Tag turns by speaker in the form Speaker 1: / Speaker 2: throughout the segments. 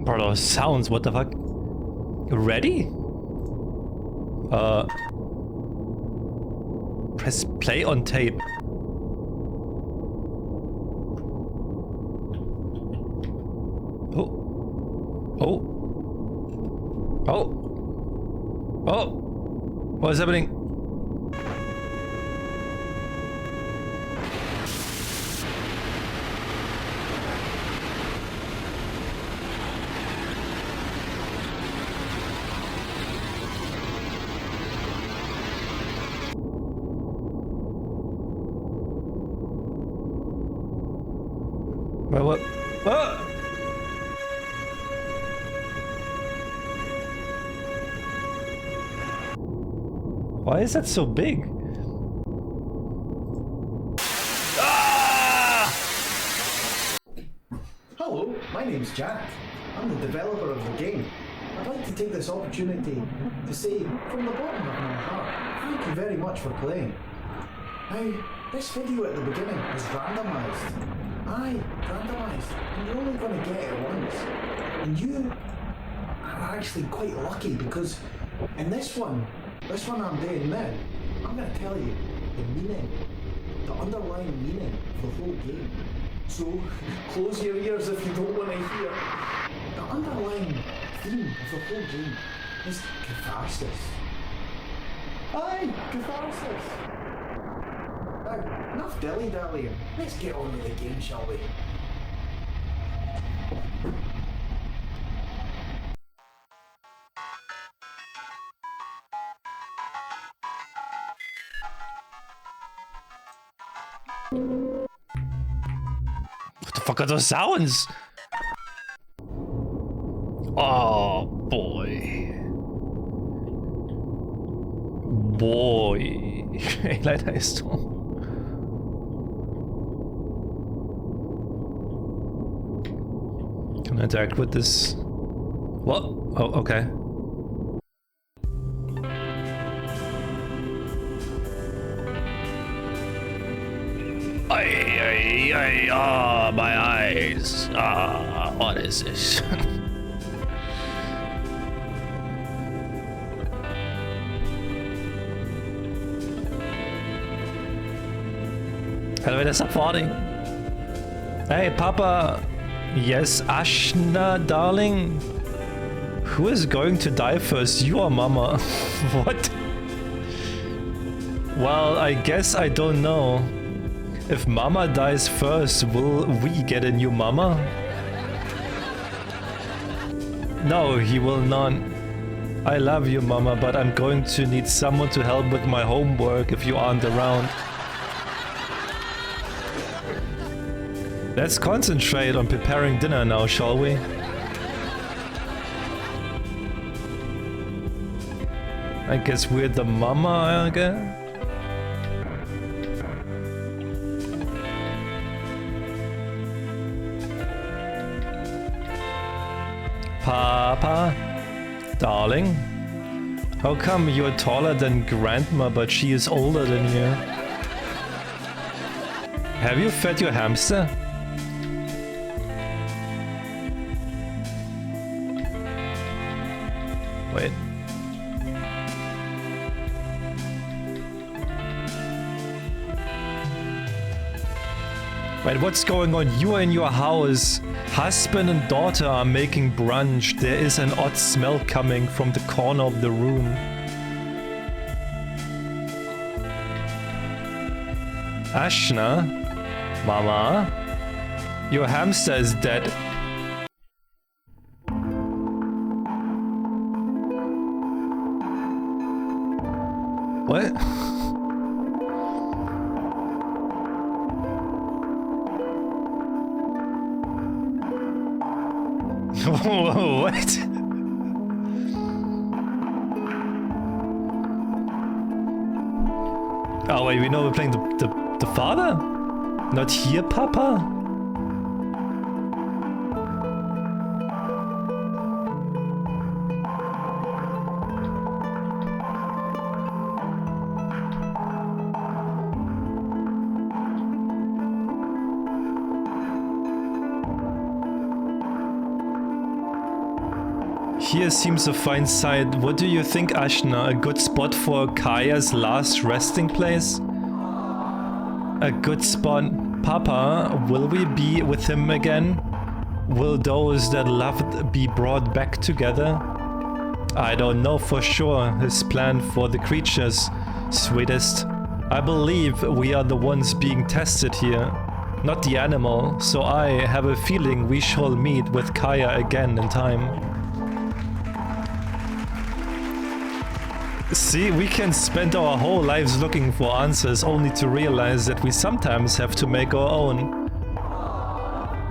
Speaker 1: Bro, those sounds, what the fuck? Ready? Press play on tape. Oh. Oh. Oh. Oh. What is happening? What? Ah! Why is that so big? Ah!
Speaker 2: Hello, my name's Jack. I'm the developer of the game. I'd like to take this opportunity to say, from the bottom of my heart, thank you very much for playing. Now, this video at the beginning is randomised. Aye, randomised, and you're only going to get it once. And you are actually quite lucky because in this one I'm doing now, I'm going to tell you the meaning, the underlying meaning of the whole game. So, close your ears if you don't want to hear. The underlying theme of the whole game is catharsis. Aye, catharsis. Now, enough dilly-dallying. Let's get on with the game, shall we?
Speaker 1: What the fuck are those sounds? Oh boy. Boy. Leider ist so. Can I interact with this? What? Oh, okay. Ah, my eyes. Ah, what is this? Hello, there's a party. Hey, Papa. Yes, Ashna, darling. Who is going to die first, you or Mama? What? Well, I guess I don't know. If Mama dies first, will we get a new Mama? No, he will not. I love you, Mama, but I'm going to need someone to help with my homework if you aren't around. Let's concentrate on preparing dinner now, shall we? I guess we're the mama again? Papa? Darling? How come you're taller than Grandma, but she is older than you? Have you fed your hamster? Wait. Wait, what's going on? You are in your house. Husband and daughter are making brunch. There is an odd smell coming from the corner of the room. Ashna? Mama? Your hamster is dead. What? What? Oh wait, we know we're playing the father? Not here, Papa? Here seems a fine site. What do you think, Ashna? A good spot for Kaya's last resting place? A good spot. Papa, will we be with him again? Will those that loved be brought back together? I don't know for sure his plan for the creatures, sweetest. I believe we are the ones being tested here, not the animal, so I have a feeling we shall meet with Kaya again in time. See, we can spend our whole lives looking for answers only to realize that we sometimes have to make our own.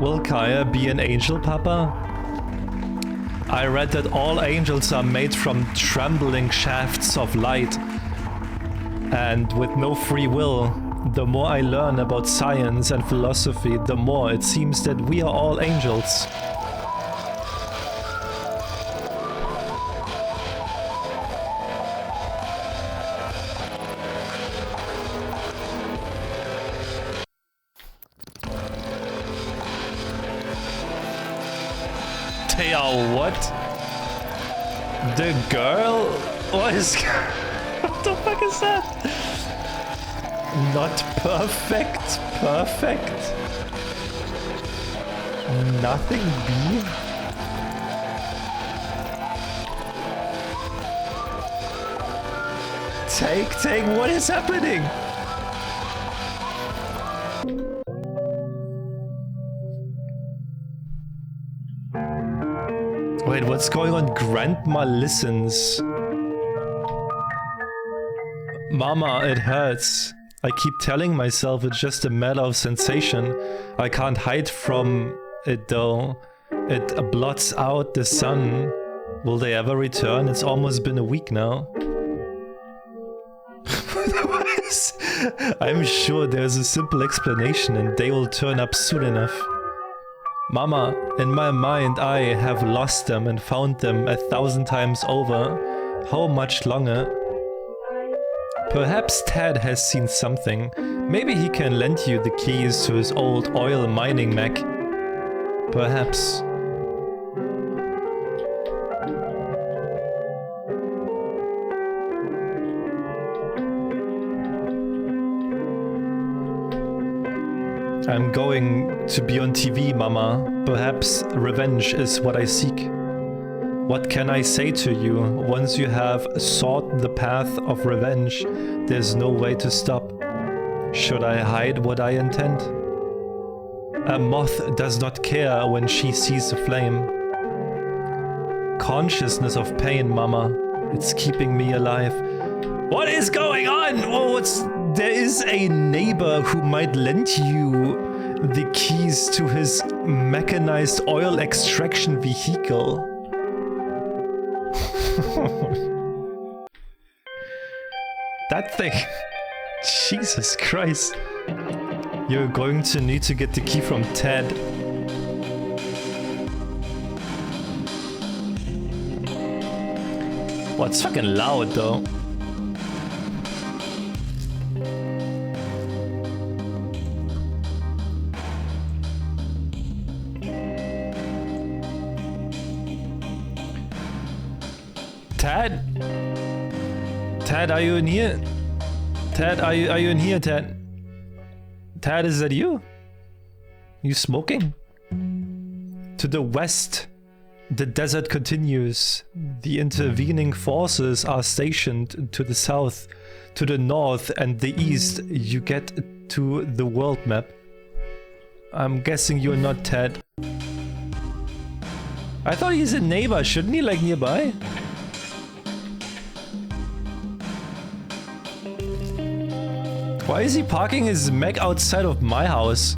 Speaker 1: Will Kaya be an angel, Papa? I read that all angels are made from trembling shafts of light and with no free will. The more I learn about science and philosophy, the more it seems that we are all angels. They are what? The girl? What is... What the fuck is that? Not perfect. Perfect. Nothing B. Take, what is happening? Wait, what's going on? Grandma listens. Mama, it hurts. I keep telling myself it's just a matter of sensation. I can't hide from it though. It blots out the sun. Will they ever return? It's almost been a week now. I'm sure there's a simple explanation and they will turn up soon enough. Mama, in my mind I have lost them and found them 1,000 times over. How much longer? Perhaps Ted has seen something. Maybe he can lend you the keys to his old oil mining mech. Perhaps. I'm going to be on TV, Mama. Perhaps revenge is what I seek. What can I say to you? Once you have sought the path of revenge, there's no way to stop. Should I hide what I intend? A moth does not care when she sees a flame. Consciousness of pain, Mama. It's keeping me alive. What is going on? Oh, there is a neighbor who might lend you the keys to his mechanized oil extraction vehicle. That thing. Jesus Christ. You're going to need to get the key from Ted. Well, it's fucking loud though. Ted? Ted, are you in here? Ted, are you in here, Ted? Ted, is that you? You smoking? To the west, the desert continues. The intervening forces are stationed to the south. To the north and the east, you get to the world map. I'm guessing you're not Ted. I thought he's a neighbor, shouldn't he, like nearby? Why is he parking his mech outside of my house?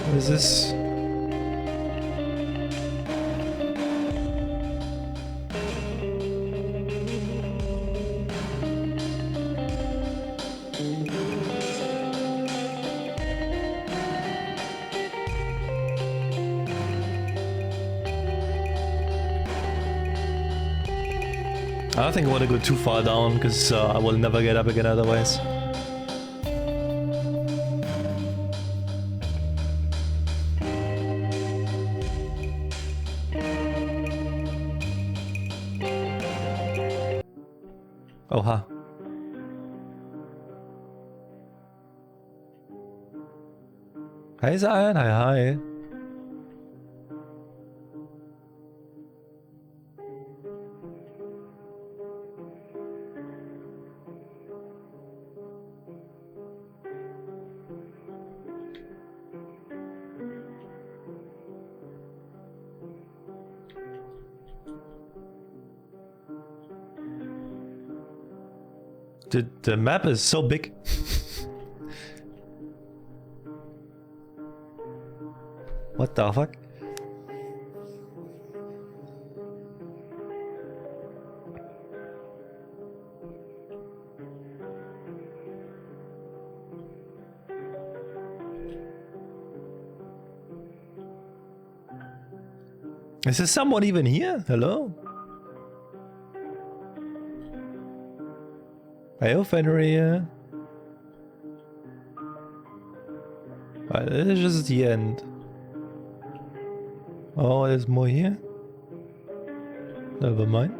Speaker 1: What is this? I don't think I want to go too far down, because I will never get up again otherwise. Oh, huh. Hi, Zion. Hi, hi. The map is so big. What the fuck? Is there someone even here? Hello? Hey, Fenrir. This is just the end. Oh, there's more here? Never mind.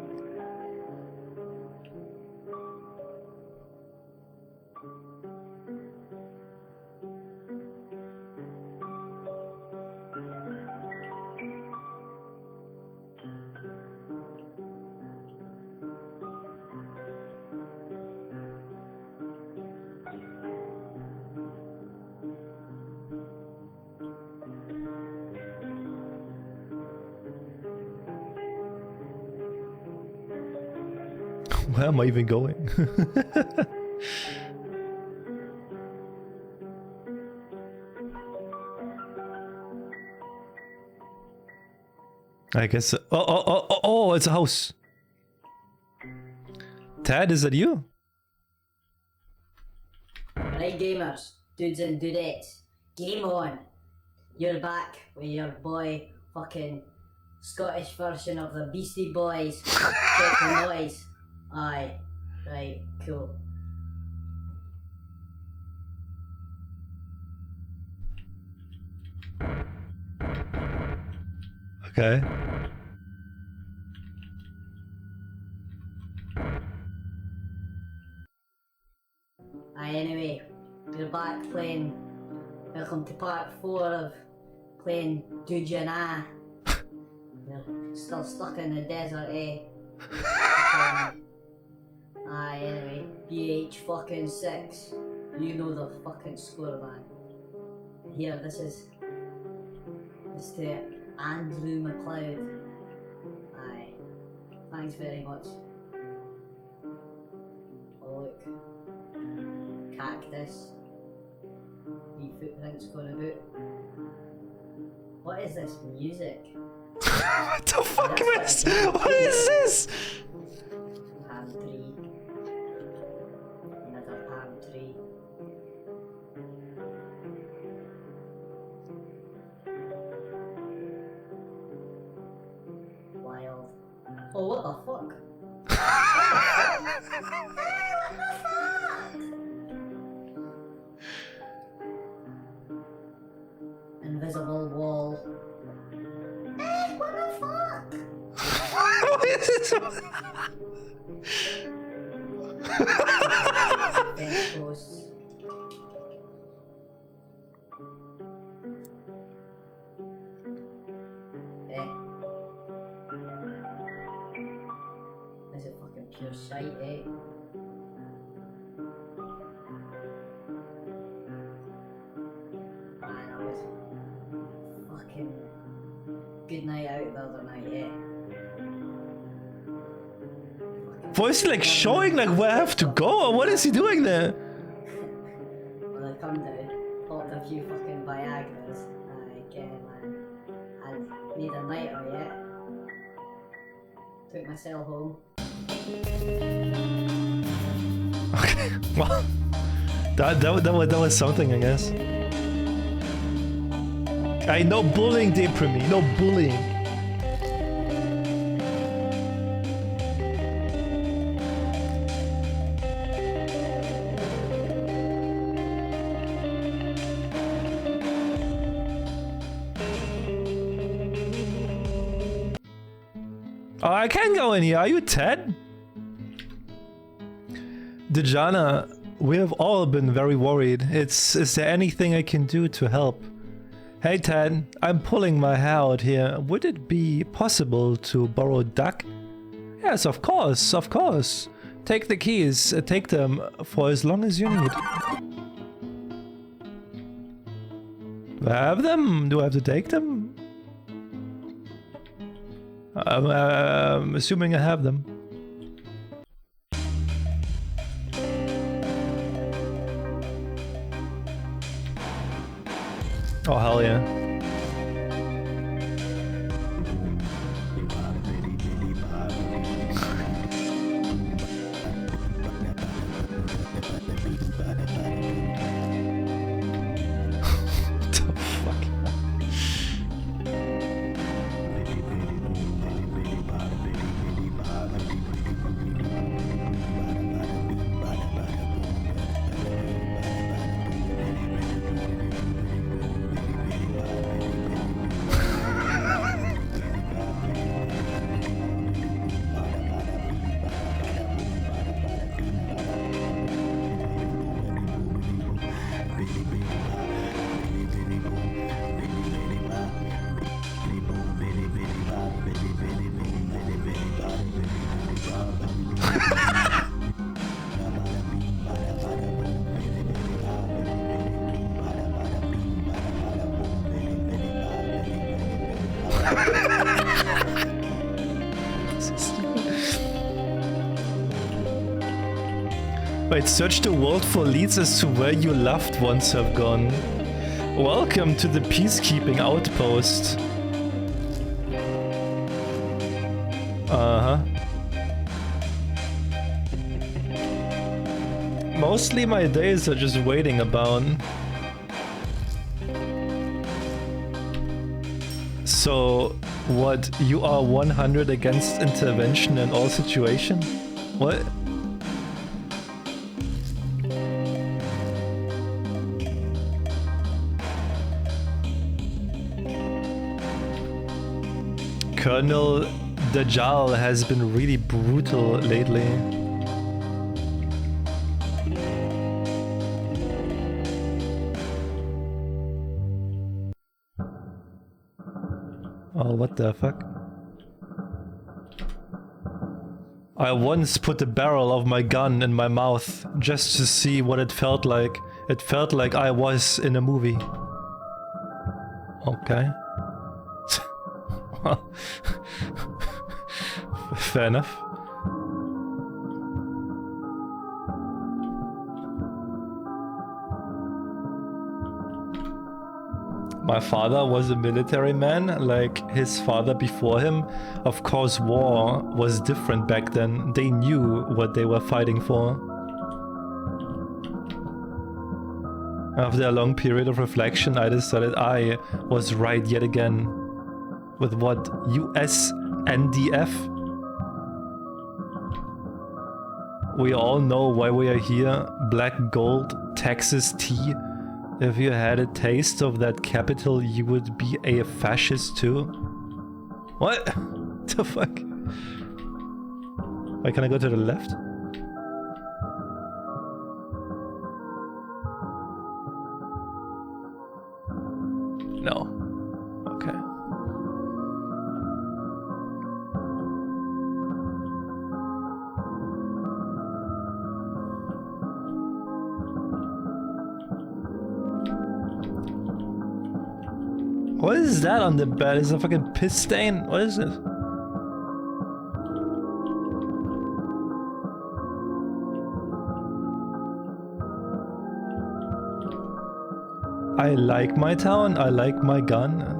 Speaker 1: Where am I even going? I guess. Oh, it's a house. Tad, is that you?
Speaker 3: Right, gamers, dudes and dudettes, game on. You're back with your boy fucking Scottish version of the Beastie Boys. Check the noise. Aye, right, cool.
Speaker 1: Okay.
Speaker 3: Aye, anyway, we're back playing. Welcome to part 4 of playing Dujanah. We're still stuck in the desert, eh? Aye, anyway, BH fucking 6. You know the fucking score, man. Here, this is to Andrew McLeod. Aye, thanks very much. Oh, look. Cactus. Wee footprints going about. What is this music?
Speaker 1: What the fuck is this? What is this?
Speaker 3: Palm tree. Another palm tree. Wild. Oh, what the fuck? Invisible wall. Hey, what the fuck?
Speaker 1: What is this?
Speaker 3: Fence posts. Eh. This is fucking pure shite, eh? Man, I was fucking good night out the other night, eh?
Speaker 1: Voice like showing like where I have to go, or what is he doing there?
Speaker 3: Well, I come down, popped a few fucking Viagras, again, man. I need a night out yet. Took myself home.
Speaker 1: Okay, well, that was something, I guess. I no bullying, Deprimi, no bullying. Oh, I can go in here. Are you Ted? Dujanah, we have all been very worried. Is there anything I can do to help? Hey Ted, I'm pulling my hair out here. Would it be possible to borrow a duck? Yes, of course, of course. Take the keys, take them for as long as you need. Do I have them? Do I have to take them? I'm assuming I have them. Oh, hell yeah. What the fuck? Wait, search the world for leads as to where your loved ones have gone. Welcome to the peacekeeping outpost. Uh-huh. Mostly my days are just waiting about. So, what, you are 100 against intervention in all situations? What? Colonel Dajjal has been really brutal lately. Oh, what the fuck? I once put the barrel of my gun in my mouth just to see what it felt like. It felt like I was in a movie. Okay. Fair enough. My father was a military man, like his father before him. Of course, war was different back then. They knew what they were fighting for. After a long period of reflection, I decided I was right yet again. With what? USNDF? We all know why we are here. Black gold, Texas tea. If you had a taste of that capital, you would be a fascist too. What? The fuck? Wait, can I go to the left? No. Okay. What is that on the bed? Is it a fucking piss stain? What is it? I like my town, I like my gun.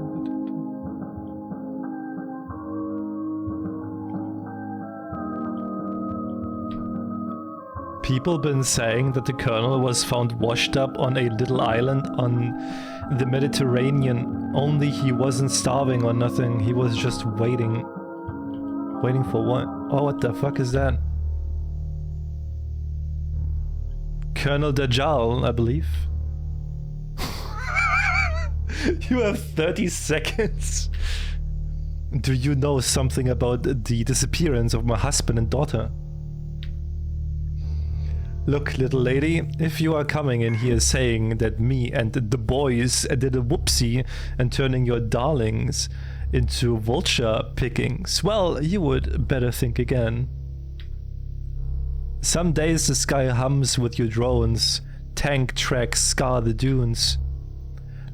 Speaker 1: People been saying that the colonel was found washed up on a little island on the Mediterranean. Only he wasn't starving or nothing, he was just waiting. Waiting for what? Oh, what the fuck is that? Colonel Dajjal, I believe. You have 30 seconds. Do you know something about the disappearance of my husband and daughter? Look, little lady, if you are coming in here saying that me and the boys did a whoopsie and turning your darlings into vulture pickings, well, you would better think again. Some days the sky hums with your drones, tank tracks scar the dunes.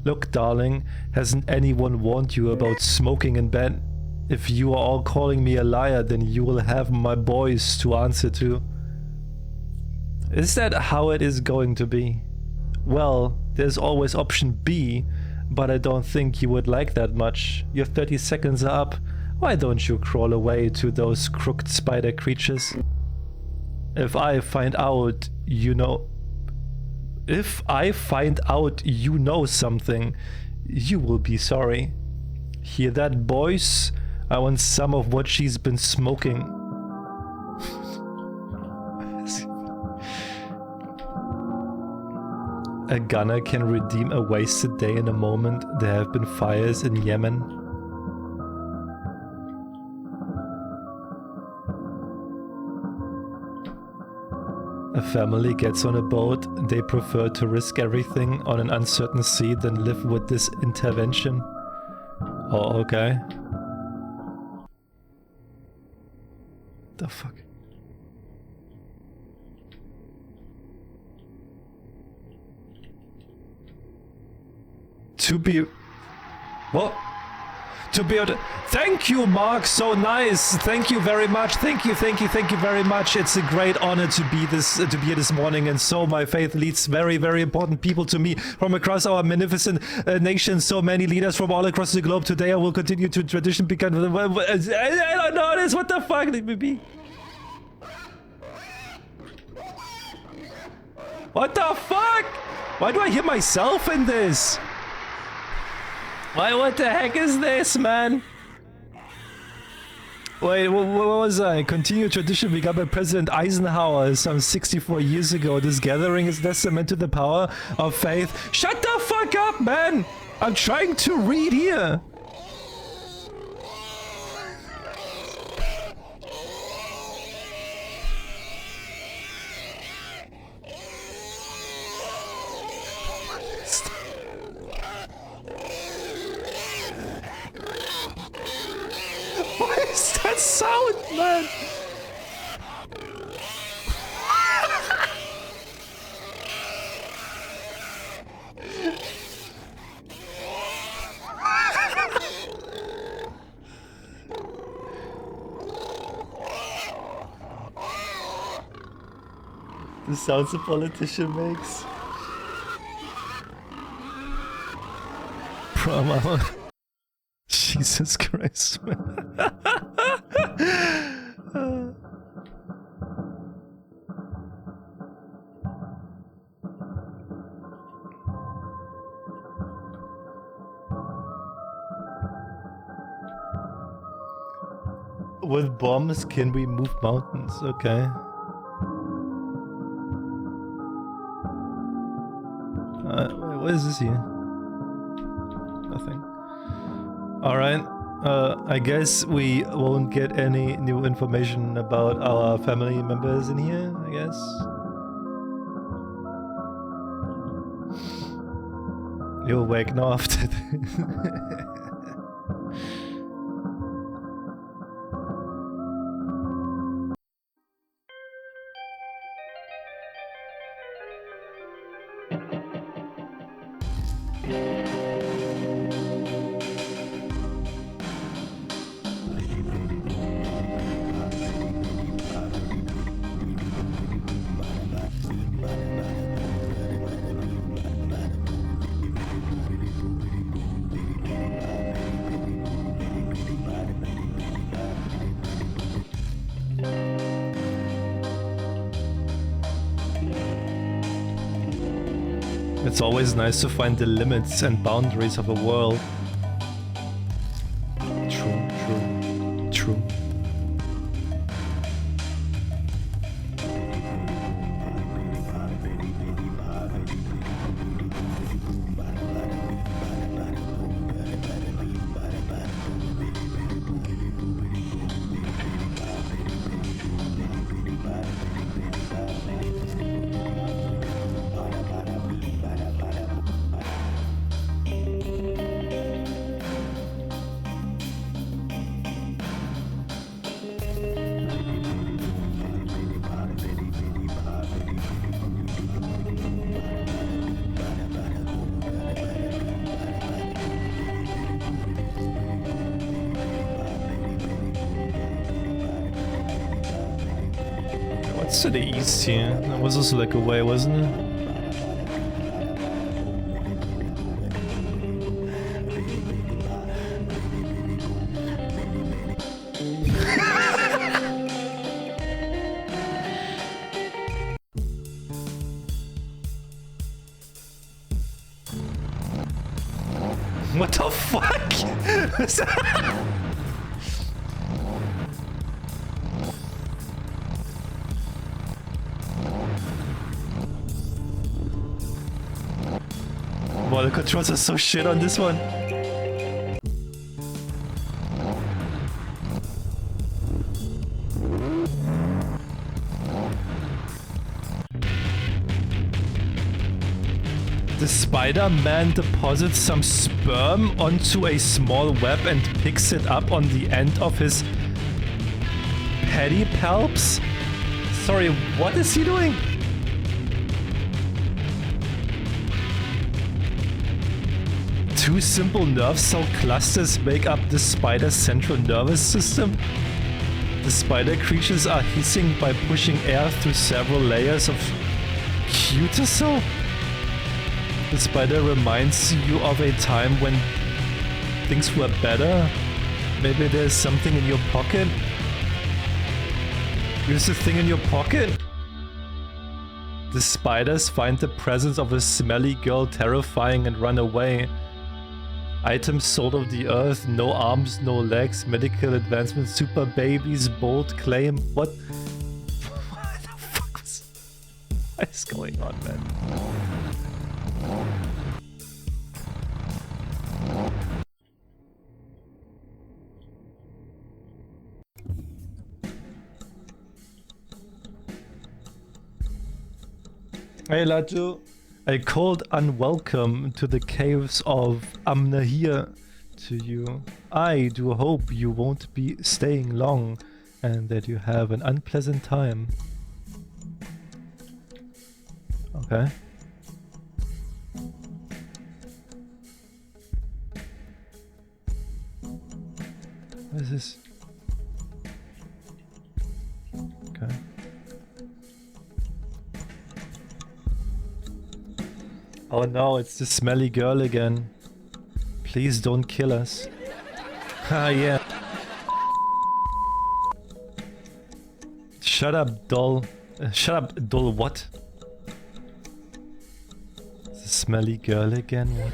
Speaker 1: Look, darling, hasn't anyone warned you about smoking in bed? If you are all calling me a liar, then you will have my boys to answer to. Is that how it is going to be? Well, there's always option B, but I don't think you would like that much. Your 30 seconds are up. Why don't you crawl away to those crooked spider creatures? If I find out you know something, you will be sorry. Hear that, boys? I want some of what she's been smoking. A gunner can redeem a wasted day in a moment. There have been fires in Yemen. A family gets on a boat. They prefer to risk everything on an uncertain sea than live with this intervention. Oh, okay. The fuck? To be... What? To be able to... Thank you, Mark, so nice. Thank you very much. Thank you very much. It's a great honor to be here this morning, and so my faith leads very, very important people to me from across our magnificent nation. So many leaders from all across the globe. Today I will continue to tradition become... I don't know this. What the fuck? Let me be... What the fuck? Why do I hear myself in this? Why, what the heck is this, man? Wait, what was I? Continue tradition begun by President Eisenhower some 64 years ago. This gathering is testament to the power of faith. Shut the fuck up, man! I'm trying to read here. What is that sound, man? The sounds a politician makes. Jesus Christ, man. With bombs, can we move mountains? Okay. Wait, what is this here? Nothing. Alright. I guess we won't get any new information about our family members in here, I guess. You're awake now after It's always nice to find the limits and boundaries of a world. True, true, true. to the east here. There was also like a way, wasn't it? What the fuck? Wow, the controls are so shit on this one. The Spider-Man deposits some sperm onto a small web and picks it up on the end of his pedipalps? Sorry, what is he doing? Two simple nerve cell clusters make up the spider's central nervous system. The spider creatures are hissing by pushing air through several layers of cuticle. The spider reminds you of a time when things were better. Maybe there's something in your pocket. Use the thing in your pocket. The spiders find the presence of a smelly girl terrifying and run away. Items sold of the earth, no arms, no legs, medical advancements, super babies, bold claim. What the fuck what is going on, man? Hey Latu, I called unwelcome to the caves of Amnahir to you. I do hope you won't be staying long and that you have an unpleasant time. Okay. What is this? Okay. Oh no, it's the smelly girl again. Please don't kill us. Ah, yeah. Shut up, doll. Shut up, doll, what? The smelly girl again? What?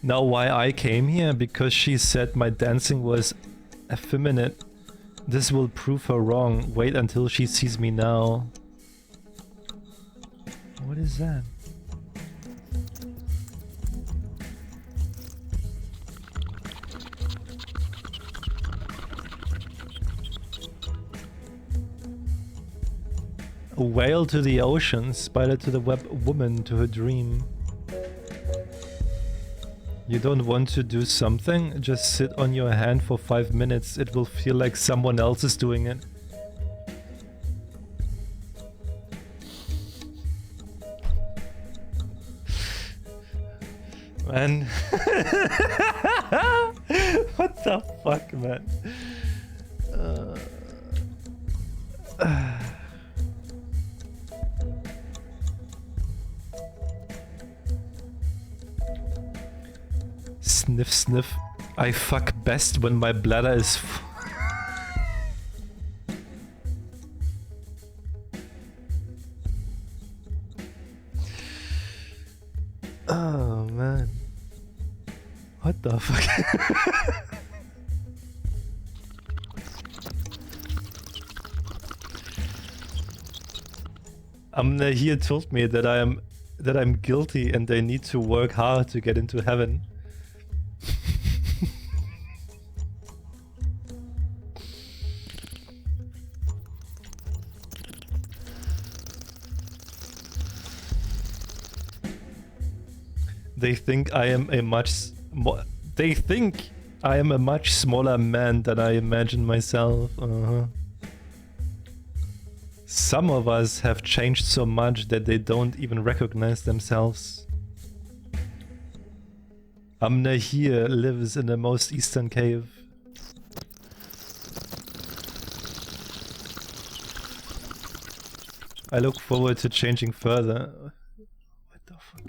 Speaker 1: Now why I came here? Because she said my dancing was effeminate. This will prove her wrong. Wait until she sees me now. What is that? A whale to the ocean, spider to the web, woman to her dream. You don't want to do something? Just sit on your hand for 5 minutes. It will feel like someone else is doing it. Man. What the fuck, man? Sniff, sniff. I fuck best when my bladder is Oh, man. What the fuck? Amna here told me that I'm guilty and I need to work hard to get into heaven. They think I am a much they think I am a much smaller man than I imagine myself. Some of us have changed so much that they don't even recognize themselves. Amna here lives in the most eastern cave. I look forward to changing further. What the fuck?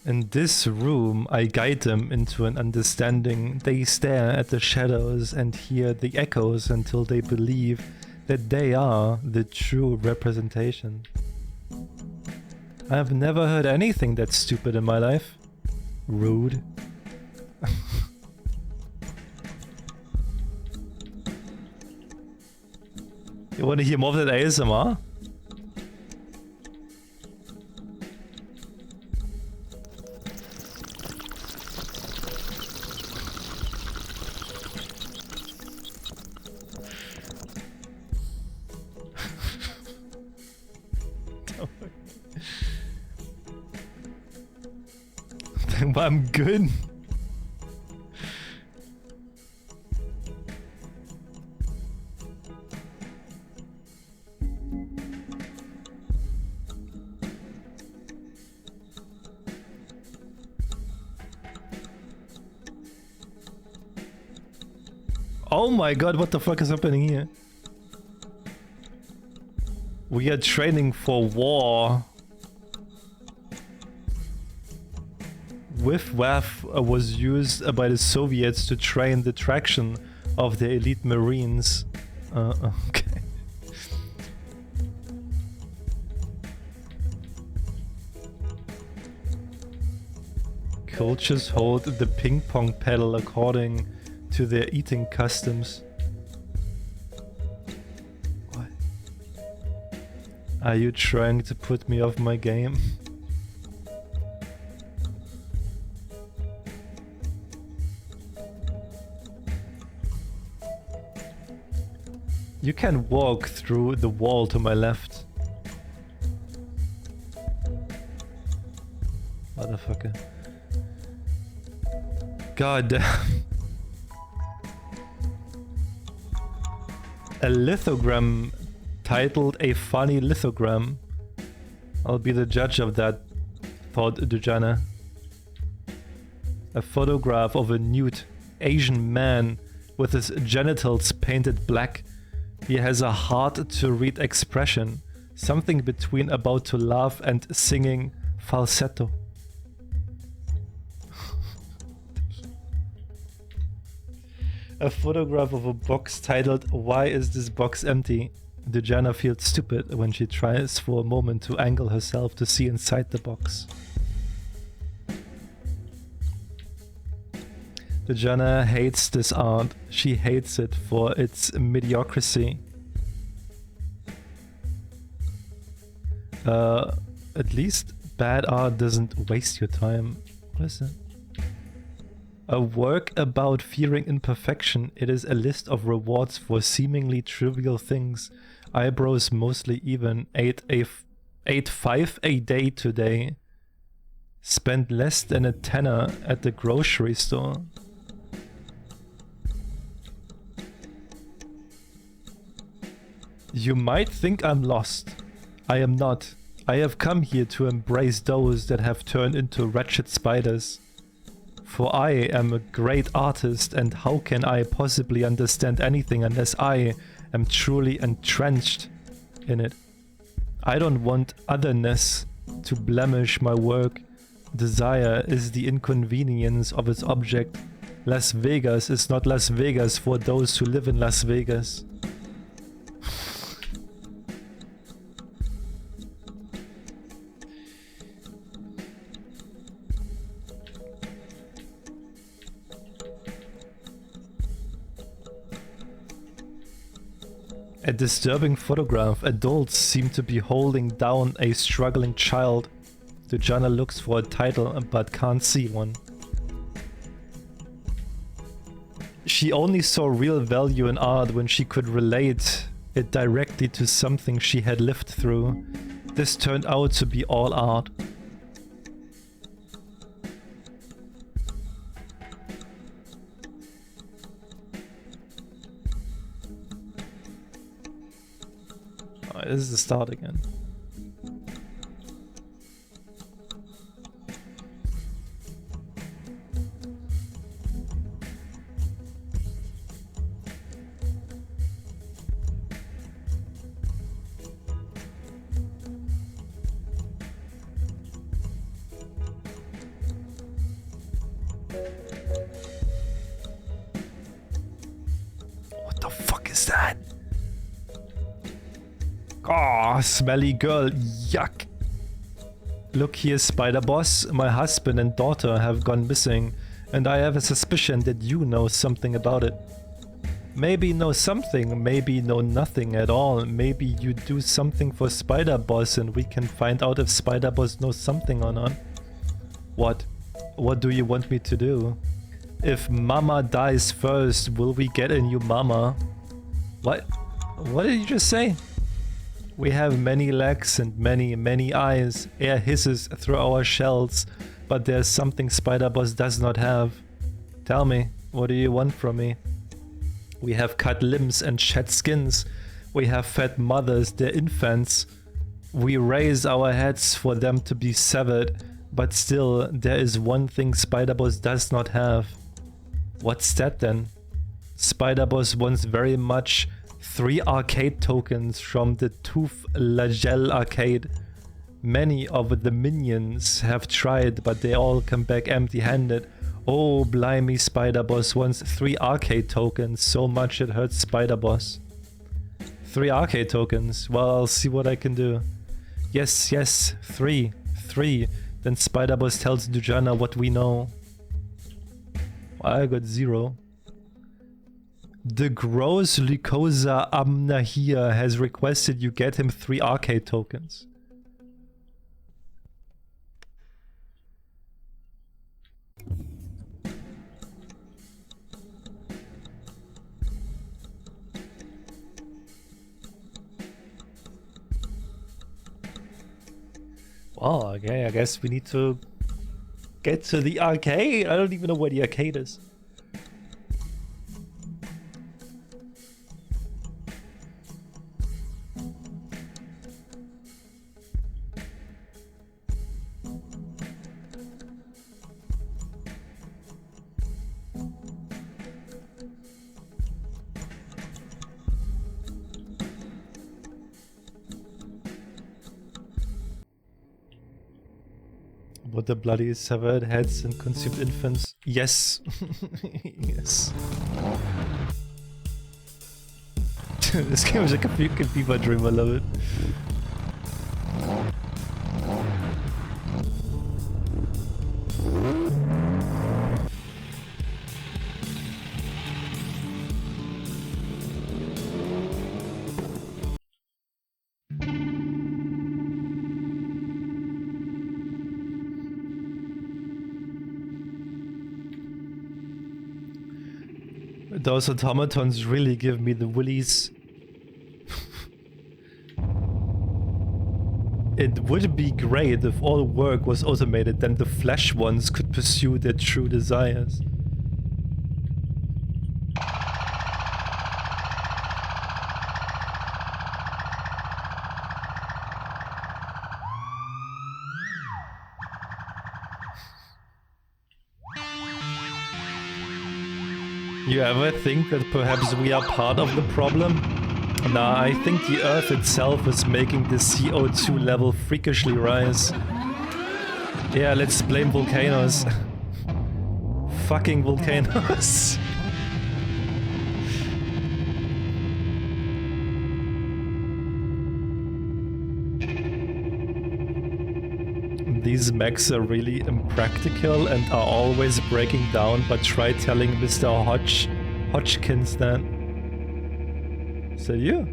Speaker 1: In this room, I guide them into an understanding. They stare at the shadows and hear the echoes until they believe that they are the true representation. I've never heard anything that stupid in my life. Rude. You want to hear more of that ASMR? I'm good. Oh my god, what the fuck is happening here? We are training for war. WIF was used by the Soviets to train the traction of the elite marines. Okay. Cultures hold the ping pong paddle according to their eating customs. What? Are you trying to put me off my game? You can walk through the wall to my left. Motherfucker. God damn. A lithogram titled A Funny Lithogram. I'll be the judge of that, thought Dujanah. A photograph of a nude Asian man with his genitals painted black. He has a hard-to-read expression, something between about to laugh and singing falsetto. A photograph of a box titled Why is this box empty? Dujanah feels stupid when she tries for a moment to angle herself to see inside the box. Dujanah hates this art. She hates it for its mediocrity. At least bad art doesn't waste your time. What is it? A work about fearing imperfection. It is a list of rewards for seemingly trivial things. Eyebrows mostly even. Ate 5 a day today. Spent less than a tenner at the grocery store. You might think I'm lost. I am not. I have come here to embrace those that have turned into wretched spiders. For I am a great artist, and how can I possibly understand anything unless I am truly entrenched in it? I don't want otherness to blemish my work. Desire is the inconvenience of its object. Las Vegas is not Las Vegas for those who live in Las Vegas. A disturbing photograph. Adults seem to be holding down a struggling child. Dujanah looks for a title but can't see one. She only saw real value in art when she could relate it directly to something she had lived through. This turned out to be all art. Alright, this is the start again. What the fuck is that? Oh, smelly girl, yuck. Look here, Spider Boss. My husband and daughter have gone missing, and I have a suspicion that you know something about it. Maybe know something, maybe know nothing at all. Maybe you do something for Spider Boss and we can find out if Spider Boss knows something or not. What? What do you want me to do? If Mama dies first, will we get a new Mama? What? What did you just say? We have many legs and many eyes. Air hisses through our shells, but there's something Spider Boss does not have. Tell me, what do you want from me? We have cut limbs and shed skins. We have fed mothers their infants. We raise our heads for them to be severed, but still, there is one thing Spider Boss does not have. What's that then? Spider Boss wants very much 3 arcade tokens from the Tooth Lagel arcade. Many of the minions have tried, but they all come back empty-handed. Oh, blimey, Spider Boss wants 3 arcade tokens, so much it hurts Spider Boss. 3 arcade tokens, well, I'll see what I can do. Yes, 3. Then Spider Boss tells Dujanah what we know. I got 0. The gross Lycosa Amnahir has requested you get him 3 arcade tokens. Well, okay, I guess we need to get to the arcade. I don't even know where the arcade is. What the bloody severed heads and consumed infants? Yes. Yes. This game is like a freaking fever dream, I love it. Those automatons really give me the willies. It would be great if all work was automated, then the flesh ones could pursue their true desires. You ever think that perhaps we are part of the problem? Nah, I think the Earth itself is making the CO2 level freakishly rise. Yeah, let's blame volcanoes. Fucking volcanoes. These mechs are really impractical and are always breaking down, but try telling Mr. Hodgkins that. Is that you?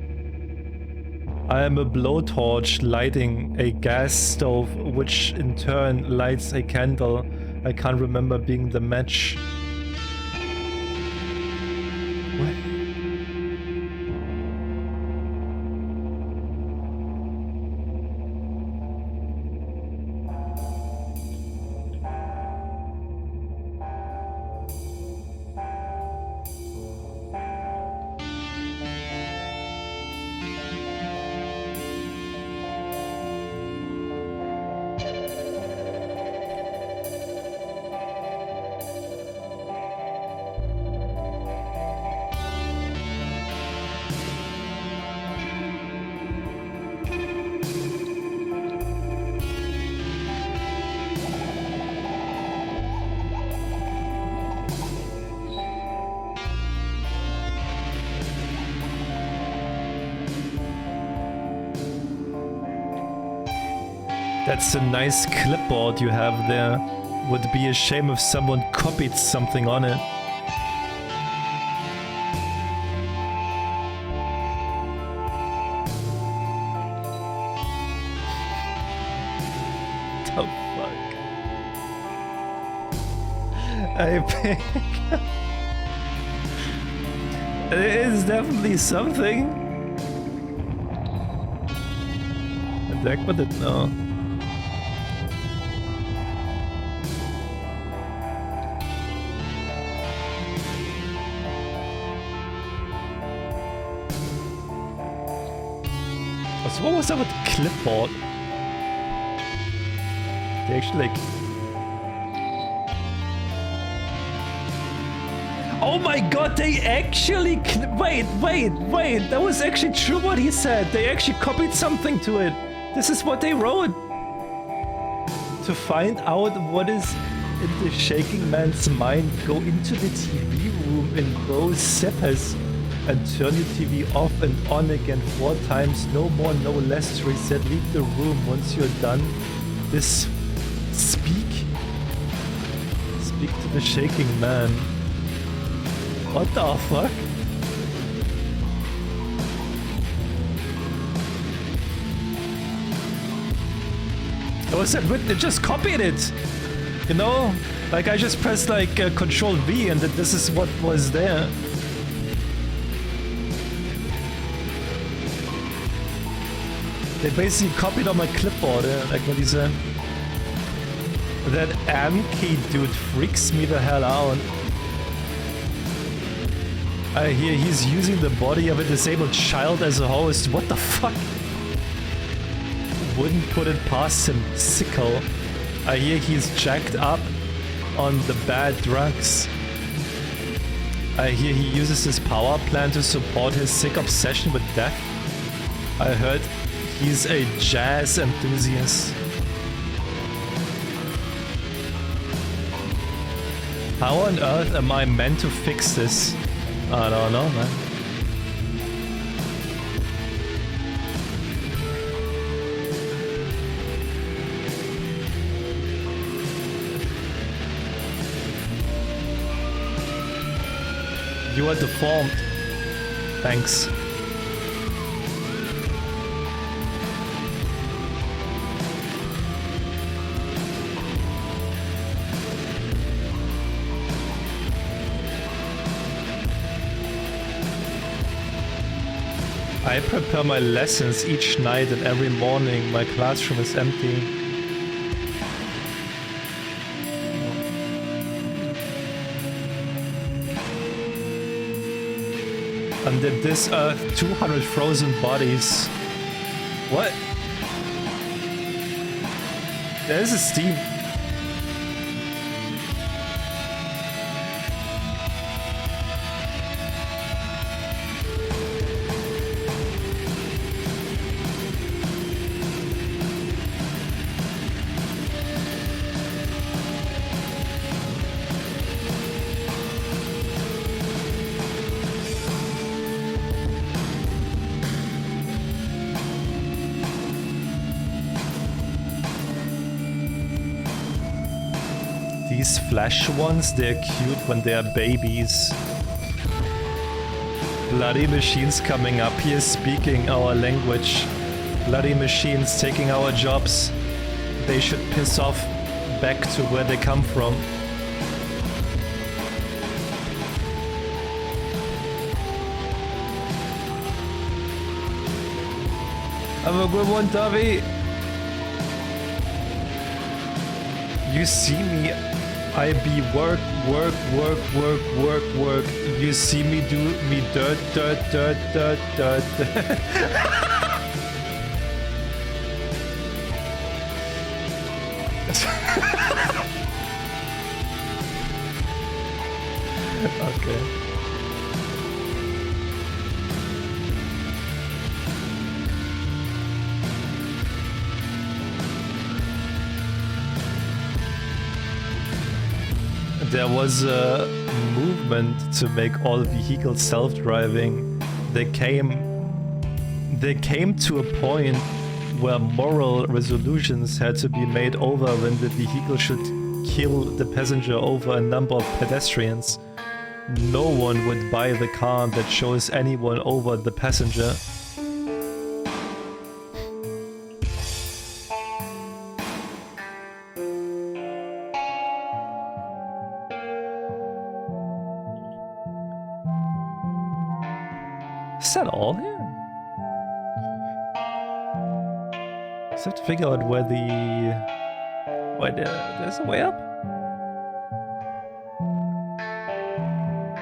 Speaker 1: I am a blowtorch lighting a gas stove, which in turn lights a candle. I can't remember being the match. What? That's a nice clipboard you have there. Would be a shame if someone copied something on it. The fuck? I think it is definitely something. Attack with it now. So what was that with the clipboard? They actually like... Oh my god, they actually... Wait, that was actually true what he said. They actually copied something to it. This is what they wrote. To find out what is in the shaking man's mind, go into the TV room in those zippers. And turn your TV off and on again 4 times, no more, no less to reset. Leave the room once you're done. This speak to the shaking man. What the fuck? It was that written, it just copied it. You know? Like I just pressed like Control V and this is what was there. They basically copied on my clipboard, like what he said. That Amkey dude freaks me the hell out. I hear he's using the body of a disabled child as a host. What the fuck? Wouldn't put it past him. Sickle. I hear he's jacked up on the bad drugs. I hear he uses his power plant to support his sick obsession with death. I heard he's a jazz enthusiast. How on earth am I meant to fix this? I don't know, man. You are deformed. Thanks. I prepare my lessons each night and every morning. My classroom is empty. Under this earth, 200 frozen bodies. What? There's a steam. These flesh ones, they're cute when they're babies. Bloody machines coming up here speaking our language. Bloody machines taking our jobs. They should piss off back to where they come from. Have a good one, Tavi. You see me, I be work. You see me do me dirt. Okay. There was a movement to make all vehicles self-driving. They came to a point where moral resolutions had to be made over when the vehicle should kill the passenger over a number of pedestrians. No one would buy the car that shows anyone over the passenger. Is that all here? I just have to figure out where the... Wait, there's a way up?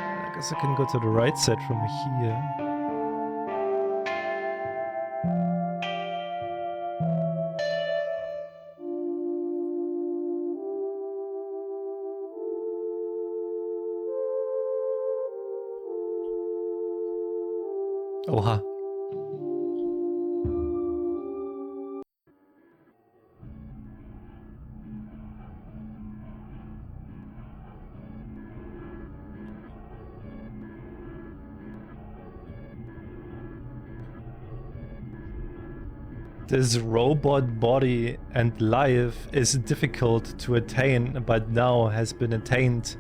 Speaker 1: I guess I can go to the right side from here. Oha. This robot body and life is difficult to attain, but now has been attained.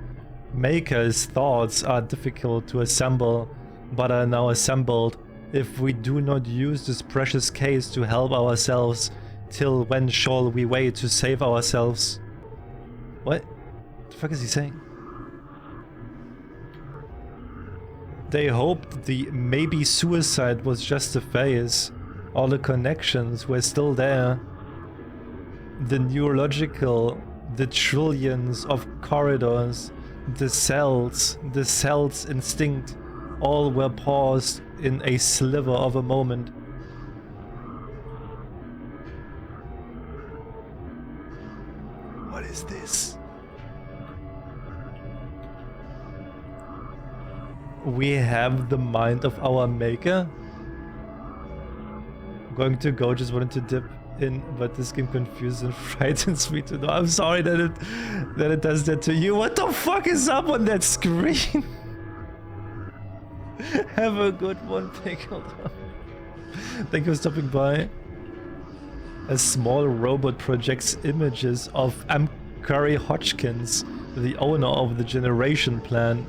Speaker 1: Maker's thoughts are difficult to assemble, but are now assembled. If we do not use this precious case to help ourselves, till when shall we wait to save ourselves? What the fuck is he saying? They hoped the maybe suicide was just a phase. All the connections were still there. The neurological, the trillions of corridors, the cells instinct, all were paused in a sliver of a moment. What is this? We have the mind of our maker? I'm going to go, just wanted to dip in, but this game confuses and frightens me to know. I'm sorry that it does that to you. What the fuck is up on that screen? Have a good one, Pickled. Thank you for stopping by. A small robot projects images of Curry Hodgkins, the owner of the generation plant.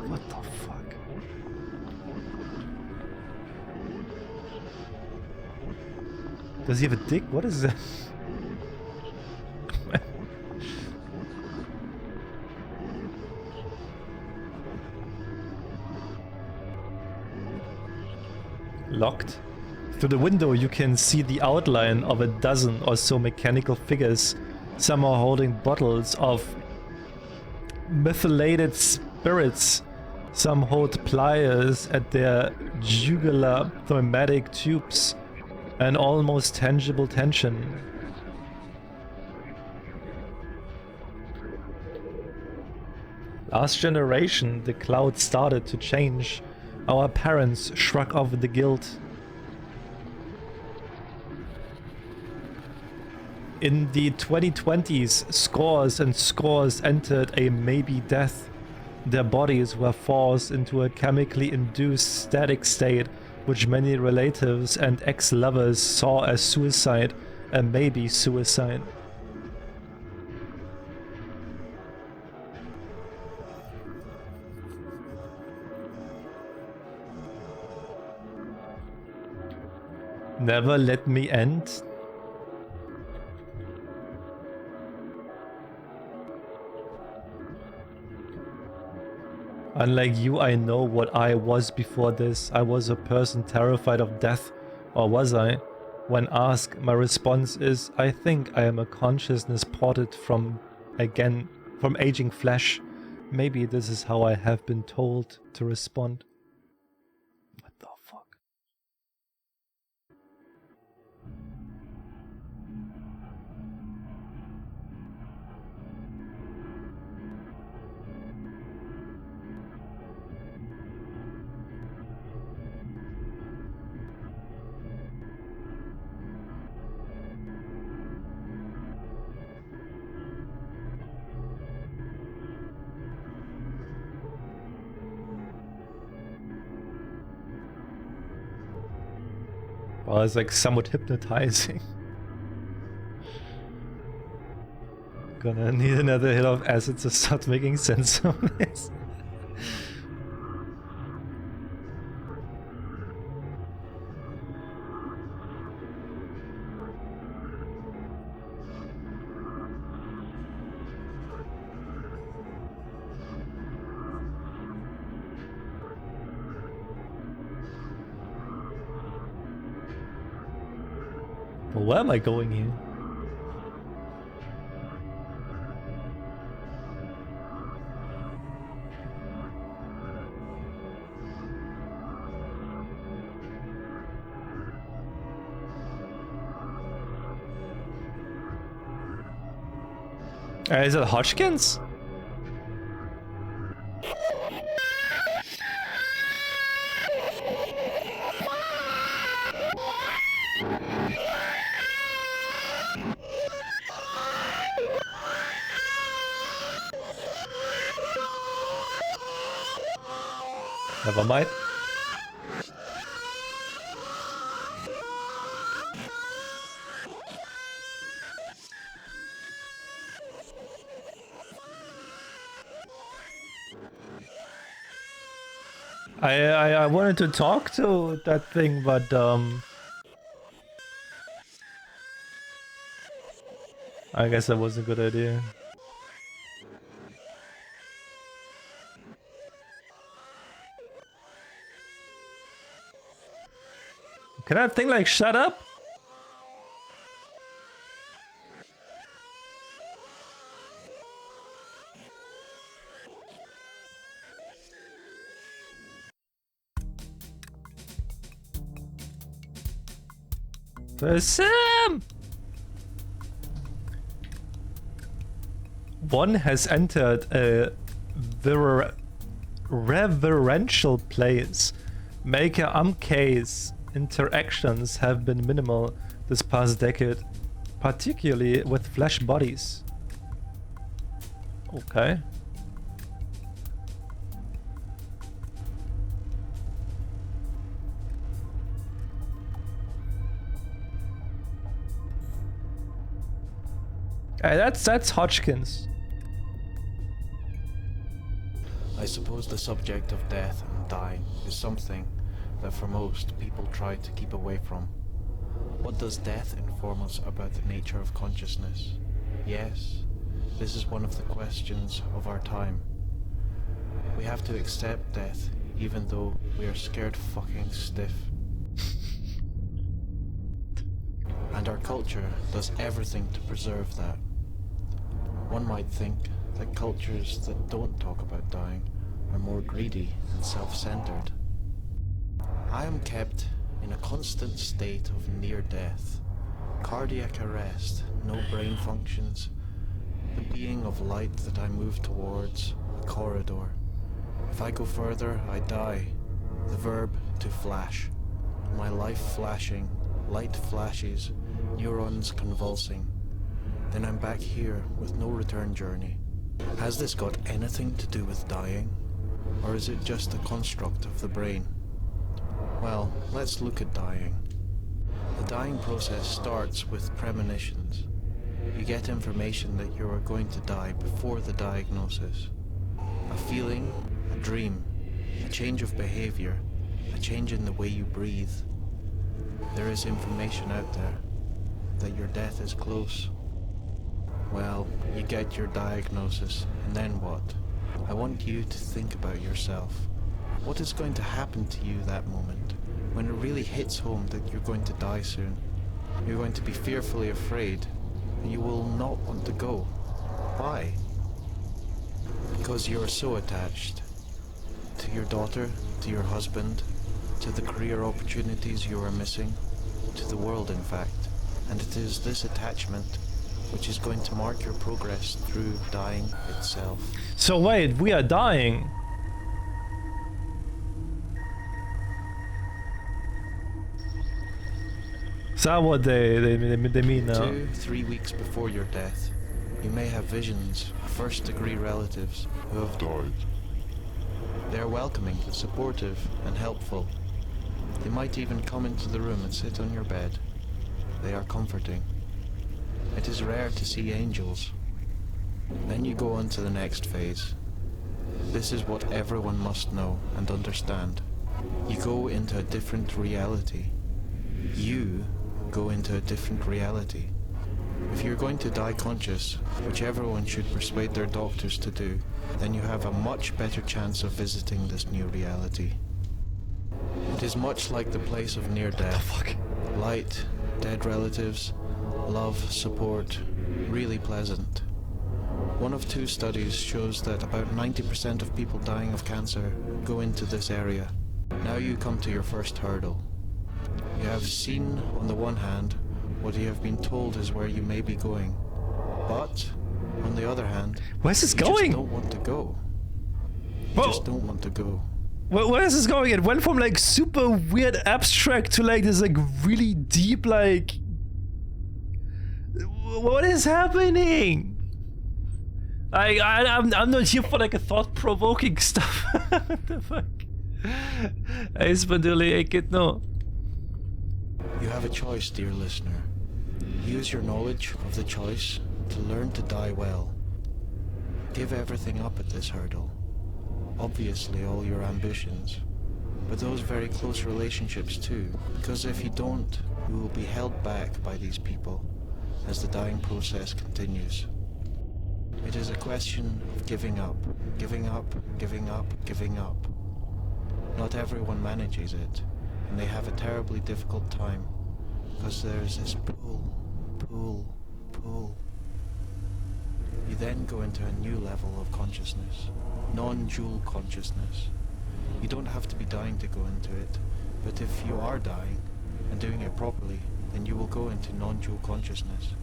Speaker 1: What the fuck? Does he have a dick? What is that? Locked. Through the window you can see the outline of a dozen or so mechanical figures. Some are holding bottles of methylated spirits. Some hold pliers at their jugular pneumatic tubes. An almost tangible tension. Last generation, the cloud started to change. Our parents shrug off the guilt. In the 2020s, scores and scores entered a maybe death. Their bodies were forced into a chemically induced static state, which many relatives and ex-lovers saw as suicide, a maybe suicide. Never let me end. Unlike you, I know what I was before this. I was a person terrified of death. Or was I? When asked, my response is, I think I am a consciousness ported from aging flesh. Maybe this is how I have been told to respond. What the fuck? Well, it's like somewhat hypnotizing. Gonna need another hit of acid to start making sense of this. But where am I going here? Is it Hodgkins? Never mind. I wanted to talk to that thing, but I guess that was a good idea. Can that thing like shut up? Sam! One has entered a reverential place. Maker case interactions have been minimal this past decade, particularly with flesh bodies. Okay. That's Hodgkins.
Speaker 4: I suppose the subject of death and dying is something that for most people try to keep away from. What does death inform us about the nature of consciousness? Yes, this is one of the questions of our time. We have to accept death even though we are scared fucking stiff. And our culture does everything to preserve that. One might think that cultures that don't talk about dying are more greedy and self-centered. I am kept in a constant state of near death, cardiac arrest, no brain functions, the being of light that I move towards, a corridor. If I go further, I die. The verb to flash. My life flashing, light flashes, neurons convulsing. Then I'm back here with no return journey. Has this got anything to do with dying? Or is it just a construct of the brain? Well, let's look at dying. The dying process starts with premonitions. You get information that you are going to die before the diagnosis. A feeling, a dream, a change of behavior, a change in the way you breathe. There is information out there that your death is close. Well, you get your diagnosis, and then what? I want you to think about yourself. What is going to happen to you that moment, when it really hits home that you're going to die soon? You're going to be fearfully afraid, and you will not want to go. Why? Because you are so attached to your daughter, to your husband, to the career opportunities you are missing, to the world in fact. And it is this attachment which is going to mark your progress through dying itself.
Speaker 1: So wait, we are dying. Is that what they mean now?
Speaker 4: 2-3 weeks before your death, you may have visions of first-degree relatives who have died. They are welcoming, supportive, and helpful. They might even come into the room and sit on your bed. They are comforting. It is rare to see angels. Then you go on to the next phase. This is what everyone must know and understand. You go into a different reality. You go into a different reality. If you're going to die conscious, which everyone should persuade their doctors to do, then you have a much better chance of visiting this new reality. It is much like the place of near death. Light, dead relatives, love, support, really pleasant. One of 2 studies shows that about 90% of people dying of cancer go into this area. Now you come to your first hurdle. You have seen, on the one hand, what you have been told is where you may be going. But, on the other hand,
Speaker 1: Where's this
Speaker 4: you
Speaker 1: going?
Speaker 4: just don't want to go. You
Speaker 1: Whoa.
Speaker 4: just don't want to go.
Speaker 1: Where is this going? It went from like super weird abstract to like this like really deep like... What is happening? I'm not here for like a thought-provoking stuff. What the fuck? Is natuurlijk ik no.
Speaker 4: You have a choice, dear listener. Use your knowledge of the choice to learn to die well. Give everything up at this hurdle. Obviously all your ambitions, but those very close relationships too, because if you don't, you will be held back by these people as the dying process continues. It is a question of giving up, giving up, giving up, giving up. Not everyone manages it, and they have a terribly difficult time, because there is this pull, pull, pull. You then go into a new level of consciousness, non-dual consciousness. You don't have to be dying to go into it, but if you are dying and doing it properly, then you will go into non-dual consciousness.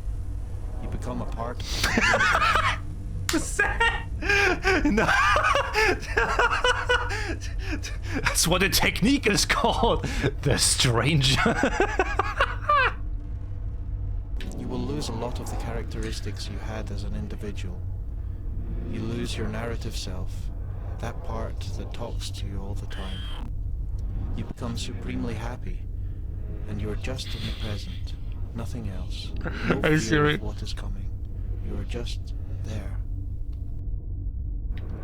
Speaker 4: You become a part of the universe.
Speaker 1: No. That's what the technique is called. The stranger.
Speaker 4: You will lose a lot of the characteristics you had as an individual. You lose your narrative self, that part that talks to you all the time. You become supremely happy, and you are just in the present, nothing else. No
Speaker 1: Are you
Speaker 4: fear
Speaker 1: serious?
Speaker 4: of what is coming. You are just there.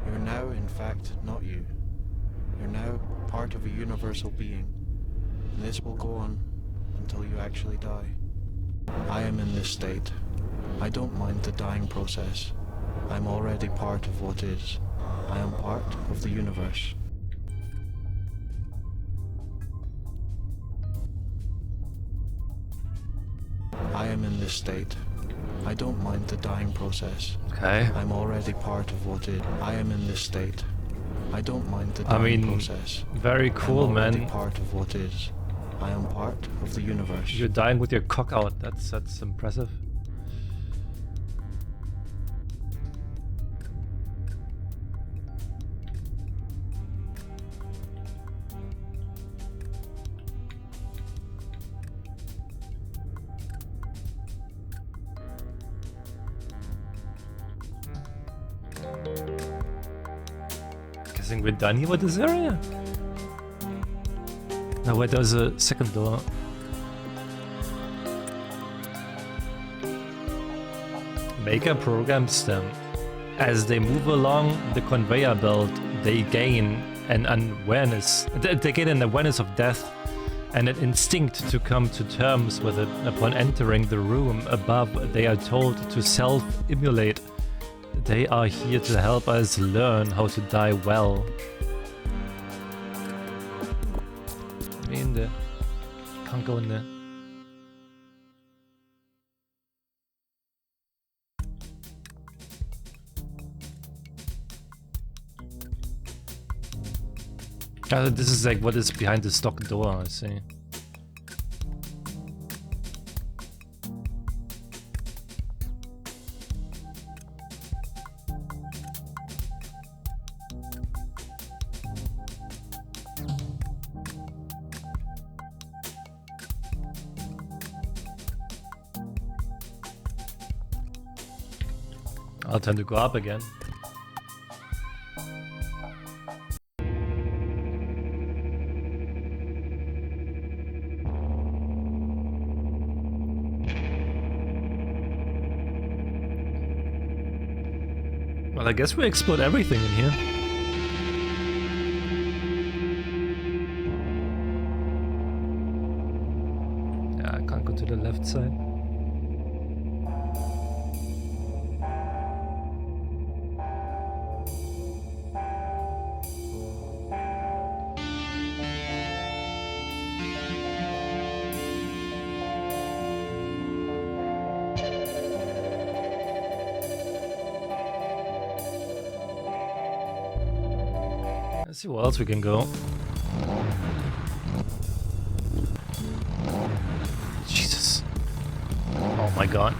Speaker 4: You're now, in fact, not you. You're now part of a universal being, and this will go on until you actually die. I am in this state. I don't mind the dying process. I'm already part of what is. I am part of the universe. I am in this state. I don't mind the dying process.
Speaker 1: Okay.
Speaker 4: I'm already part of what is. I am in this state. I don't mind the dying process.
Speaker 1: Very cool,
Speaker 4: I'm already
Speaker 1: man.
Speaker 4: part of what is. I am part of the universe.
Speaker 1: You're dying with your cock out. That's impressive. Guessing we're done here with this area? No, wait, there's a second door. Maker programs them. As they move along the conveyor belt, they gain an awareness. They gain an awareness of death and an instinct to come to terms with it. Upon entering the room above, they are told to self-immolate. They are here to help us learn how to die well. Me in there. Can't go in there. This is like what is behind the stock door, I see. I'll tend to go up again. Well, I guess we explored everything in here. Yeah, I can't go to the left side. Let's see where else we can go. Jesus. Oh my god.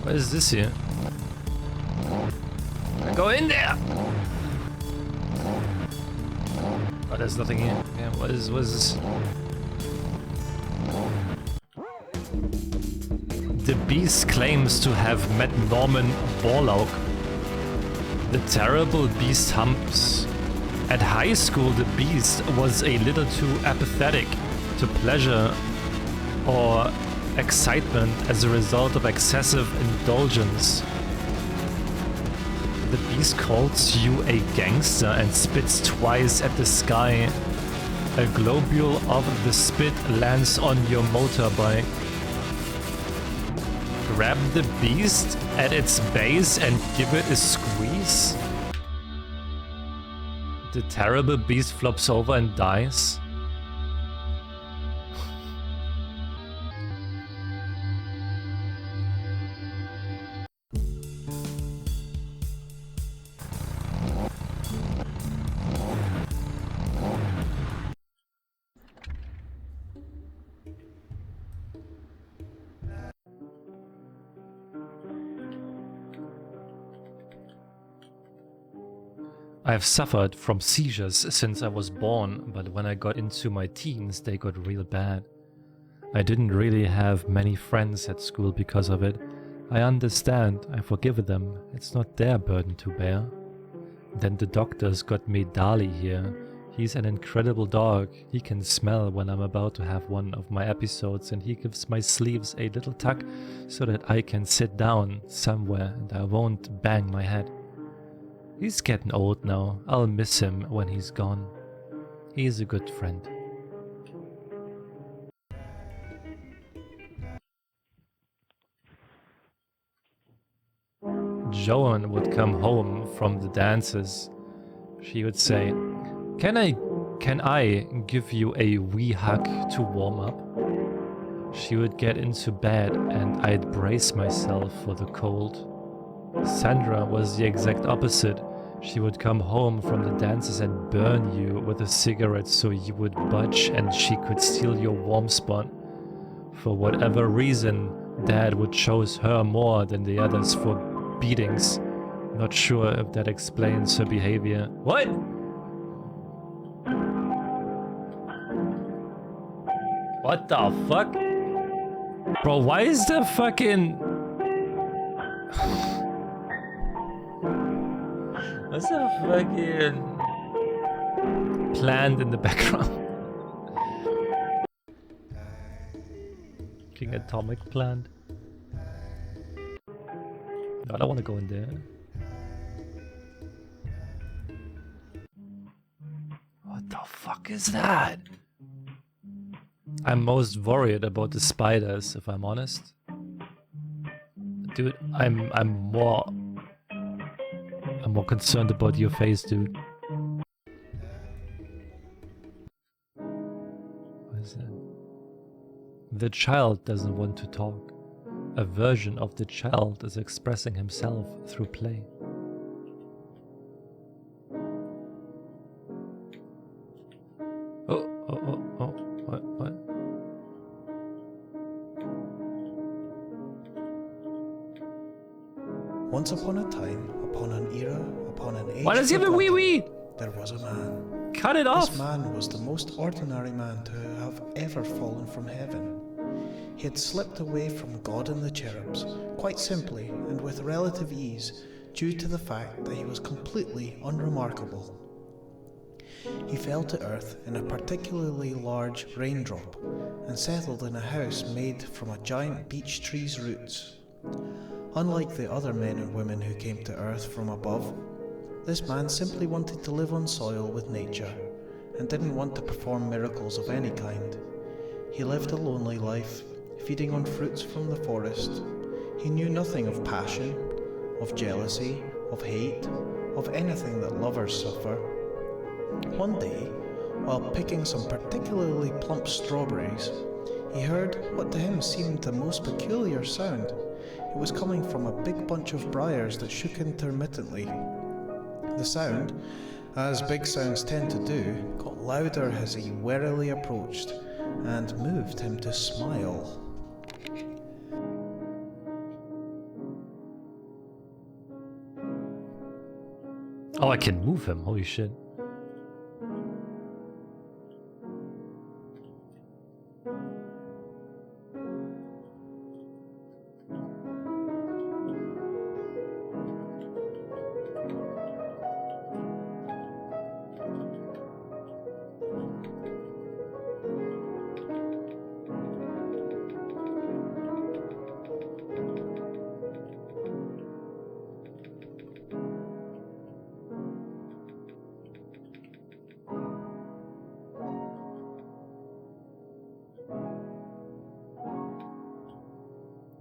Speaker 1: What is this here? Go in there! Oh, there's nothing here. Yeah, what is this? The Beast claims to have met Norman Borlaug. The terrible Beast humps. At high school, the Beast was a little too apathetic to pleasure or excitement as a result of excessive indulgence. The Beast calls you a gangster and spits twice at the sky. A globule of the spit lands on your motorbike. Grab the Beast at its base and give it a squeeze. The terrible Beast flops over and dies. I've suffered from seizures since I was born, but when I got into my teens, they got real bad. I didn't really have many friends at school because of it. I understand, I forgive them, it's not their burden to bear. Then the doctors got me Dali here. He's an incredible dog. He can smell when I'm about to have one of my episodes, and he gives my sleeves a little tuck so that I can sit down somewhere and I won't bang my head. He's getting old now. I'll miss him when he's gone. He's a good friend. Joan would come home from the dances. She would say, Can I give you a wee hug to warm up? She would get into bed and I'd brace myself for the cold. Sandra was the exact opposite. She would come home from the dances and burn you with a cigarette so you would budge and she could steal your warm spot. For whatever reason, Dad would choose her more than the others for beatings. Not sure if that explains her behavior. What? What the fuck? Bro, why is the fucking... What's the fucking plant in the background? King Atomic plant. I don't want to go in there. What the fuck is that? I'm most worried about the spiders, if I'm honest. Dude, I'm more concerned about your face, dude. What is that? The child doesn't want to talk. A version of the child is expressing himself through play. Oh, what?
Speaker 4: Once upon a time, upon an era, upon an age.
Speaker 1: Why does he have a wee wee?
Speaker 4: There was a man.
Speaker 1: Cut it off!
Speaker 4: This man was the most ordinary man to have ever fallen from heaven. He had slipped away from God and the cherubs, quite simply and with relative ease, due to the fact that he was completely unremarkable. He fell to earth in a particularly large raindrop and settled in a house made from a giant beech tree's roots. Unlike the other men and women who came to earth from above, this man simply wanted to live on soil with nature and didn't want to perform miracles of any kind. He lived a lonely life, feeding on fruits from the forest. He knew nothing of passion, of jealousy, of hate, of anything that lovers suffer. One day, while picking some particularly plump strawberries, he heard what to him seemed a most peculiar sound. It was coming from a big bunch of briars that shook intermittently. The sound, as big sounds tend to do, got louder as he warily approached, and moved him to smile.
Speaker 1: Oh, I can move him, holy shit.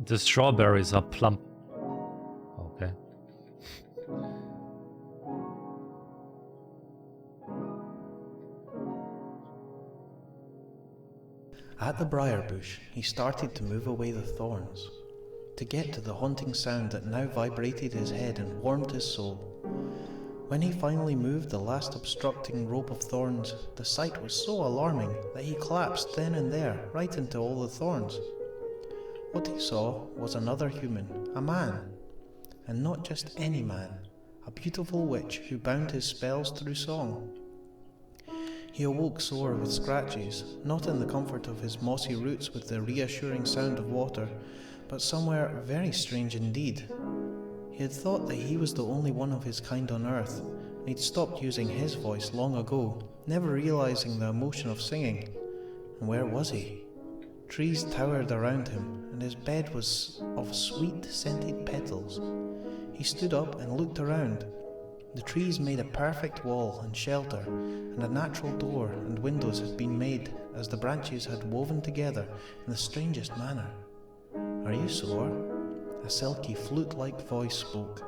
Speaker 1: The strawberries are plump. Okay.
Speaker 4: At the briar bush, he started to move away the thorns, to get to the haunting sound that now vibrated his head and warmed his soul. When he finally moved the last obstructing rope of thorns, the sight was so alarming that he collapsed then and there, right into all the thorns. What he saw was another human, a man, and not just any man, a beautiful witch who bound his spells through song. He awoke sore with scratches, not in the comfort of his mossy roots with the reassuring sound of water, but somewhere very strange indeed. He had thought that he was the only one of his kind on earth, and he'd stopped using his voice long ago, never realizing the emotion of singing. And where was he? Trees towered around him, and his bed was of sweet, scented petals. He stood up and looked around. The trees made a perfect wall and shelter, and a natural door and windows had been made as the branches had woven together in the strangest manner. "Are you sore?" A silky, flute-like voice spoke.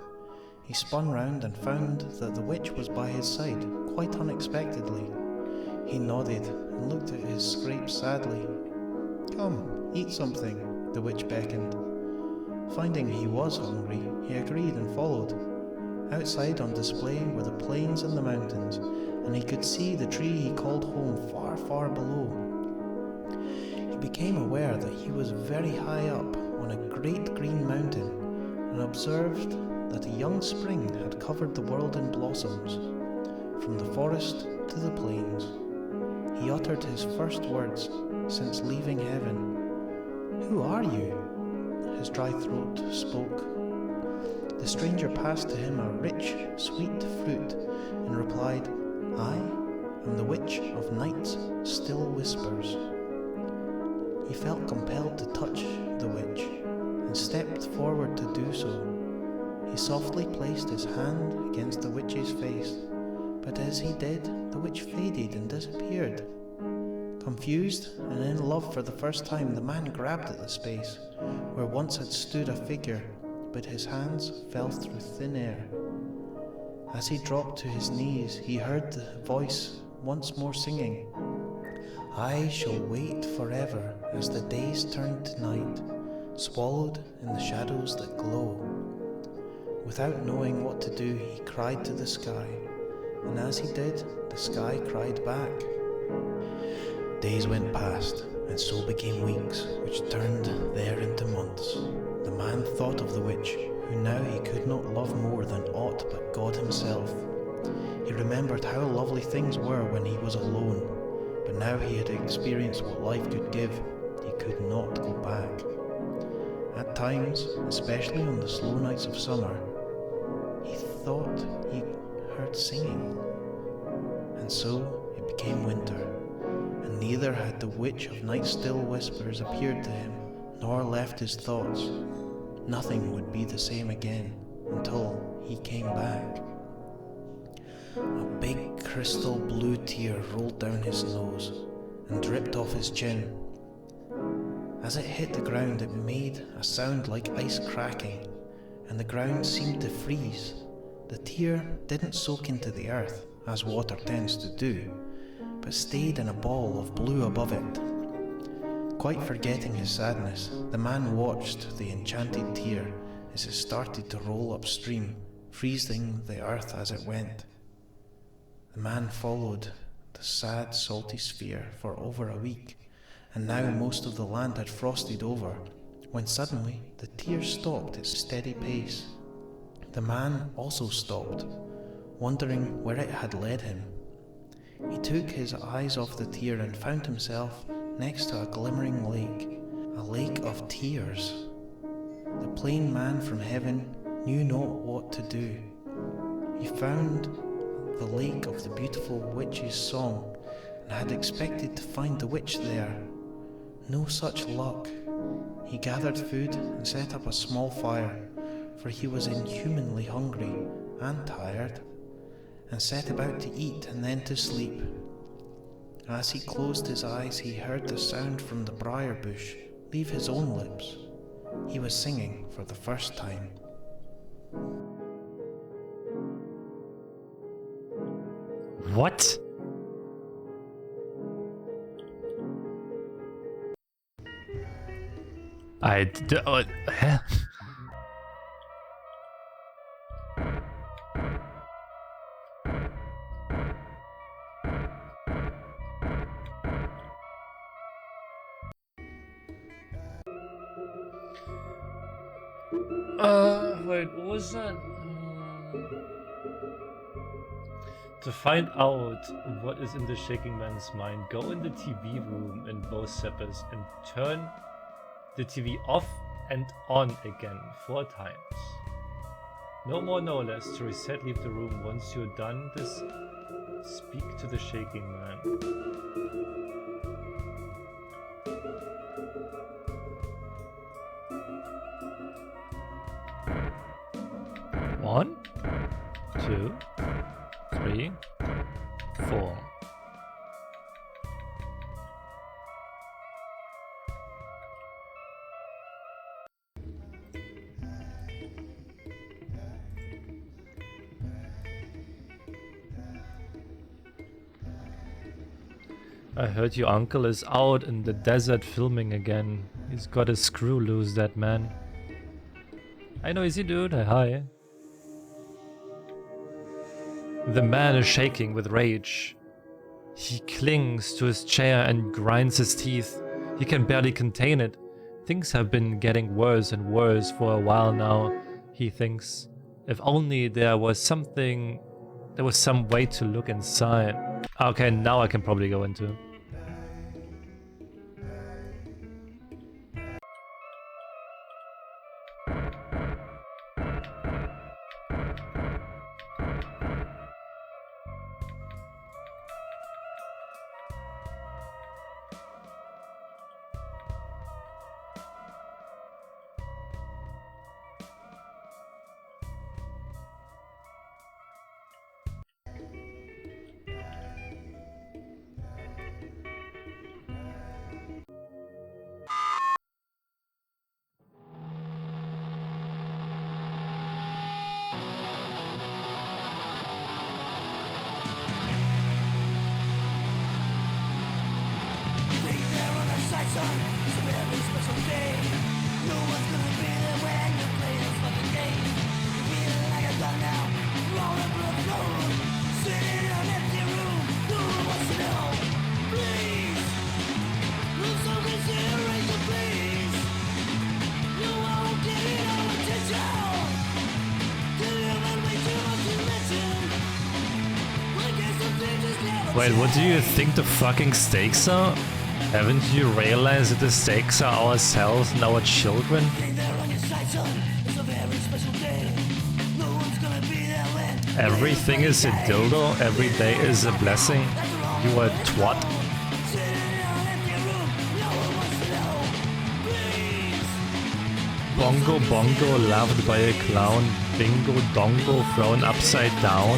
Speaker 4: He spun round and found that the witch was by his side, quite unexpectedly. He nodded and looked at his scrapes sadly. "Come, eat something," the witch beckoned. Finding he was hungry, he agreed and followed. Outside on display were the plains and the mountains, and he could see the tree he called home far, far below. He became aware that he was very high up on a great green mountain, and observed that a young spring had covered the world in blossoms, from the forest to the plains. He uttered his first words since leaving heaven. "Who are you?" His dry throat spoke. The stranger passed to him a rich, sweet fruit and replied, "I am the witch of night's still whispers." He felt compelled to touch the witch and stepped forward to do so. He softly placed his hand against the witch's face, but as he did, the witch faded and disappeared. Confused and in love for the first time, the man grabbed at the space where once had stood a figure, but his hands fell through thin air. As he dropped to his knees, he heard the voice once more singing, "I shall wait forever as the days turn to night, swallowed in the shadows that glow." Without knowing what to do, he cried to the sky, and as he did, the sky cried back. Days went past, and so became weeks, which turned there into months. The man thought of the witch, who now he could not love more than aught but God himself. He remembered how lovely things were when he was alone, but now he had experienced what life could give, he could not go back. At times, especially on the slow nights of summer, he thought he heard singing, and so it became winter, and neither had the witch of Night Still Whispers appeared to him, nor left his thoughts. Nothing would be the same again until he came back. A big crystal blue tear rolled down his nose and dripped off his chin. As it hit the ground, it made a sound like ice cracking, and the ground seemed to freeze. The tear didn't soak into the earth, as water tends to do, but stayed in a ball of blue above it. Quite forgetting his sadness, the man watched the enchanted tear as it started to roll upstream, freezing the earth as it went. The man followed the sad, salty sphere for over a week, and now most of the land had frosted over, when suddenly the tear stopped its steady pace. The man also stopped, wondering where it had led him. He took his eyes off the tear and found himself next to a glimmering lake, a lake of tears. The plain man from heaven knew not what to do. He found the lake of the beautiful witch's song and had expected to find the witch there. No such luck. He gathered food and set up a small fire, for he was inhumanly hungry and tired, and set about to eat and then to sleep. As he closed his eyes, he heard the sound from the briar bush leave his own lips. He was singing for the first time.
Speaker 1: What? Huh? Wait, what was that? To find out what is in the shaking man's mind, go in the TV room in both seppers and turn the TV off and on again 4 times. No more, no less. To reset, leave the room. Once you're done this, speak to the shaking man. One, 2, 3, 4. I heard your uncle is out in the desert filming again. He's got a screw loose, that man. I know, easy dude. Hi. The man is shaking with rage. He clings to his chair and grinds his teeth. He can barely contain it. Things have been getting worse and worse for a while now, he thinks. If only there was some way to look inside. Okay, now I can probably go into. Wait, what do you think the fucking stakes are? Haven't you realized that the stakes are ourselves and our children? Everything is a dildo, every day is a blessing. You a twat. Bongo bongo loved by a clown. Bingo dongo thrown upside down.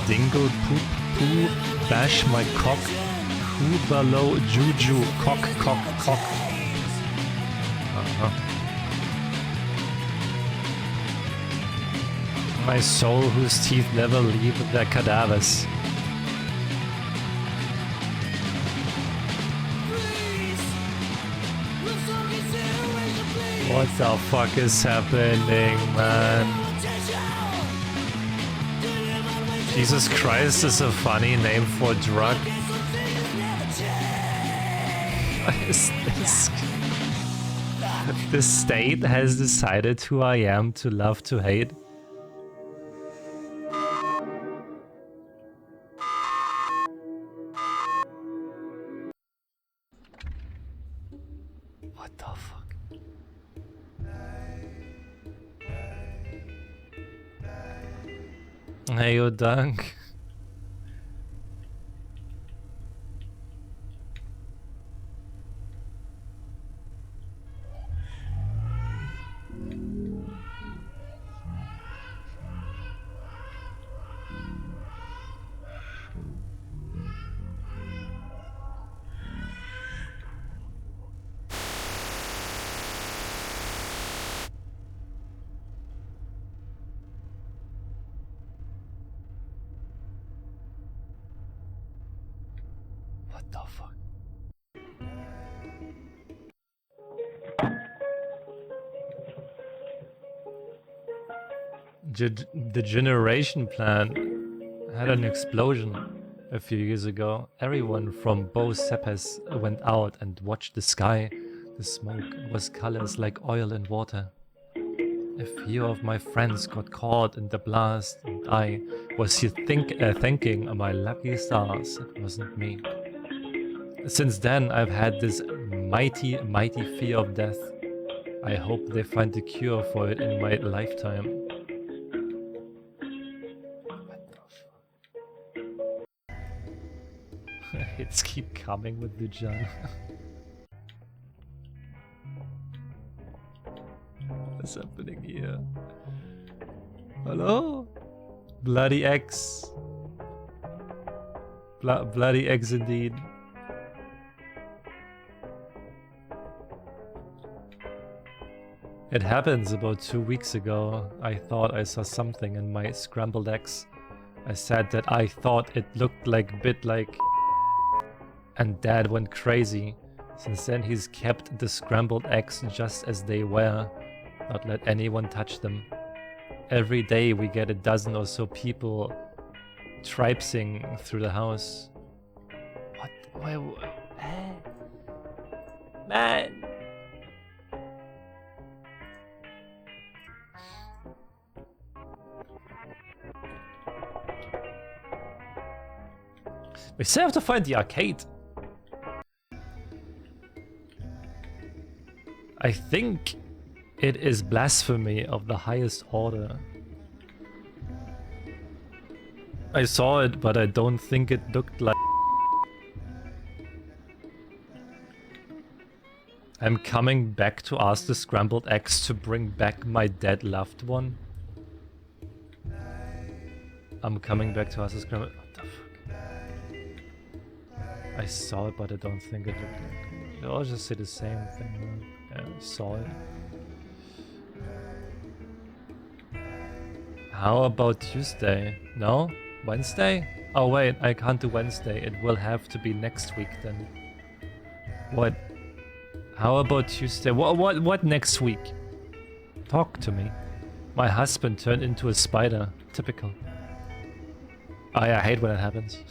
Speaker 1: Dingo poop poo bash my cock. Hoobalo juju cock cock cock. My soul whose teeth never leave their cadavers. What the fuck is happening, man? Jesus Christ is a funny name for a drug. What is this? The state has decided who I am to love to hate. What the fuck? Hey, yo, Dunk. What the fuck? The generation plant had an explosion a few years ago. Everyone from both separs went out and watched the sky. The smoke was colors like oil and water. A few of my friends got caught in the blast, and I was here thanking my lucky stars it wasn't me. Since then, I've had this mighty fear of death. I hope they find a cure for it in my lifetime. What the fuck? Hits keep coming with Dujanah. What's happening here? Hello? Bloody X. Bloody X indeed. It happens about 2 weeks ago. I thought I saw something in my scrambled eggs. I said that I thought it looked like bit like, and Dad went crazy. Since then he's kept the scrambled eggs just as they were, not let anyone touch them. Every day we get a dozen or so people tripsing through the house. What? Why? Man! We still have to find the arcade. I think it is blasphemy of the highest order. I saw it, but I don't think it looked like... I'm coming back to ask the scrambled eggs to bring back my dead loved one. I'm coming back to ask the scrambled... What the fuck? I saw it, but I don't think it looked like... They all just say the same thing. Yeah, I saw it. How about Tuesday? No? Wednesday? Oh wait, I can't do Wednesday. It will have to be next week then. What? How about Tuesday? What next week? Talk to me. My husband turned into a spider. Typical. I hate when it happens.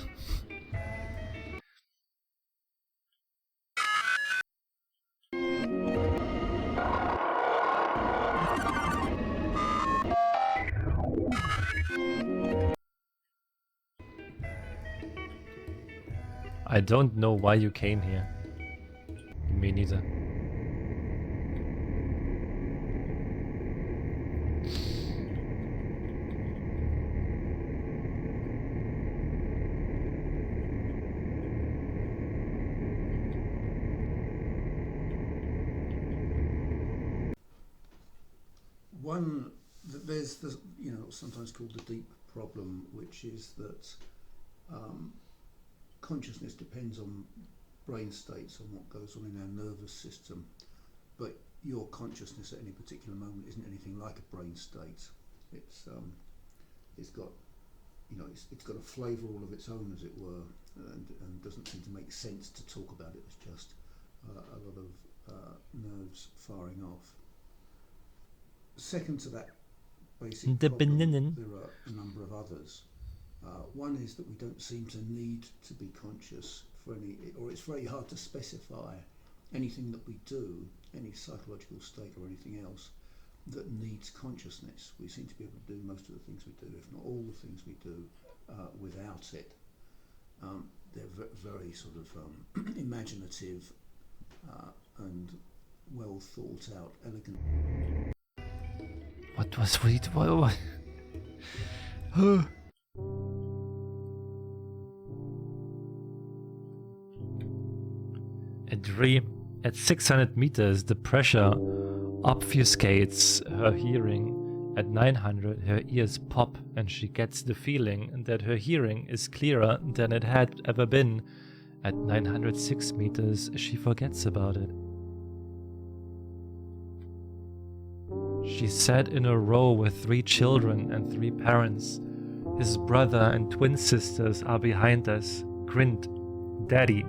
Speaker 1: I don't know why you came here. Me neither.
Speaker 5: There's the, sometimes called the deep problem, which is that consciousness depends on brain states, on what goes on in our nervous system, but your consciousness at any particular moment isn't anything like a brain state. It's got it's got a flavour all of its own, as it were, and doesn't seem to make sense to talk about it as just a lot of nerves firing off. Second to that basic problem, there are a number of others. One is that we don't seem to need to be conscious for any, or it's very hard to specify anything that we do, any psychological state or anything else that needs consciousness. We seem to be able to do most of the things we do, if not all the things we do, without it. They're very sort of imaginative and well thought out, elegant.
Speaker 1: What was sweet? What? A dream. At 600 meters, the pressure obfuscates her hearing. At 900, her ears pop and she gets the feeling that her hearing is clearer than it had ever been. At 906 meters, she forgets about it. She sat in a row with 3 children and 3 parents. His brother and twin sisters are behind us. Grinned. Daddy.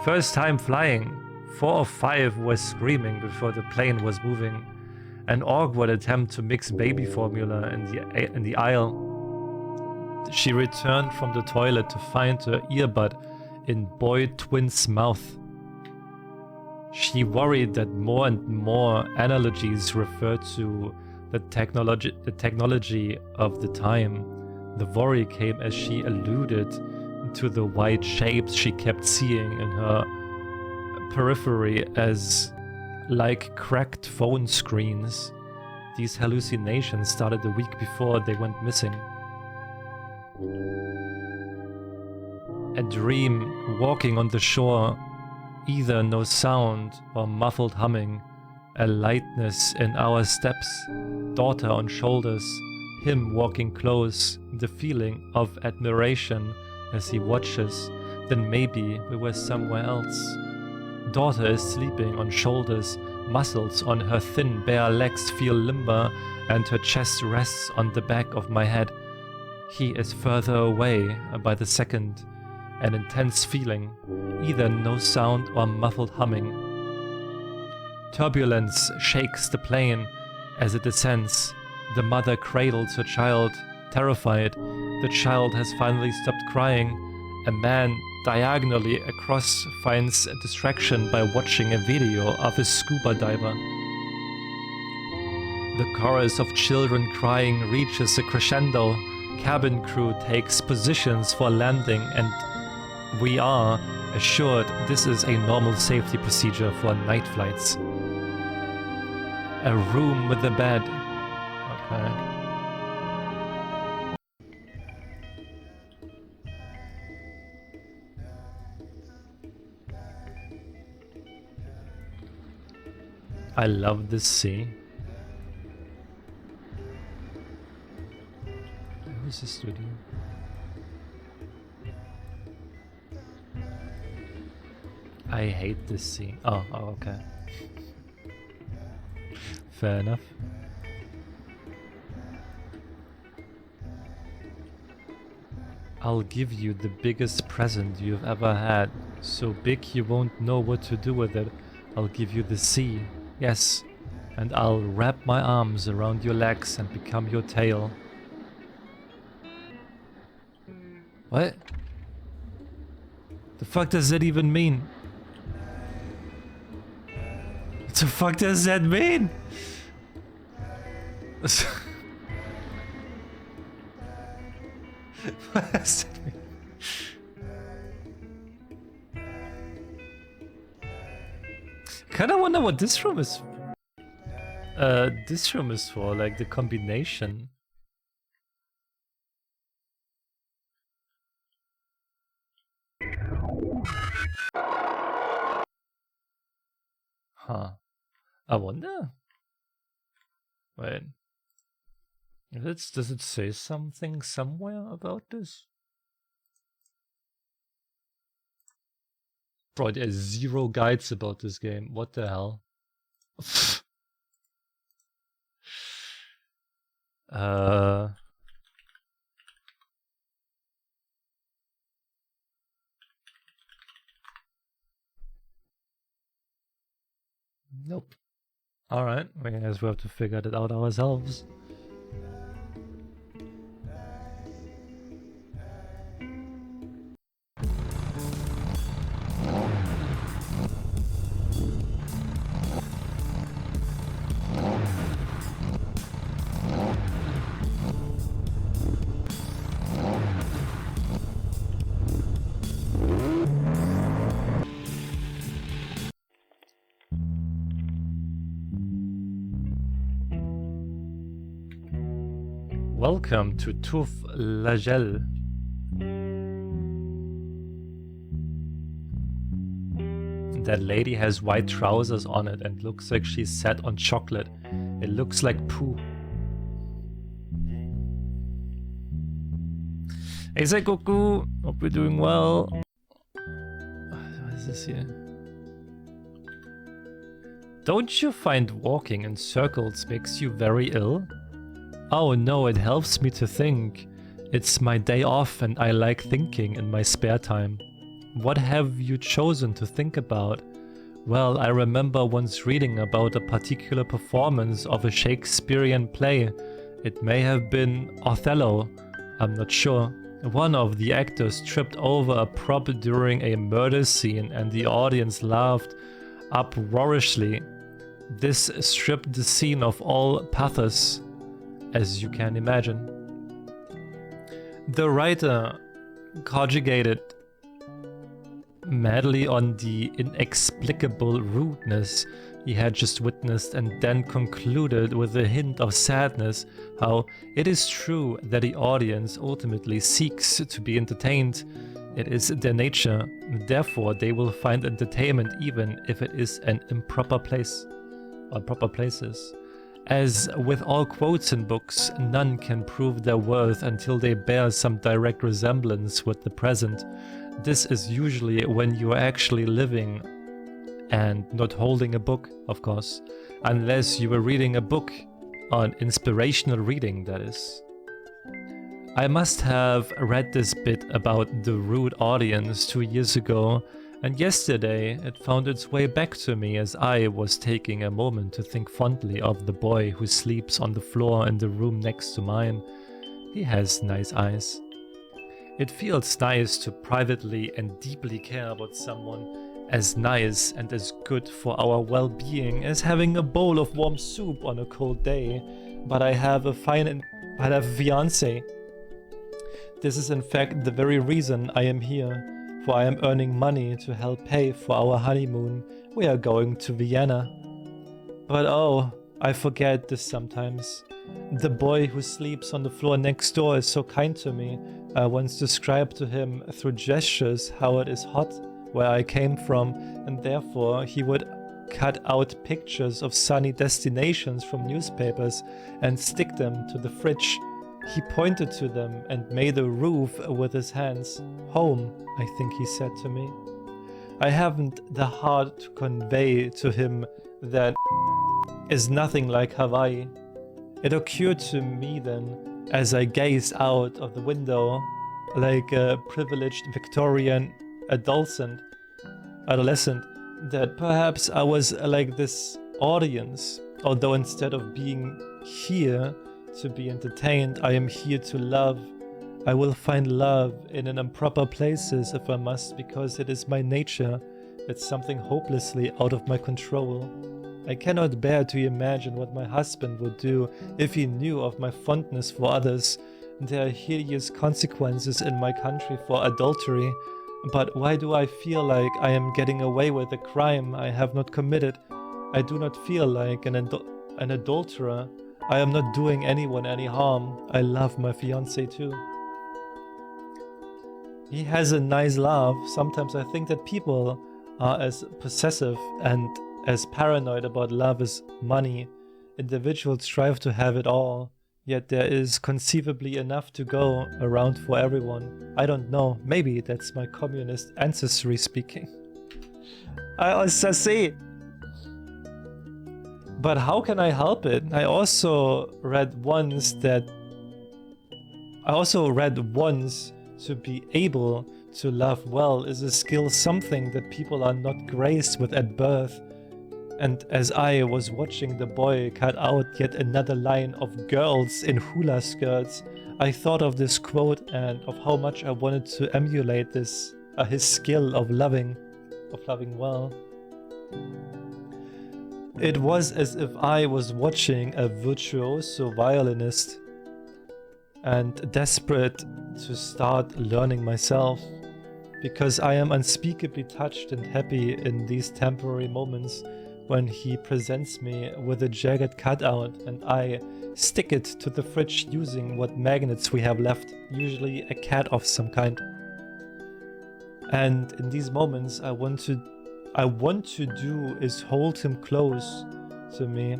Speaker 1: First time flying. 4 or 5 were screaming before the plane was moving. An awkward attempt to mix baby formula in the aisle. She returned from the toilet to find her earbud in boy twin's mouth. She worried that more and more analogies refer to the technology of the time. The worry came as she alluded to the white shapes she kept seeing in her periphery as like cracked phone screens. These hallucinations started a week before they went missing. A dream walking on the shore. Either no sound or muffled humming, a lightness in our steps, daughter on shoulders, him walking close, the feeling of admiration as he watches, then maybe we were somewhere else. Daughter is sleeping on shoulders, muscles on her thin bare legs feel limber and her chest rests on the back of my head. He is further away by the second. An intense feeling, either no sound or muffled humming. Turbulence shakes the plane as it descends. The mother cradles her child, terrified. The child has finally stopped crying. A man diagonally across finds a distraction by watching a video of a scuba diver. The chorus of children crying reaches a crescendo. Cabin crew takes positions for landing and we are assured this is a normal safety procedure for night flights. A room with a bed. Okay. I love this scene. Where's the studio? I hate this scene. Oh, okay. Fair enough. I'll give you the biggest present you've ever had. So big you won't know what to do with it. I'll give you the sea, yes, and I'll wrap my arms around your legs and become your tail. What? The fuck does that even mean? What the fuck does that mean? What does that mean? Kinda wonder what this room is. This room is for, like the combination. Huh. I wonder. Wait. Does it say something somewhere about this? Bro, there's 0 guides about this game. What the hell? Nope. Alright, I guess we have to figure it out ourselves. Welcome to Touf Lagel. That lady has white trousers on it and looks like she's sat on chocolate. It looks like poo. Hey Seikoku, hope you're doing well. What is this here? Don't you find walking in circles makes you very ill? Oh no, it helps me to think. It's my day off and I like thinking in my spare time. What have you chosen to think about? Well, I remember once reading about a particular performance of a Shakespearean play. It may have been Othello, I'm not sure. One of the actors tripped over a prop during a murder scene and the audience laughed uproariously. This stripped the scene of all pathos, as you can imagine. The writer conjugated madly on the inexplicable rudeness he had just witnessed and then concluded with a hint of sadness how it is true that the audience ultimately seeks to be entertained. It is their nature, therefore they will find entertainment even if it is an improper place or proper places. As with all quotes in books, none can prove their worth until they bear some direct resemblance with the present. This is usually when you are actually living and not holding a book, of course, unless you were reading a book, on inspirational reading, that is. I must have read this bit about the rude audience 2 years ago, and yesterday it found its way back to me as I was taking a moment to think fondly of the boy who sleeps on the floor in the room next to mine. He has nice eyes. It feels nice to privately and deeply care about someone as nice and as good for our well-being as having a bowl of warm soup on a cold day, but I have a fiancé. This is in fact the very reason I am here. For I am earning money to help pay for our honeymoon. We are going to Vienna. But oh, I forget this sometimes. The boy who sleeps on the floor next door is so kind to me. I once described to him through gestures how it is hot where I came from, and therefore he would cut out pictures of sunny destinations from newspapers and stick them to the fridge. He pointed to them and made a roof with his hands. Home, I think he said to me. I haven't the heart to convey to him that is nothing like Hawaii. It occurred to me then, as I gazed out of the window, like a privileged Victorian adolescent, that perhaps I was like this audience, although instead of being here to be entertained, I am here to love. I will find love in an improper places if I must, because it is my nature. It's something hopelessly out of my control. I cannot bear to imagine what my husband would do if he knew of my fondness for others. There are hideous consequences in my country for adultery, but why do I feel like I am getting away with a crime I have not committed? I do not feel like an adulterer. I am not doing anyone any harm. I love my fiancé too. He has a nice laugh. Sometimes I think that people are as possessive and as paranoid about love as money. Individuals strive to have it all, yet there is conceivably enough to go around for everyone. I don't know, maybe that's my communist ancestry speaking. I also see. But how can I help it? I also read once to be able to love well is a skill, something that people are not graced with at birth. And as I was watching the boy cut out yet another line of girls in hula skirts, I thought of this quote and of how much I wanted to emulate this, his skill of loving well. It was as if I was watching a virtuoso violinist and desperate to start learning myself, because I am unspeakably touched and happy in these temporary moments when he presents me with a jagged cutout and I stick it to the fridge using what magnets we have left, usually a cat of some kind. And in these moments I want to do is hold him close to me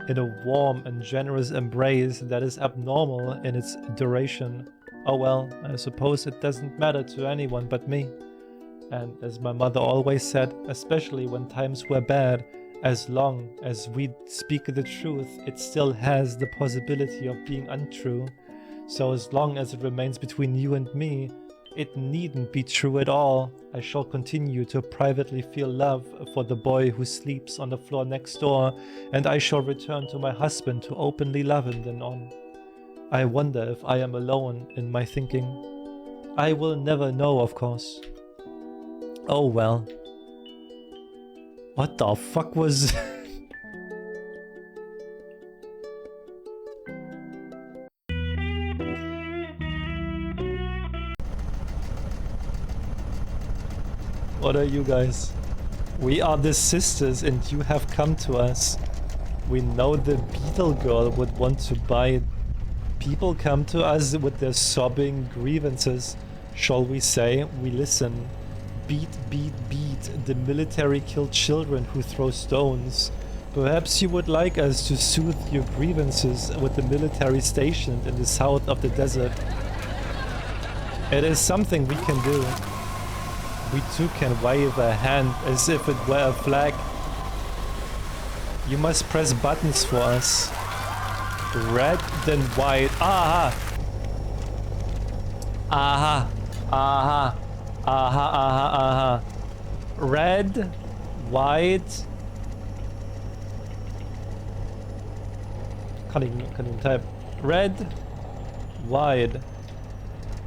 Speaker 1: in a warm and generous embrace that is abnormal in its duration. Oh well, I suppose it doesn't matter to anyone but me. And as my mother always said, especially when times were bad, as long as we speak the truth, it still has the possibility of being untrue. So as long as it remains between you and me, it needn't be true at all. I shall continue to privately feel love for the boy who sleeps on the floor next door, and I shall return to my husband to openly love him then on. I wonder if I am alone in my thinking. I will never know, of course. Oh well. What the fuck was... What are you guys? We are the sisters and you have come to us. We know the beetle girl would want to buy. People come to us with their sobbing grievances. Shall we say, we listen. Beat, beat, beat. The military kill children who throw stones. Perhaps you would like us to soothe your grievances with the military stationed in the south of the desert. It is something we can do. We too can wave a hand as if it were a flag. You must press buttons for us. Red then white. Aha! Aha! Aha! Aha! Aha! Aha! Red, white. Can't even type. Red, white,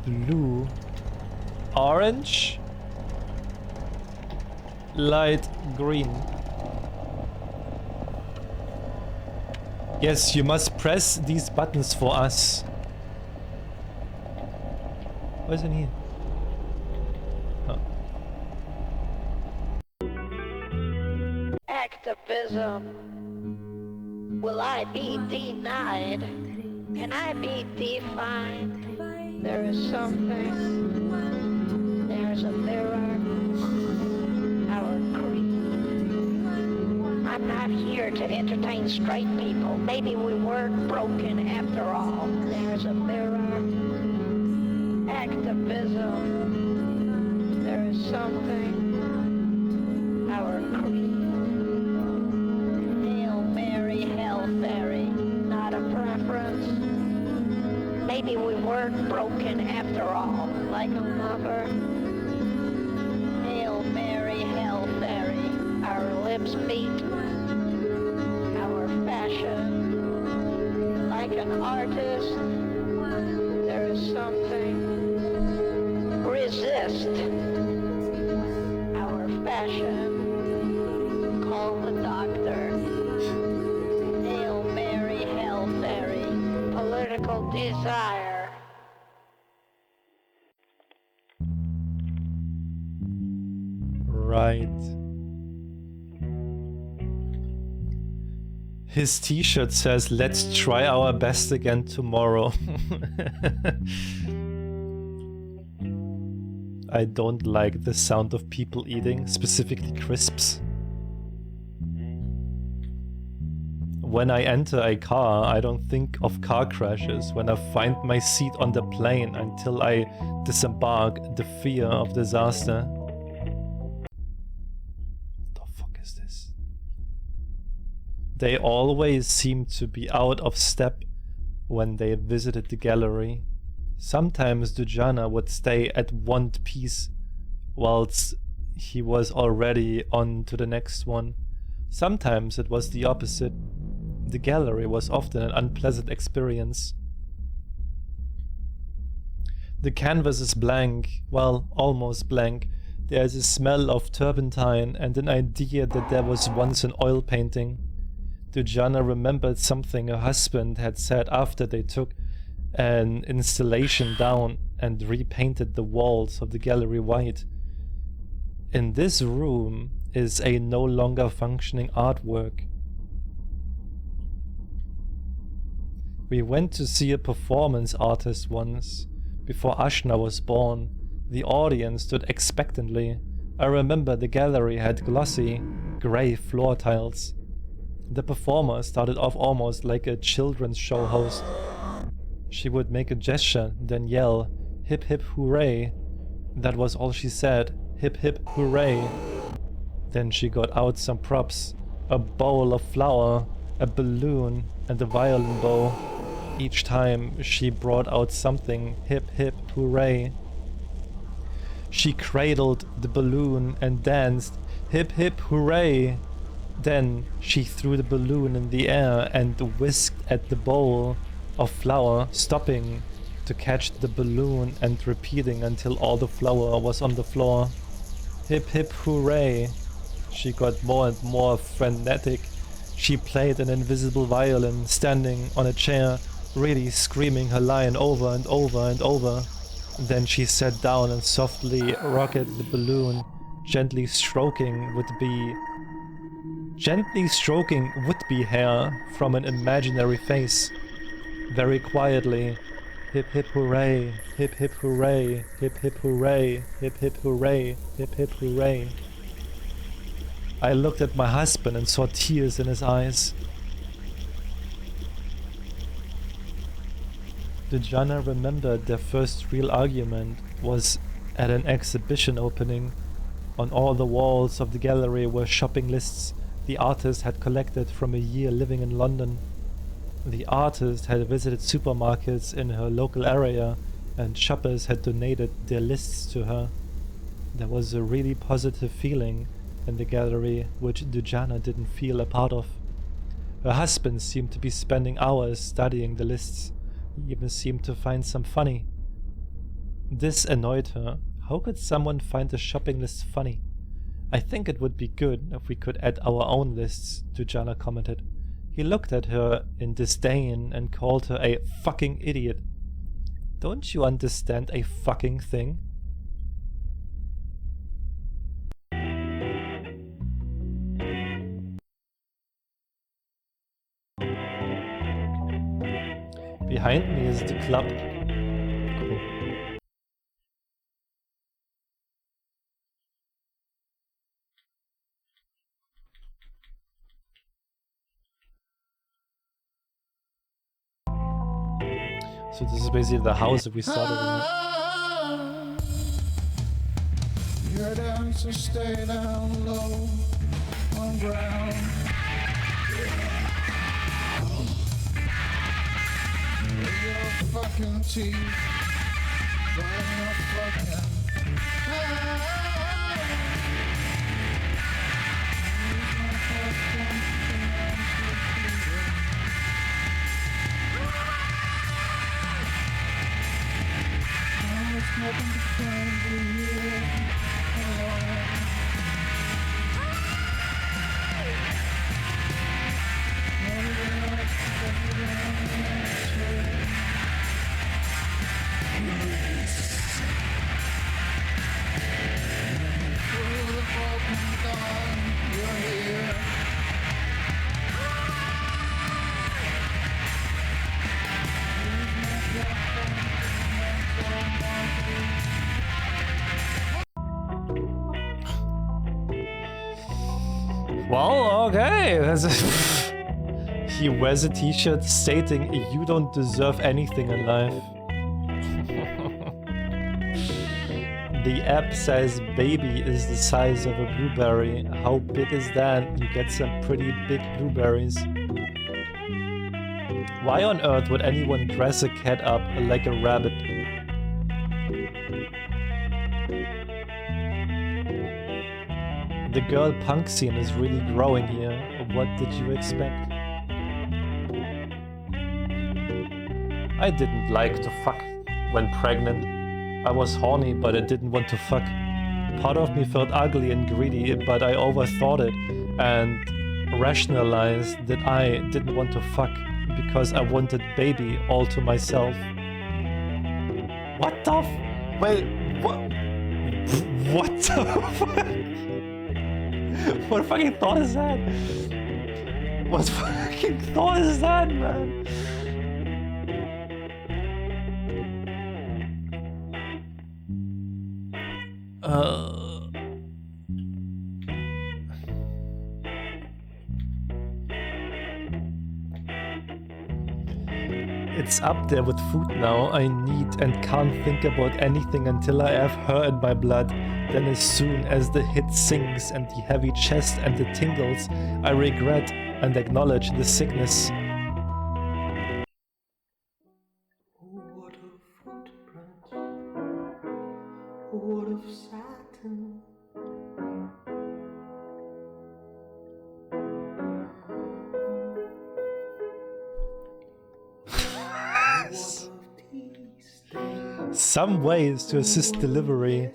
Speaker 1: blue, orange, light green. Yes, you must press these buttons for us. What is in here? Oh.
Speaker 6: Activism. Will I be denied? Can I be defined? There is something. There's a mirror. Our creed. I'm not here to entertain straight people. Maybe we weren't broken after all. There's a mirror. Activism. There is something. Our creed. Hail Mary, Hail Fairy. Not a preference. Maybe we weren't broken after all. Like a lover. Hail Mary, Hail Fairy. Our lips beat. Our fashion, like an artist, there is something. Resist. Our fashion, call the doctor. Hail Mary, Hail Fairy, political desire.
Speaker 1: Right. His t-shirt says, "Let's try our best again tomorrow." I don't like the sound of people eating, specifically crisps. When I enter a car, I don't think of car crashes. When I find my seat on the plane until I disembark, the fear of disaster. What the fuck is this? They always seem to be out of step when they visited the gallery. Sometimes Dujanah would stay at one piece whilst he was already on to the next one. Sometimes it was the opposite. The gallery was often an unpleasant experience. The canvas is blank, well, almost blank. There is a smell of turpentine and an idea that there was once an oil painting. Dujanah remembered something her husband had said after they took an installation down and repainted the walls of the gallery white. In this room is a no longer functioning artwork. We went to see a performance artist once, before Ashna was born. The audience stood expectantly. I remember the gallery had glossy, grey floor tiles. The performer started off almost like a children's show host. She would make a gesture, then yell, "Hip hip hooray." That was all she said, "Hip hip hooray." Then she got out some props, a bowl of flour, a balloon and a violin bow. Each time she brought out something, "Hip hip hooray." She cradled the balloon and danced, "Hip hip hooray." Then she threw the balloon in the air and whisked at the bowl of flour, stopping to catch the balloon and repeating until all the flour was on the floor. "Hip hip hooray." She got more and more frenetic. She played an invisible violin, standing on a chair, really screaming her line over and over and over. Then she sat down and softly rocketed the balloon, gently stroking would-be hair from an imaginary face. Very quietly, "Hip hip hooray, hip hip hooray, hip hip hooray, hip hip hooray, hip hip hooray." I looked at my husband and saw tears in his eyes. Dujanah remembered their first real argument was at an exhibition opening. On all the walls of the gallery were shopping lists the artist had collected from a year living in London. The artist had visited supermarkets in her local area and shoppers had donated their lists to her. There was a really positive feeling in the gallery which Dujanah didn't feel a part of. Her husband seemed to be spending hours studying the lists. He even seemed to find some funny. This annoyed her. How could someone find a shopping list funny? "I think it would be good if we could add our own lists," Dujanah commented. He looked at her in disdain and called her a fucking idiot. Don't you understand a fucking thing? Behind me is the club. Cool. So this is basically the house that we started in.
Speaker 7: You're down, so stay down low on ground. With your fucking teeth, trying to fucking
Speaker 1: Well, okay. He wears a t-shirt stating, "You don't deserve anything in life." The app says baby is the size of a blueberry. How big is that? You get some pretty big blueberries. Why on earth would anyone dress a cat up like a rabbit? The girl punk scene is really growing here. What did you expect? I didn't like to fuck when pregnant. I was horny, but I didn't want to fuck. Part of me felt ugly and greedy, but I overthought it and rationalized that I didn't want to fuck because I wanted baby all to myself. What the f- Wait, what? What the fuck? What fucking thought is that? What fucking thought is that, man? It's up there with food now. I need and can't think about anything until I have her in my blood. Then as soon as the hit sings and the heavy chest and the tingles, I regret and acknowledge the sickness.
Speaker 8: What a footprint, what of satin.
Speaker 1: Some ways to assist delivery.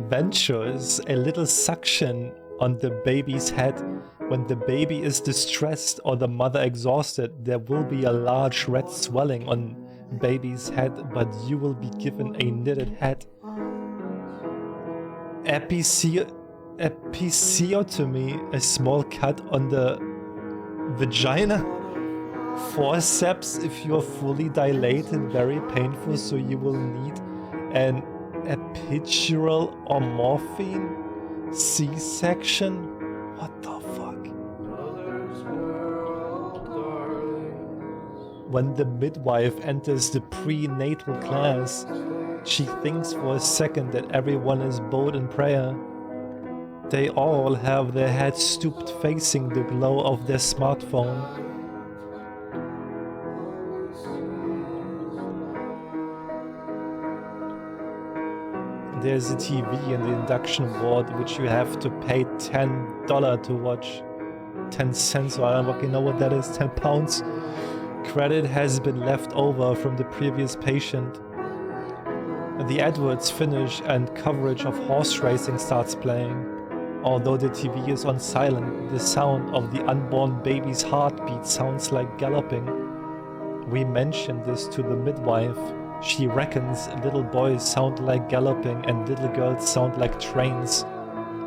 Speaker 1: Ventures a little suction on the baby's head. When the baby is distressed or the mother exhausted, there will be a large red swelling on baby's head, but you will be given a knitted head. Episiotomy, a small cut on the vagina. Forceps if you are fully dilated, very painful, so you will need an epidural or morphine. C-section? What the fuck? When the midwife enters the prenatal class, she thinks for a second that everyone is bowed in prayer. They all have their heads stooped facing the glow of their smartphone. There's a TV in the induction ward which you have to pay $10 to watch. 10 cents, or I don't fucking know what that is, 10 pounds. Credit has been left over from the previous patient. The adverts finish and coverage of horse racing starts playing. Although the TV is on silent, the sound of the unborn baby's heartbeat sounds like galloping. We mentioned this to the midwife. She reckons little boys sound like galloping and little girls sound like trains.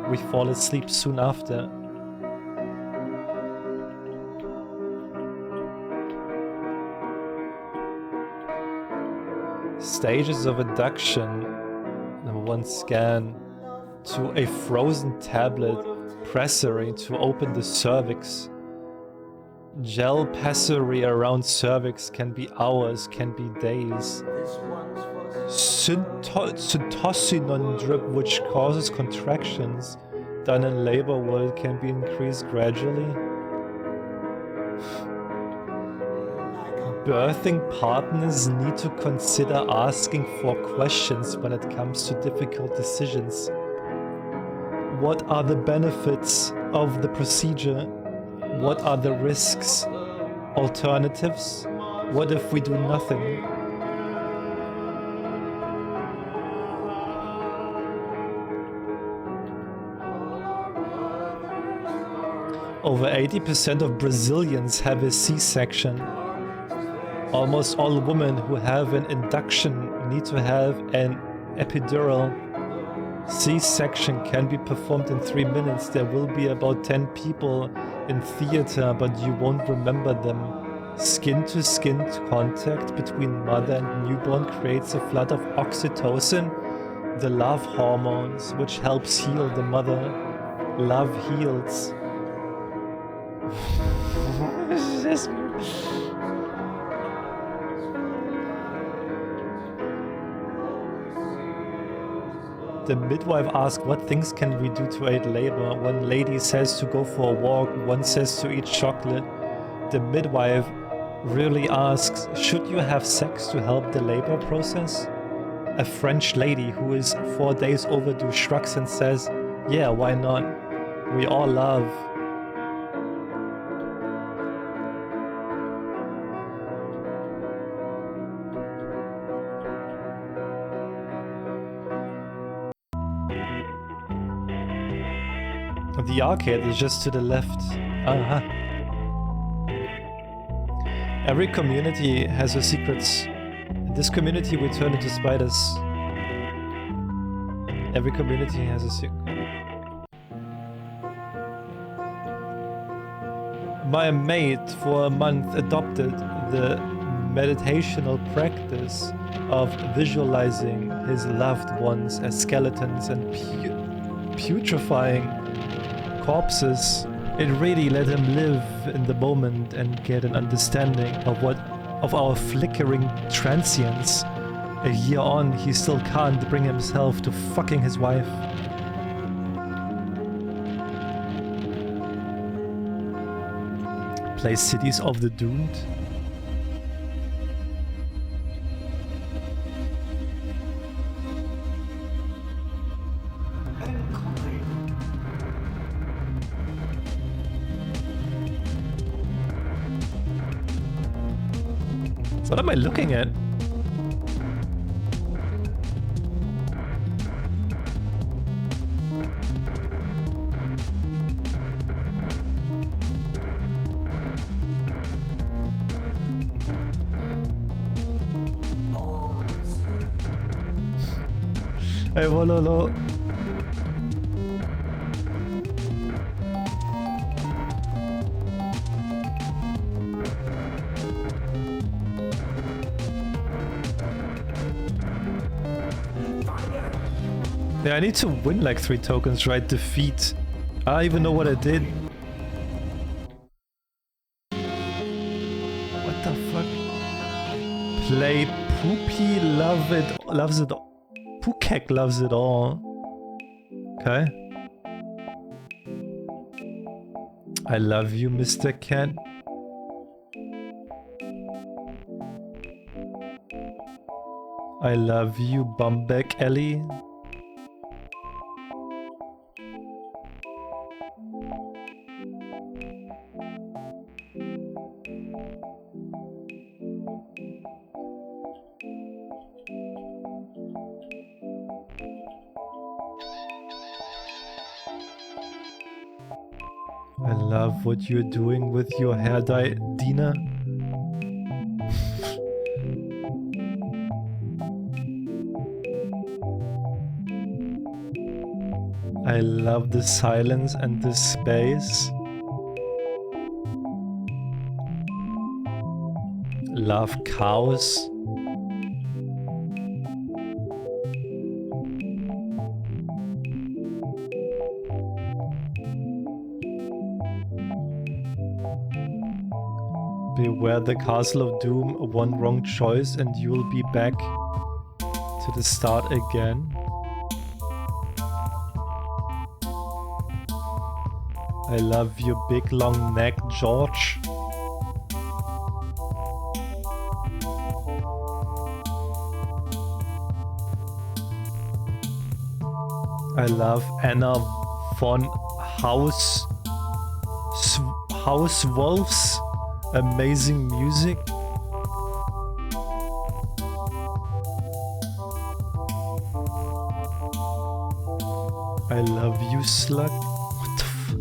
Speaker 1: We fall asleep soon after. Stages of induction. Number 1, scan to a frozen tablet. Pressuring to open the cervix. Gel pessary around cervix can be hours, can be days. Syntocinon drip, which causes contractions, done in labor world, can be increased gradually. Birthing partners need to consider asking for questions when it comes to difficult decisions. What are the benefits of the procedure? What are the risks? Alternatives? What if we do nothing? Over 80% of Brazilians have a C-section. Almost all women who have an induction need to have an epidural. C-section can be performed in 3 minutes. There will be about 10 people in theater, but you won't remember them. Skin-to-skin contact between mother and newborn creates a flood of oxytocin, the love hormones, which helps heal the mother. Love heals. just... The midwife asks, what things can we do to aid labor? One lady says to go for a walk, one says to eat chocolate. The midwife really asks, should you have sex to help the labor process? A French lady who is 4 days overdue shrugs and says, yeah, why not? We all love. The arcade is just to the left. Uh-huh. Every community has her secrets. In this community we turn into spiders. Every community has a secret. My mate for a month adopted the meditational practice of visualizing his loved ones as skeletons and putrefying corpses. It really let him live in the moment and get an understanding of our flickering transience. A year on, he still can't bring himself to fucking his wife. Play Cities of the Doomed. What am I looking at? Hey, Wololo. Yeah, I need to win like 3 tokens, right? Defeat. I don't even know what I did. What the fuck? Play Poopy loves it. Pukek loves it all. Okay. I love you, Mr. Cat. I love you, Bumbeck Ellie. I love what you're doing with your hair dye, Dina. I love the silence and the space. Love cows. Beware the Castle of Doom, one wrong choice and you'll be back to the start again. I love your big long neck, George. I love Anna von Hauswolf's amazing music. I love you, Slug. What the fuck?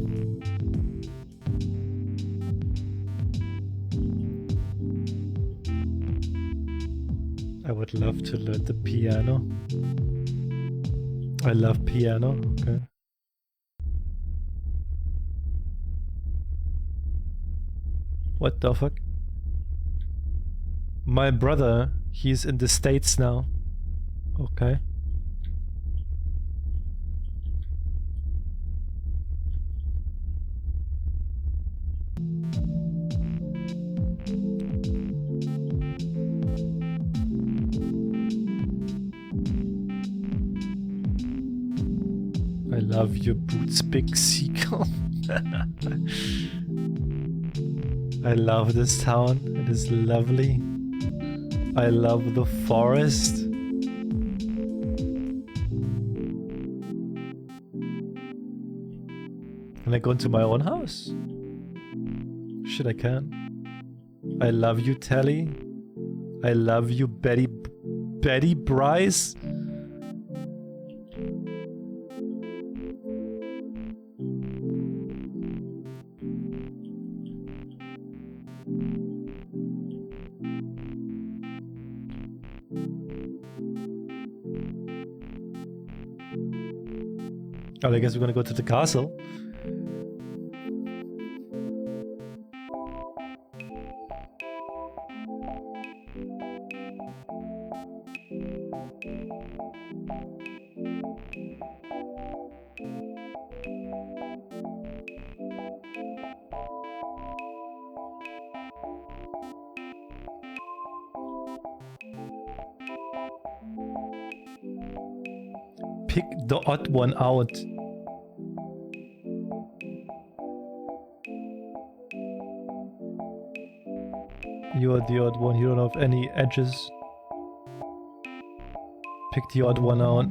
Speaker 1: I would love to learn the piano. I love piano, okay. What the fuck? My brother, he's in the States now. Okay. love your boots, big seagull. I love this town. It is lovely. I love the forest. Can I go into my own house? Shit, I can. I love you, Telly. I love you, Betty Bryce. Oh, I guess we're gonna go to the castle. Pick the odd one out. You are the odd one, you don't have any edges. Pick the odd one out.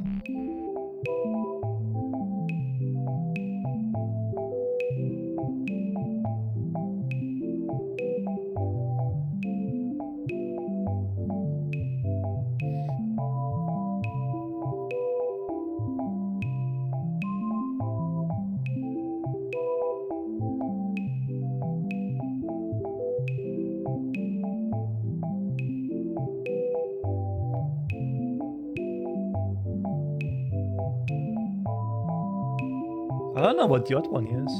Speaker 1: I don't know what the odd one is.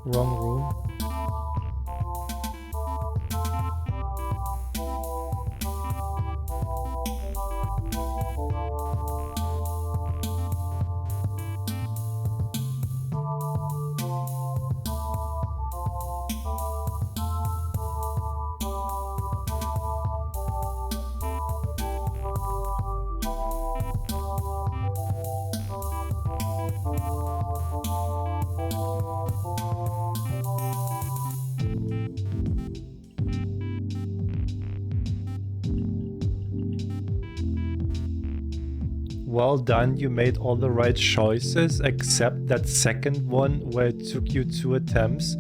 Speaker 1: Wrong room. Well done, you made all the right choices, except that second one where it took you 2 attempts.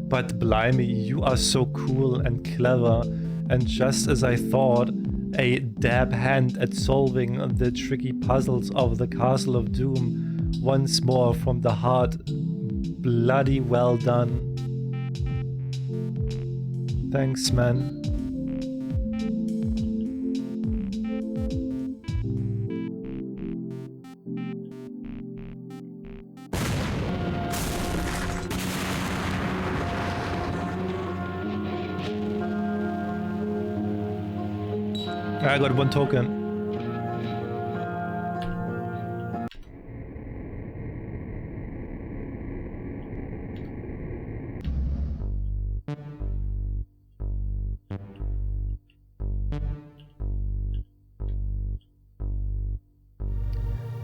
Speaker 1: But blimey, you are so cool and clever, and just as I thought, a dab hand at solving the tricky puzzles of the Castle of Doom. Once more from the heart, bloody well done. Thanks, man. I got 1 token.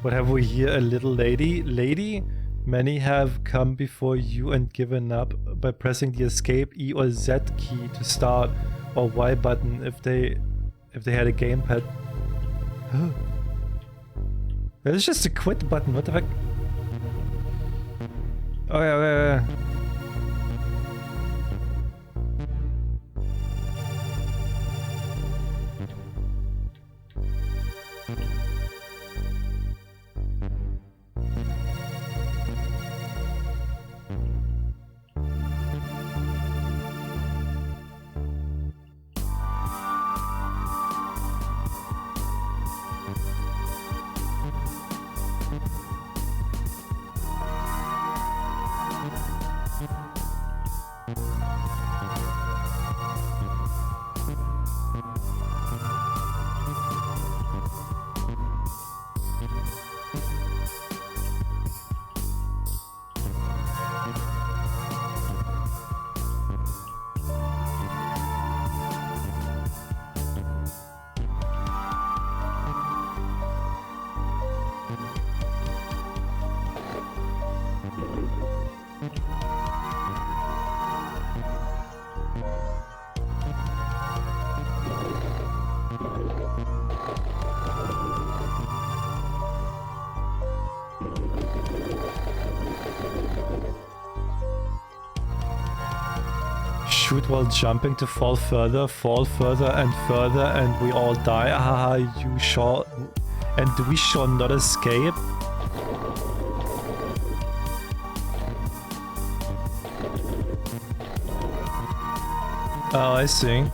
Speaker 1: What have we here? A little lady? Lady? Many have come before you and given up by pressing the escape E or Z key to start, or Y button if they had a gamepad. It's just a quit button, what the fuck? Oh yeah. Shoot while jumping to fall further and further, and we all die. Haha, you shall... And we shall not escape? Oh, I see.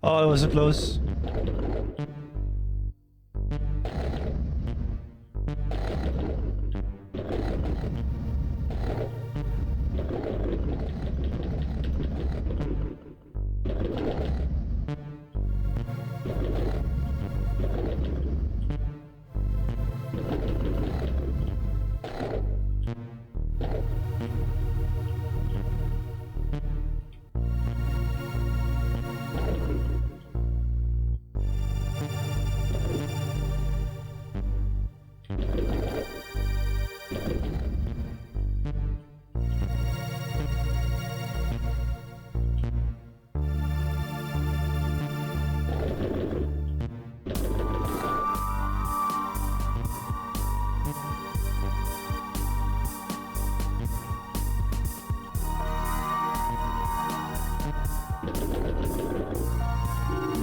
Speaker 1: Oh, it was so close.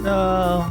Speaker 1: No.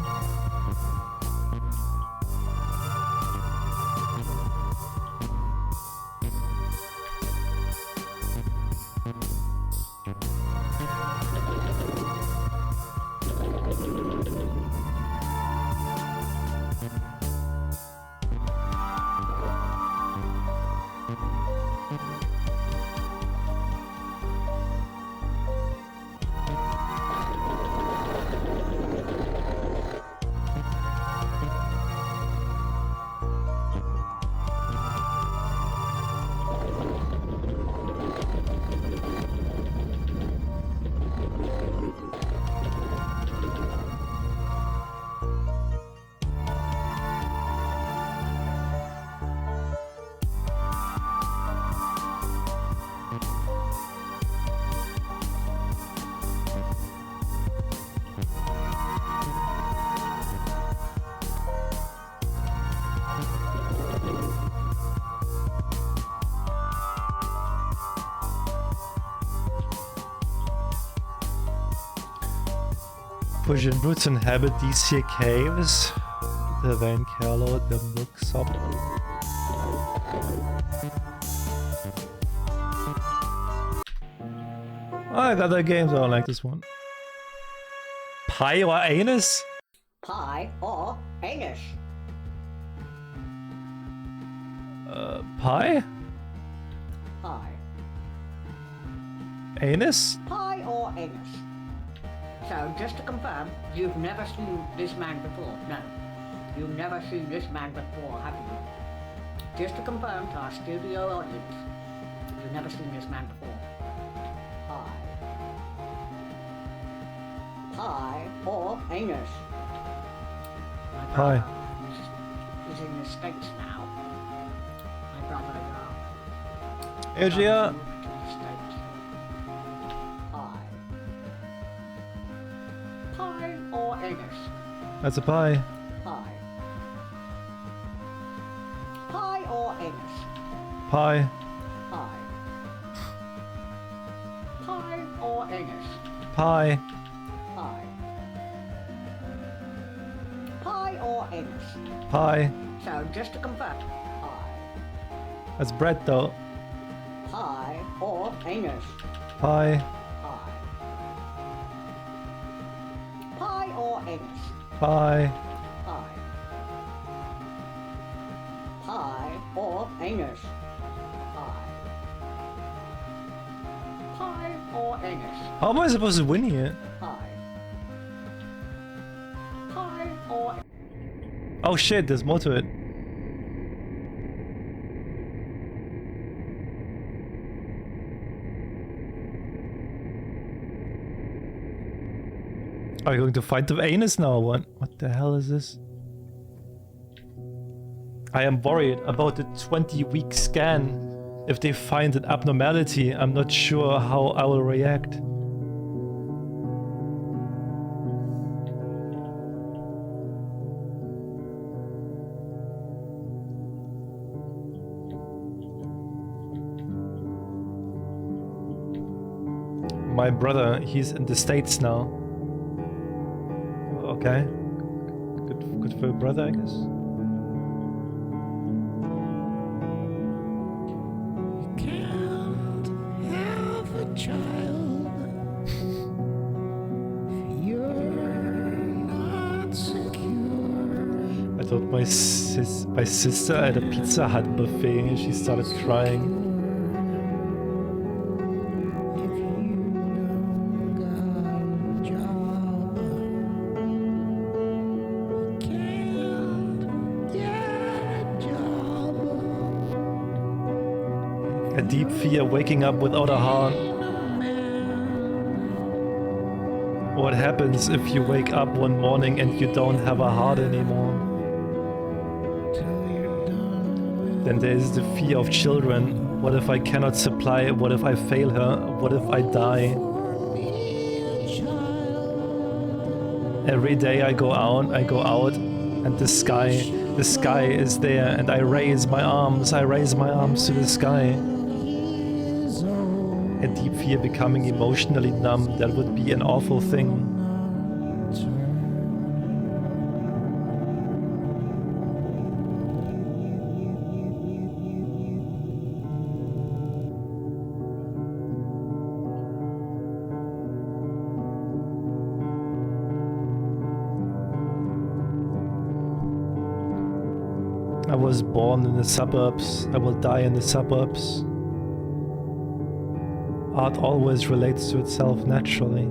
Speaker 1: Pushing roots inhabit these here caves. The Van Carlo, the looks up. Oh, I got the games. I don't like this one. Pie or anus?
Speaker 6: Pie or anus?
Speaker 1: Pie?
Speaker 6: Pie.
Speaker 1: Anus?
Speaker 6: Pie or anus? So, just to confirm, you've never seen this man before? No. You've never seen this man before, have you? Just to confirm to our studio audience, you've never seen this man before. Pie. Pie or anus? My
Speaker 1: Pie.
Speaker 6: brother, he's in the States now.
Speaker 1: Asia.
Speaker 6: Pie. Pie or anus?
Speaker 1: That's a pie.
Speaker 6: Pie. Pie or anus?
Speaker 1: Pie.
Speaker 6: Pie. Pie or anus?
Speaker 1: Pie.
Speaker 6: Pie. Pie or anus?
Speaker 1: Pie.
Speaker 6: So just to confirm, pie.
Speaker 1: That's bread though.
Speaker 6: Pie or anus?
Speaker 1: Pie.
Speaker 6: Pie. Pie or anus?
Speaker 1: Pie.
Speaker 6: Pie. Pie or anus? Pie. Pie or anus?
Speaker 1: How am I supposed to win here?
Speaker 6: Pie. Pie or
Speaker 1: Oh shit, there's more to it. Are you going to fight the anus now? What the hell is this? I am worried about the 20-week scan. If they find an abnormality, I'm not sure how I will react. My brother, he's in the States now. Okay. Good for your brother, I guess.
Speaker 7: Can't have a child if you're not secure.
Speaker 1: I told my sister at a Pizza Hut buffet and she started crying.
Speaker 7: If you don't got a job, you can't get a job.
Speaker 1: A deep fear waking up without a heart. What happens if you wake up one morning and you don't have a heart anymore? Then there is the fear of children. What if I cannot supply? What if I fail her? What if I die? Every day I go out and the sky is there and I raise my arms to the sky. A deep fear becoming emotionally numb, that would be an awful thing. I was born in the suburbs, I will die in the suburbs. Art always relates to itself naturally.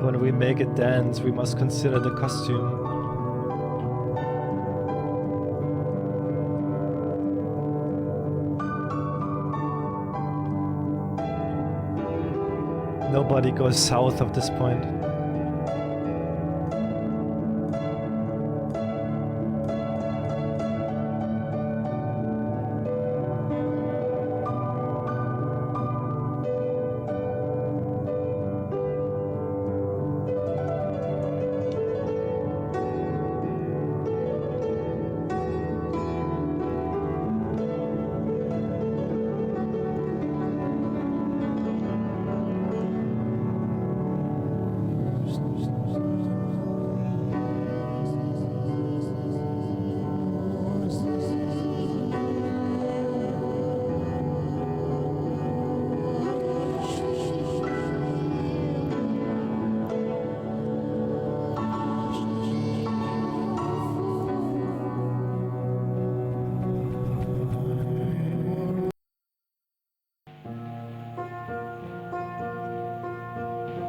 Speaker 1: When we make a dance, we must consider the costume. Nobody goes south of this point.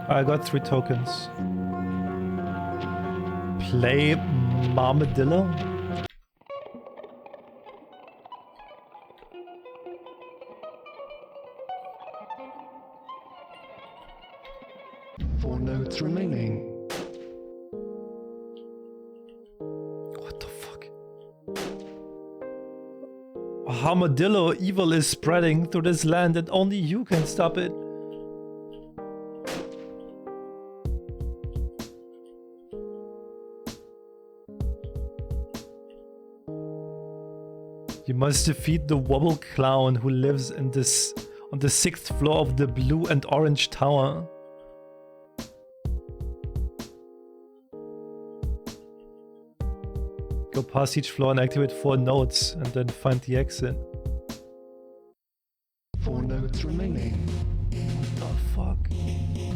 Speaker 1: I got 3 tokens. Play Marmadillo?
Speaker 7: 4 notes remaining.
Speaker 1: What the fuck? Armadillo evil is spreading through this land and only you can stop it. You must defeat the Wobble Clown who lives in this on the 6th floor of the blue and orange tower. Go past each floor and activate 4 notes and then find the exit.
Speaker 7: 4 notes remaining.
Speaker 1: Oh fuck.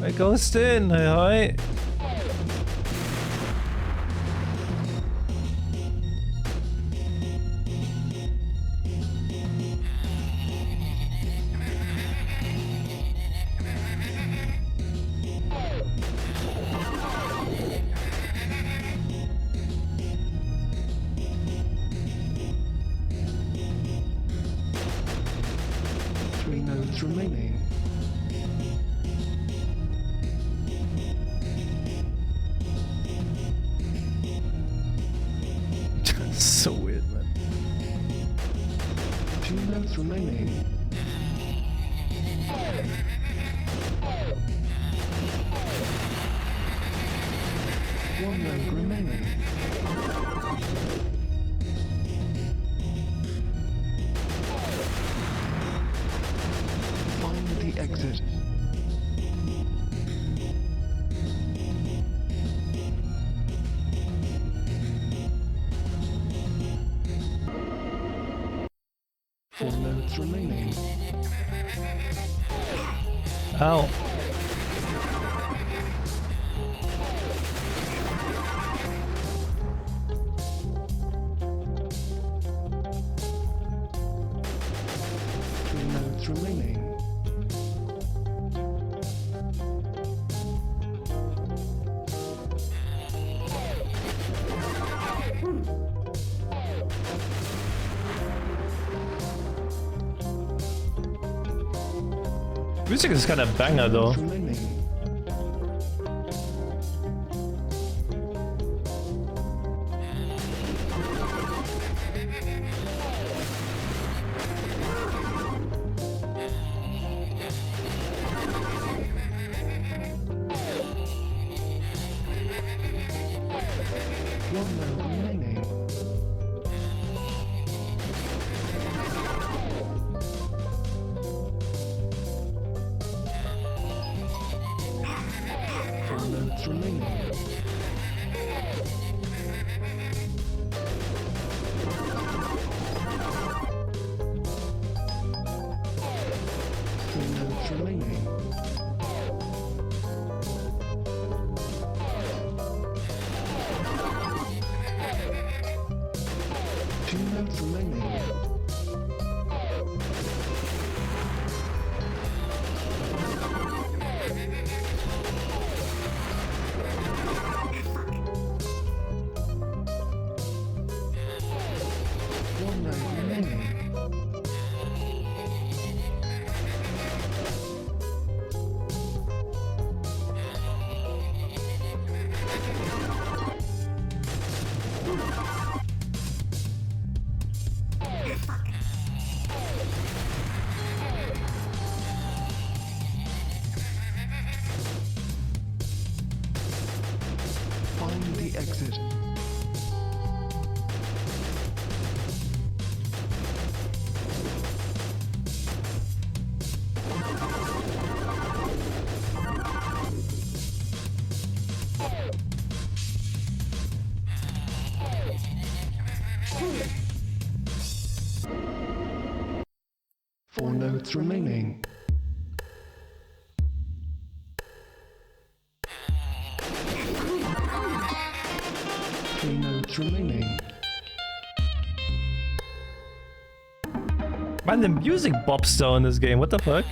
Speaker 1: I ghost in, hey hi.
Speaker 7: Remaining.
Speaker 1: So weird, man.
Speaker 7: 2 notes remaining. 1 note remaining. Find the exit. Four notes remaining.
Speaker 1: Ow.
Speaker 7: Remaining.
Speaker 1: Music is kind of banger though.
Speaker 7: Remaining. Exit. 4 notes remaining. Remaining.
Speaker 1: Man, the music bops though in this game. What the fuck?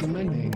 Speaker 9: notes remaining.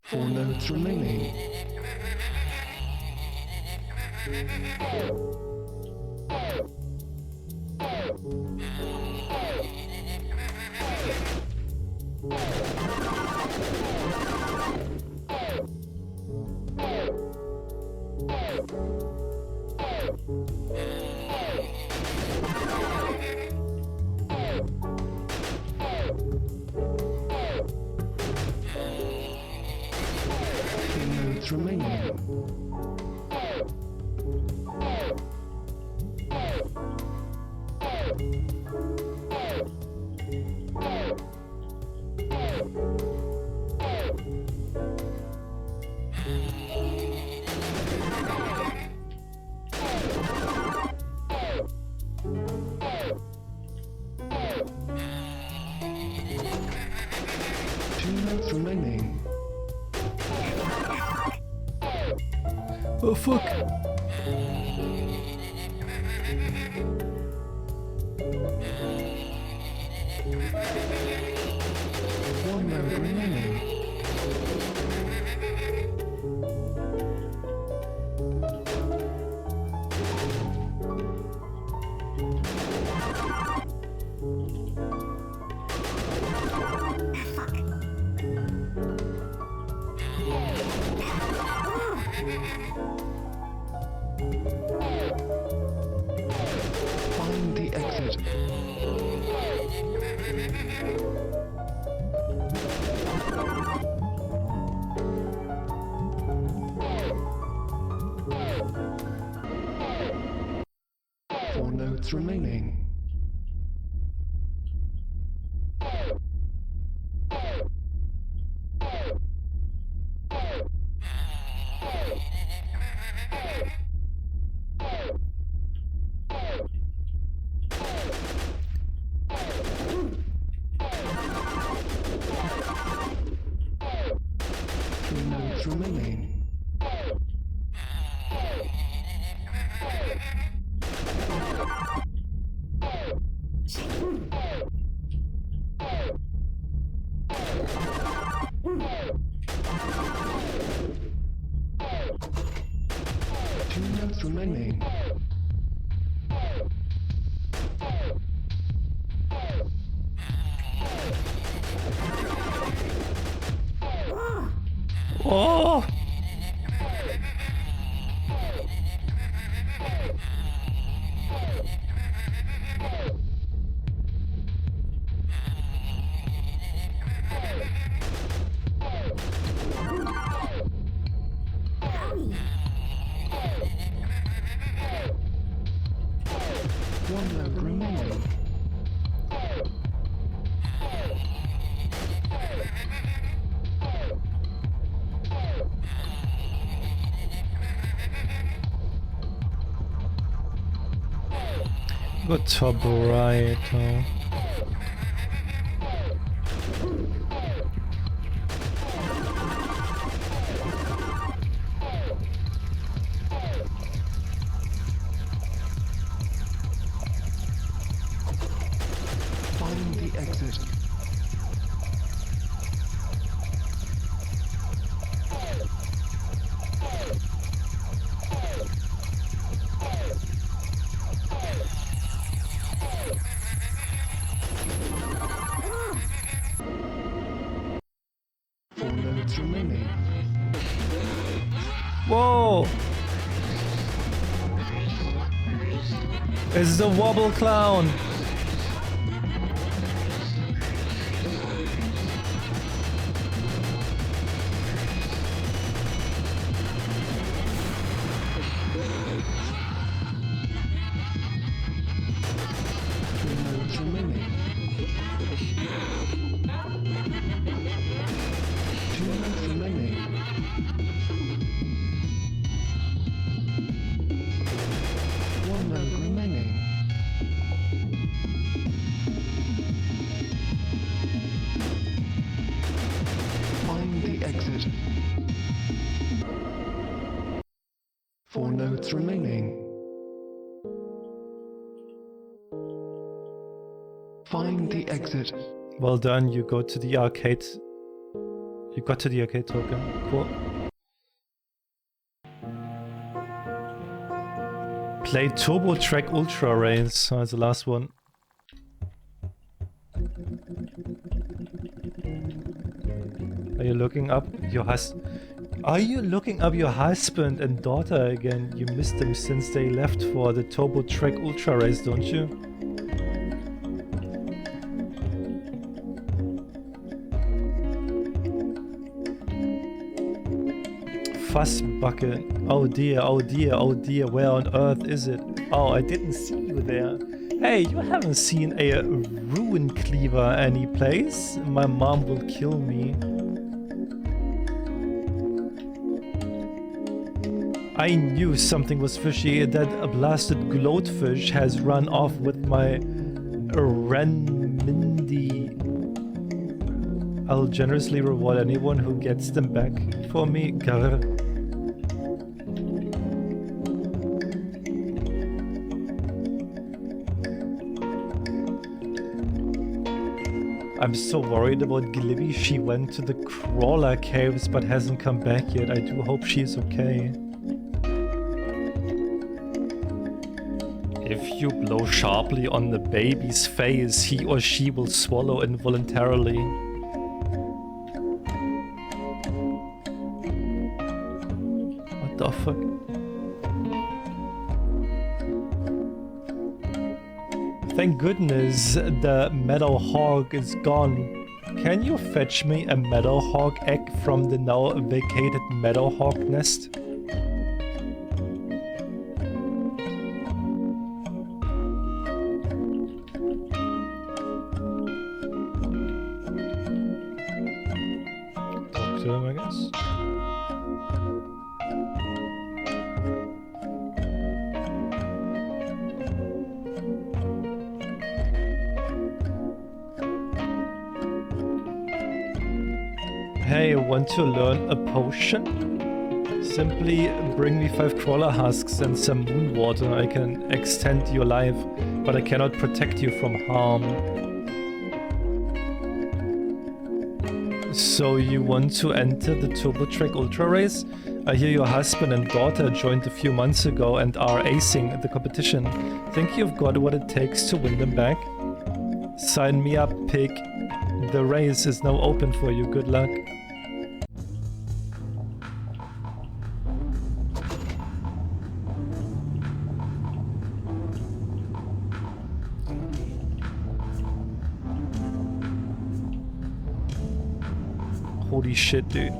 Speaker 9: 4 notes remaining. 3 notes remaining. 2 notes remaining.
Speaker 1: Oh fuck!
Speaker 9: One note remaining. 4 notes remaining. 3 notes remaining. 2 notes remaining.
Speaker 1: 哦，
Speaker 9: 1 note remaining.
Speaker 1: 個 top right 哦。
Speaker 9: Find the exit.
Speaker 1: Whoa! It's the wobble clown!
Speaker 9: Remaining. Find the exit.
Speaker 1: Well done, you go to the arcade. You got to the arcade token. Cool. Play Turbo Track Ultra Race. That's the last one. Are you looking up your Are you looking up your husband and daughter again? You missed them since they left for the Turbo Track Ultra Race, don't you? Fuss bucket. Oh dear, oh dear, oh dear. Where on earth is it? Oh, I didn't see you there. Hey, you haven't seen a ruin cleaver any place? My mom will kill me. I knew something was fishy. That blasted gloatfish has run off with my renminbi. I'll generously reward anyone who gets them back for me. Grr. I'm so worried about Glibby. She went to the crawler caves but hasn't come back yet. I do hope she's okay. If you blow sharply on the baby's face, he or she will swallow involuntarily. What the fuck? Thank goodness the meadowhawk is gone. Can you fetch me a meadowhawk egg from the now vacated meadowhawk nest? Talk to him, I guess. Hey, want to learn a potion? Simply bring me 5 crawler husks and some moon water. I can extend your life, but I cannot protect you from harm. So you want to enter the Turbo Track Ultra Race? I hear your husband and daughter joined a few months ago and are acing the competition. Think you've got what it takes to win them back? Sign me up, pig. The race is now open for you. Good luck. Holy shit, dude.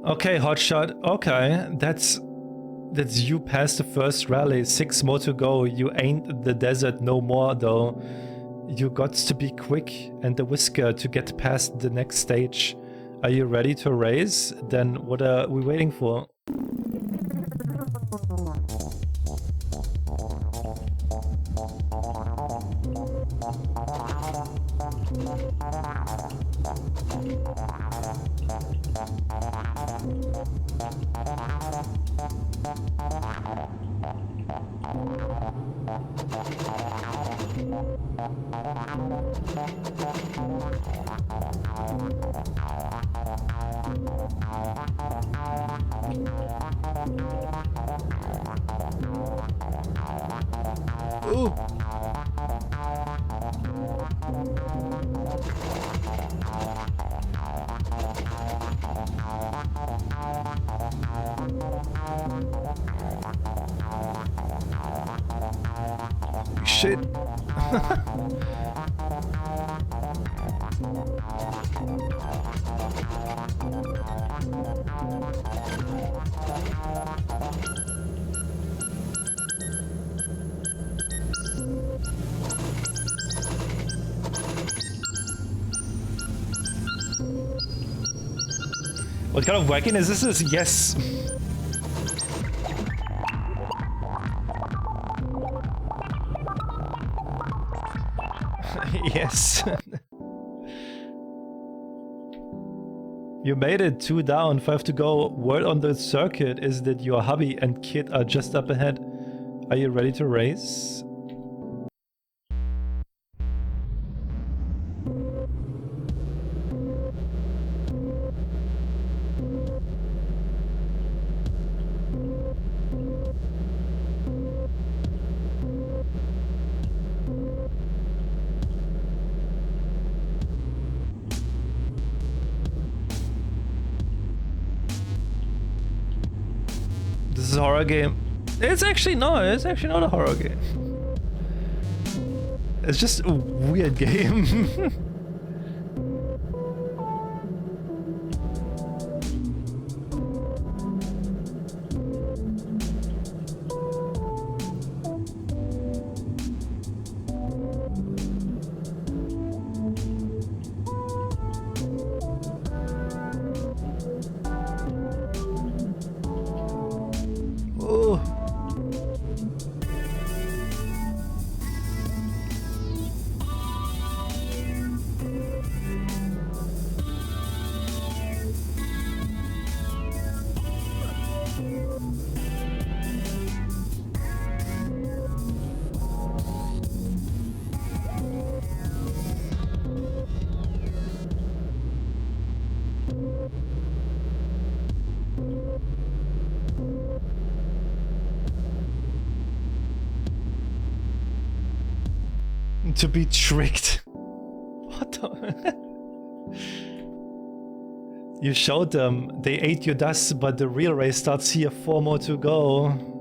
Speaker 1: Okay, hotshot. Okay, that's you past the first rally. 6 more to go. You ain't the desert no more though. You got to be quick and the whisker to get past the next stage. Are you ready to race? Then what are we waiting for? Ooh. Shit. What kind of wackiness is this? Yes. Yes. You made it, 2 down, 5 to go. Word on the circuit is that your hubby and kid are just up ahead. Are you ready to race? This is a horror game. It's actually not a horror game. It's just a weird game. Oh. To be tricked. What the? You showed them. They ate your dust, but the real race starts here. 4 more to go.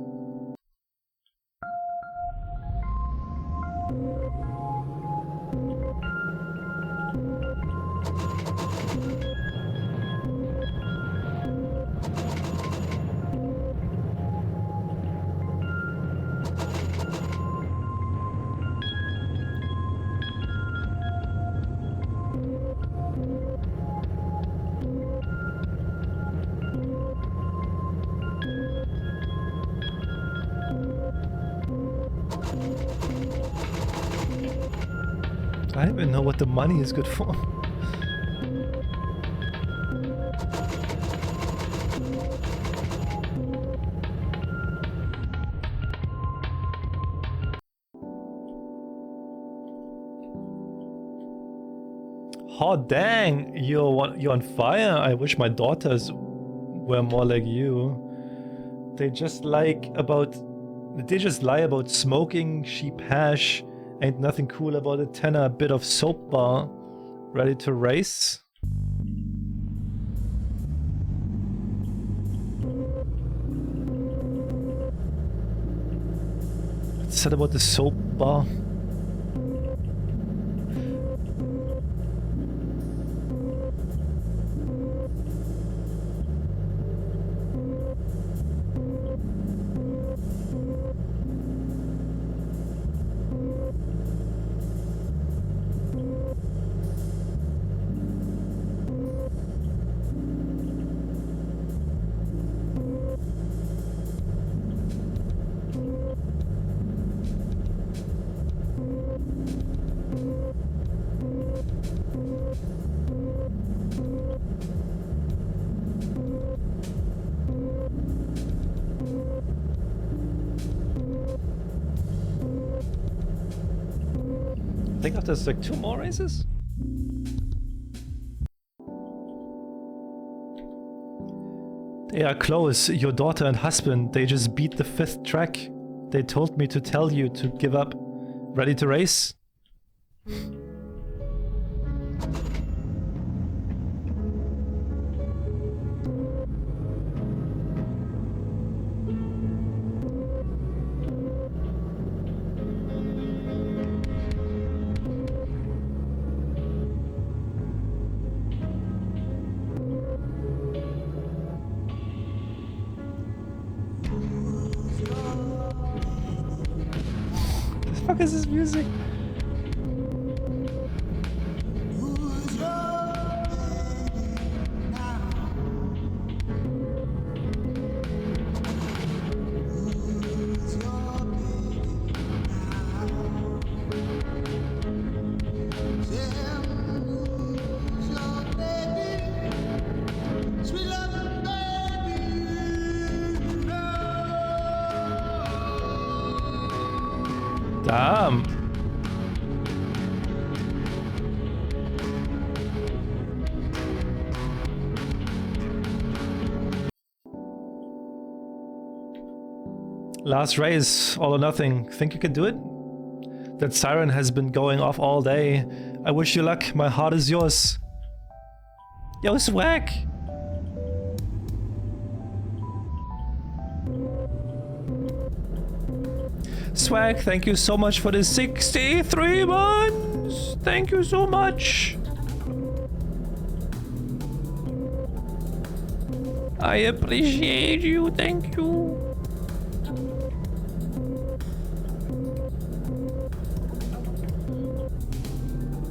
Speaker 1: I don't even know what the money is good for. Oh dang, you're on fire. I wish my daughters were more like you. They just lie about smoking sheep hash. Ain't nothing cool about a tenner bit of soap bar. Ready to race? What's that about the soap bar? think there's like 2 more races? They are close. Your daughter and husband, they just beat the 5th track. They told me to tell you to give up. Ready to race? What the fuck is this music? Damn. Last race, all or nothing. Think you can do it? That siren has been going off all day. I wish you luck. My heart is yours. Yo, swag. Swag, thank you so much for the 63 months. Thank you so much. I appreciate you. Thank you.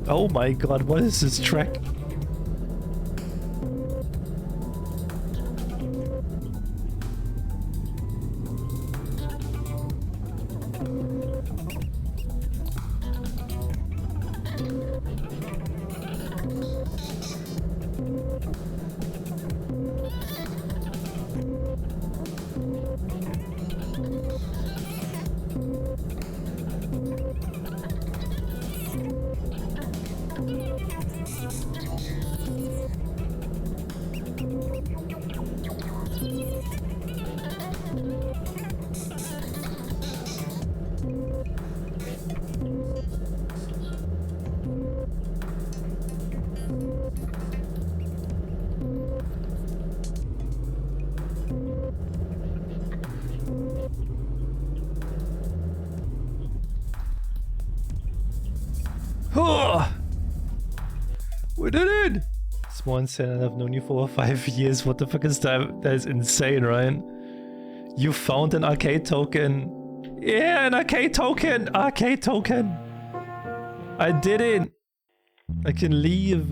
Speaker 1: Oh my god, what is this track? We did it! It's more insane and I've known you for 5 years. What the fuck is that? That is insane, right? You found an arcade token. Yeah, an arcade token! Arcade token! I did it! I can leave.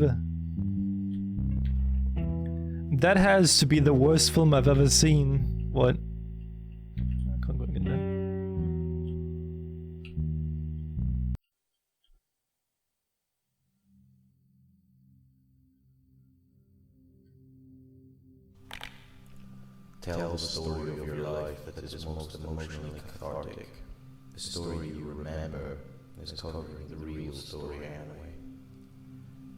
Speaker 1: That has to be the worst film I've ever seen. What? I can't go in there.
Speaker 10: Tell the story of your life that is most emotionally cathartic. The story you remember is covering the real story anyway.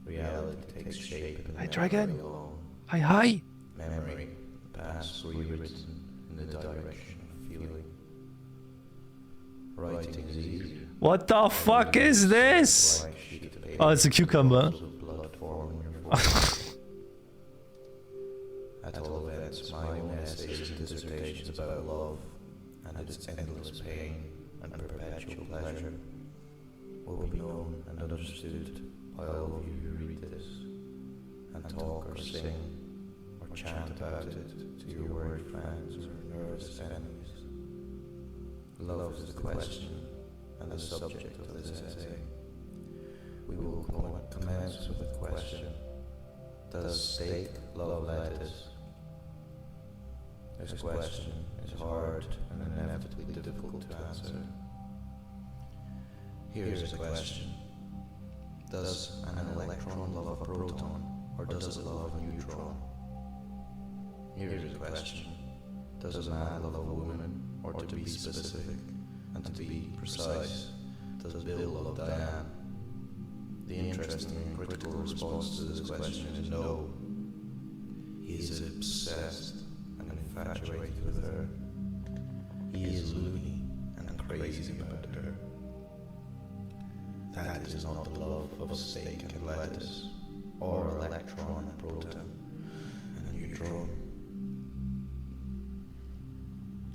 Speaker 10: Reality takes shape in the
Speaker 1: Dragon.
Speaker 10: alone.
Speaker 1: Hi.
Speaker 10: Memory, the past rewritten in the direction of feeling. Writing is easier.
Speaker 1: What the fuck is this? Oh, it's a cucumber.
Speaker 10: At all events, my own essays and dissertations about love and its endless pain and perpetual pleasure will be known and understood by all of you who read this, and talk or sing or chant about it to your worried friends or nervous enemies. Love is the question and the subject of this essay. We will commence with the question: does steak love lettuce? This question is hard and inevitably difficult to answer. Here's a question: does an electron love a proton, or does it love a neutron? Here's a question: does a man love a woman, or to be specific and to be precise, does Bill love Diane? The interesting and critical response to this question is no. He is obsessed and infatuated with her. He is loony and crazy about her. That is not the love of steak and lettuce, or electron and proton and neutron.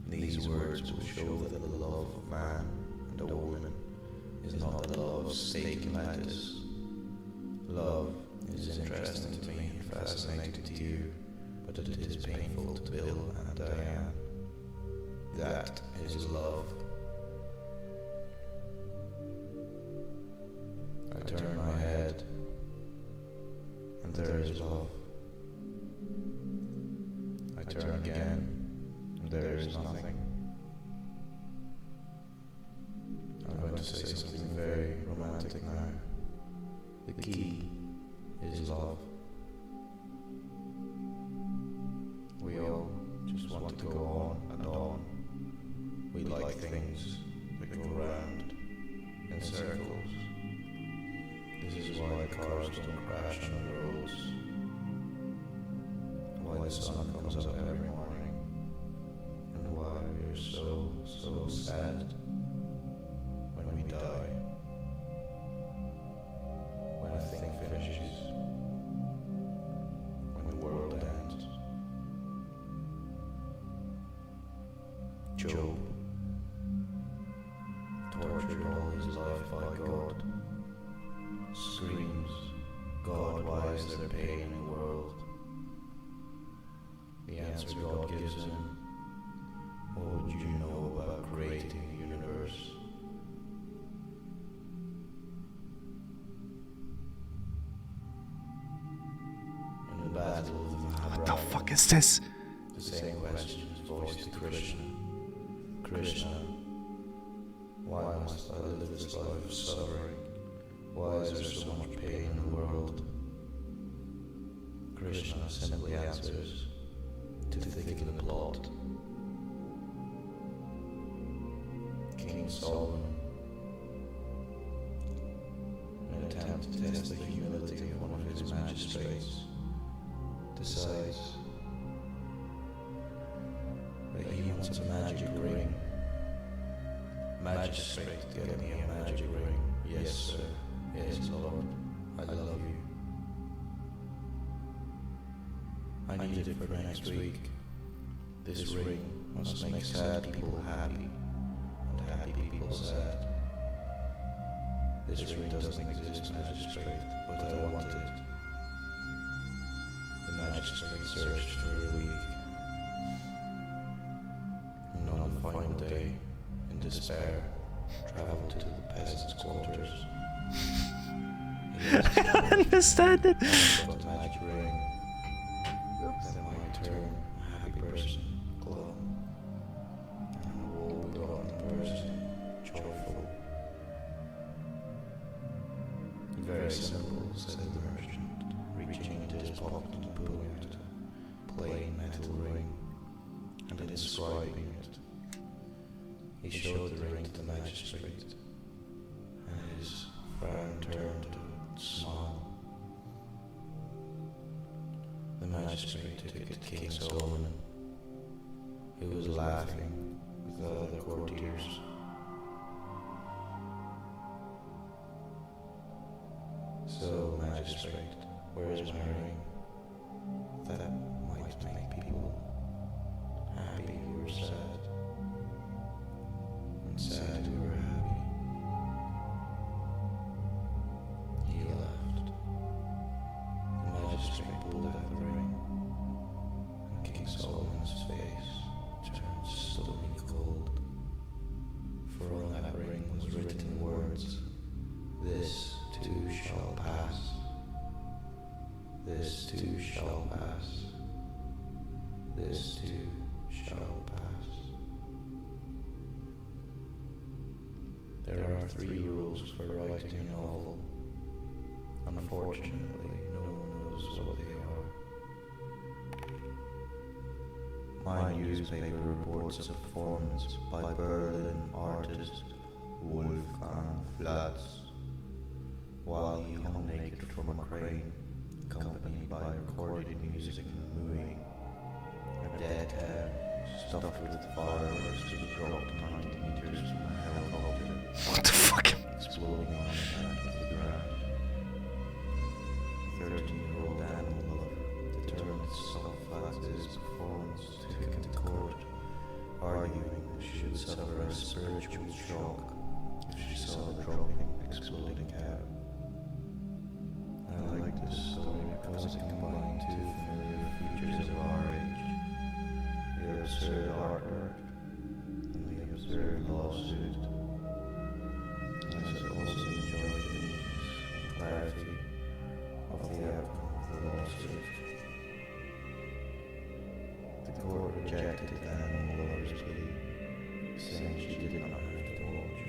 Speaker 10: These words will show that the love of man and a woman is not the love of steak and lettuce. Love is interesting to me and fascinating to you, but it is painful to Bill and Diane. That is love. I turn my head, and there is love. I turn again, and there is nothing. I'm going to say something very romantic now. The key is love. We all just want to go on and on. We like things that go round in circles. This is why the cars don't crash on the roads. Why the sun comes up every morning. And why we're so sad when we die. When a thing finishes. When the world ends. Job, tortured all his life by God, screams, God, why is there pain in the world? The answer God gives him, what would you know about creating the universe? In the battle of the
Speaker 1: What the fuck is this?
Speaker 10: the same question is voiced to Krishna. Krishna, why must I live this life of suffering? Why is there so much pain in the world? Krishna simply answers, to thicken the plot. King Solomon, in an attempt to test the humility of one of his magistrates, decides that he wants a magic ring. Magistrate, get me a magic ring. Yes, sir. Yes, Lord. I love you. I need it for next week. This ring must make sad people happy, and happy people sad. This ring doesn't exist, magistrate, but I want it. The magistrate searched for a week. And on the final day, in despair, traveled to the peasants' quarters.
Speaker 1: I understand it.
Speaker 10: But magic ring that might turn a happy person glum and a woe-begone person joyful. Very simple, said the merchant, reaching into his pocket and pulling out a plain metal ring and inscribing it. He showed the ring to the magistrate, and his frown turned to a smile. The magistrate took it to King Solomon, who was laughing with the other courtiers. So, magistrate, where is my ring? That might make people happy who are sad, and sad who are happy. He laughed. The magistrate pulled out the ring, and King Solomon's face turned stony cold, for on that ring was written words, "This too shall pass. This too shall pass. This too shall pass." There are 3 rules for writing a novel. Unfortunately, no one knows what they are. My newspaper reports a performance by Berlin artist Wolfgang Flatz. while he hung naked from a crane, accompanied by recorded music moving. A dead hair, stuffed with fireworks, was dropped 90 meters from a helicopter.
Speaker 1: What the fuck?
Speaker 10: Exploding on the back of the ground. The 13-year-old animal lover determined Sophocles' performance took him to court, arguing that she would suffer a spiritual shock if she saw the dropping, exploding cow. I like this story because it combined two familiar features of our age: the absurd artwork and the absurd lawsuit. I also enjoyed the neatness and clarity of the outcome of the lawsuit. The court rejected the animal lover's plea, saying she did not have to watch.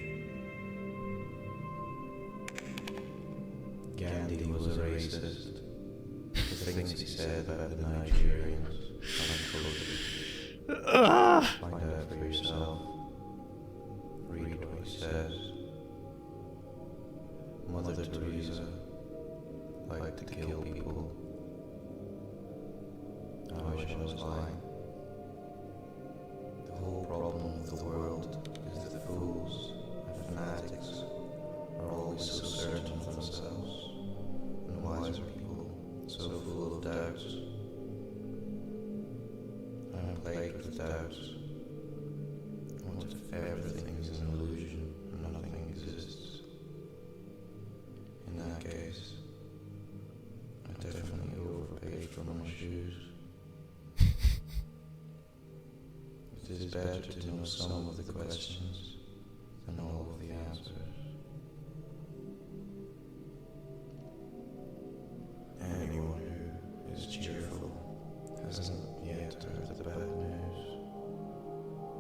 Speaker 10: Gandhi was a racist. The things he said about the Nigerians, find out for yourself. Read what he says. Mother Teresa liked to kill people. I wish I was lying. The whole problem of the world is that fools and fanatics are always so certain of themselves, and wiser people so full of doubts. I am plagued with doubts. What if everything is an illusion and nothing exists? In that case, I definitely overpaid for my shoes. It is better to know some of the questions than all of the answers. Anyone who is cheerful hasn't yet heard the bad news.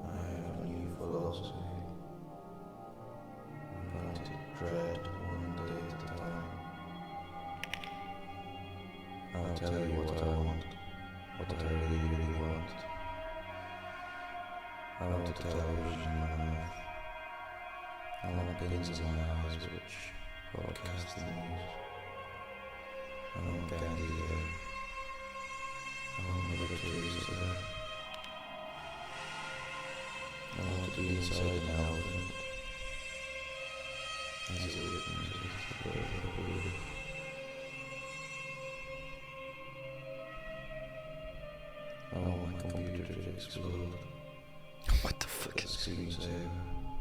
Speaker 10: I have a new philosophy. I'm going to dread one day at a time. I'll tell you what I want, what I really, really want. I want a television in my mouth. I want pins in my eyes which broadcast the news. I want Gandhi there. I want Mother Teresa there. I want to be inside an elephant as it witnesses the birth of a baby. I want my computer to explode.
Speaker 1: What the fuck?
Speaker 10: The screensaver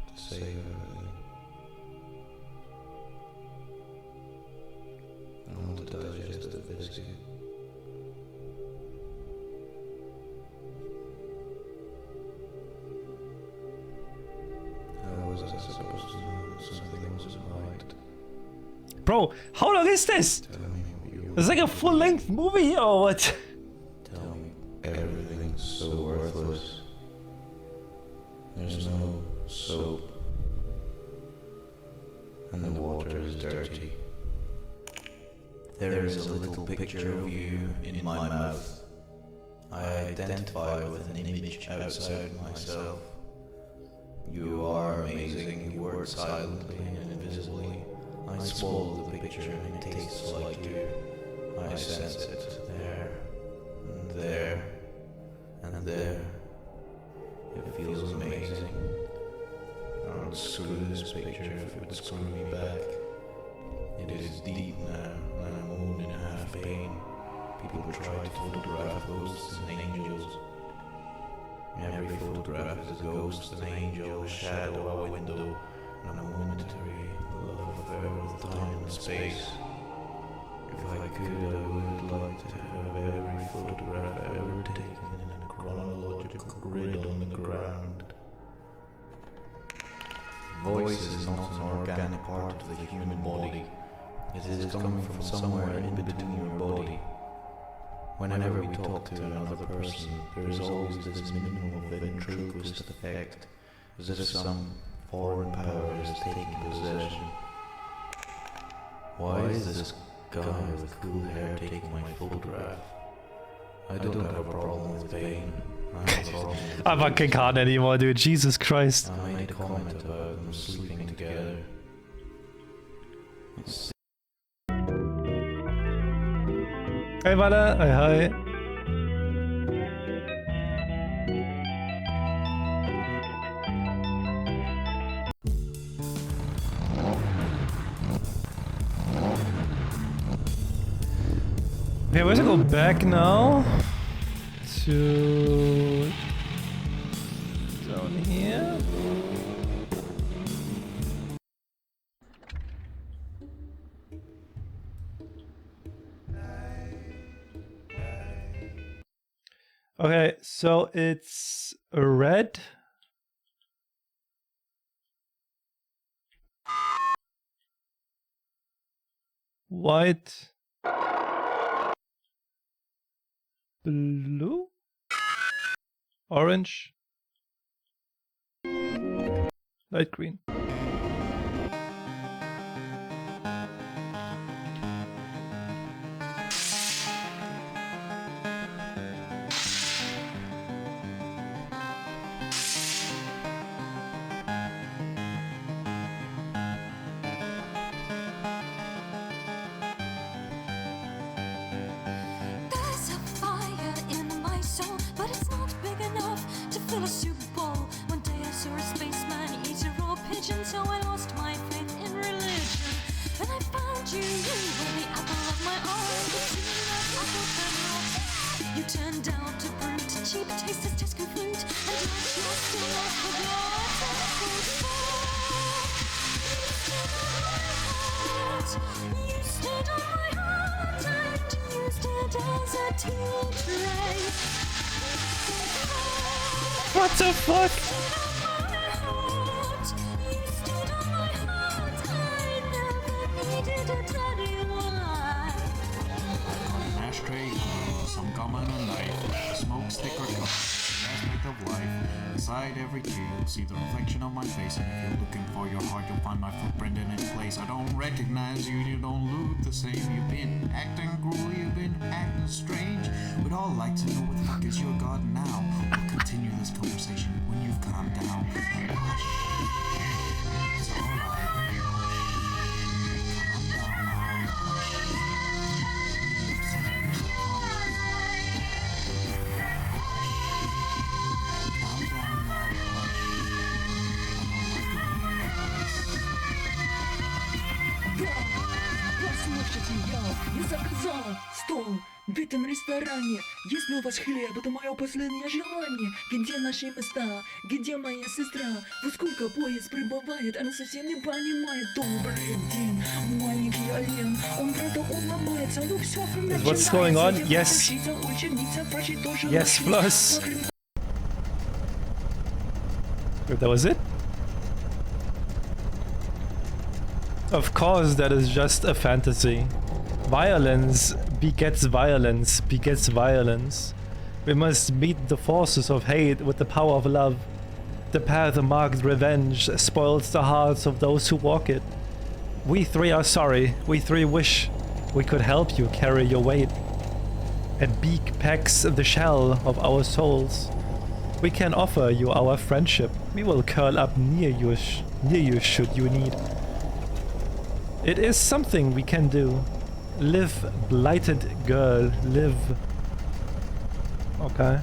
Speaker 10: to save everything. I want to digest a biscuit. How was I supposed to know that something wasn't right?
Speaker 1: Bro, how long is this?
Speaker 10: Tell me what you
Speaker 1: It's like a full-length movie or what?
Speaker 10: Tell me everything's so worthless. There's no soap. And the water is dirty. There is a little picture of you in my mouth. I identify with an image outside myself. You are amazing, you work silently and invisibly. I swallow the picture and it tastes like you. I sense it there, and there, and there. It feels amazing. I would screw this picture if it would screw me back. It is deep now, and I'm old in half pain. People try to photograph ghosts and angels. Every photograph is a ghost, an angel, a shadow, a window, and a momentary love affair with time and space. If I could, I would like to have every photograph ever taken in a chronological grid on the ground. Voice is not an organic part of the human body. It is coming from somewhere in between your body. Whenever we talk to another person, there is always this minimum of ventriloquist effect, as if some foreign power is taking possession. Why is this guy with cool hair taking my photograph? I don't have a problem with pain. I have a problem with
Speaker 1: I fucking can't anymore, dude. Jesus Christ.
Speaker 10: I made a comment about them sleeping together. It's
Speaker 1: Hey, Vada. Hi, hi. Okay, where's it go back now? To down here. Okay, so it's red. White. Blue. Orange. Light green.
Speaker 11: There's a fire in my soul, but it's not big enough to fill a soup bowl. One day I saw a spaceman eat a raw pigeon, so I lost my faith in religion. When I found you, you were the apple of my eye. The tune of apple kernel. You turned out to brute, cheap taste as Tesco fruit, and like you're still not forgotten. You stood on my heart and used it as a tea tray.
Speaker 1: What the fuck?
Speaker 11: You stood on my heart, I never needed to tell you why.
Speaker 4: An ashtray, some gum and a knife, smoke stick or cup, aspect of life. Inside every key, you'll see the reflection of my face, and if you're looking for your heart, you'll find my footprint in its place. I don't recognize you, you don't look the same. You've been acting cruel, you've been acting strange. We'd all like to know what the fuck is your god now. We'll continue this conversation when you've calmed down. It's alright.
Speaker 12: Послушайте, я заказала стол в этом ресторане. Если у вас хлеб, это мое последнее желание. Где наши места? Где моя сестра? Во сколько поезд прибывает? Она совсем не понимает. Добрый день, маленький олень. Он правда улыбается, но все
Speaker 1: What's going on? Yes. Yes, plus. That was it? Of course, that is just a fantasy. Violence begets violence, begets violence. We must meet the forces of hate with the power of love. The path marked revenge spoils the hearts of those who walk it. We three are sorry. We three wish we could help you carry your weight. A beak pecks the shell of our souls. We can offer you our friendship. We will curl up near you should you need. It is something we can do. Live, blighted girl, live. Okay.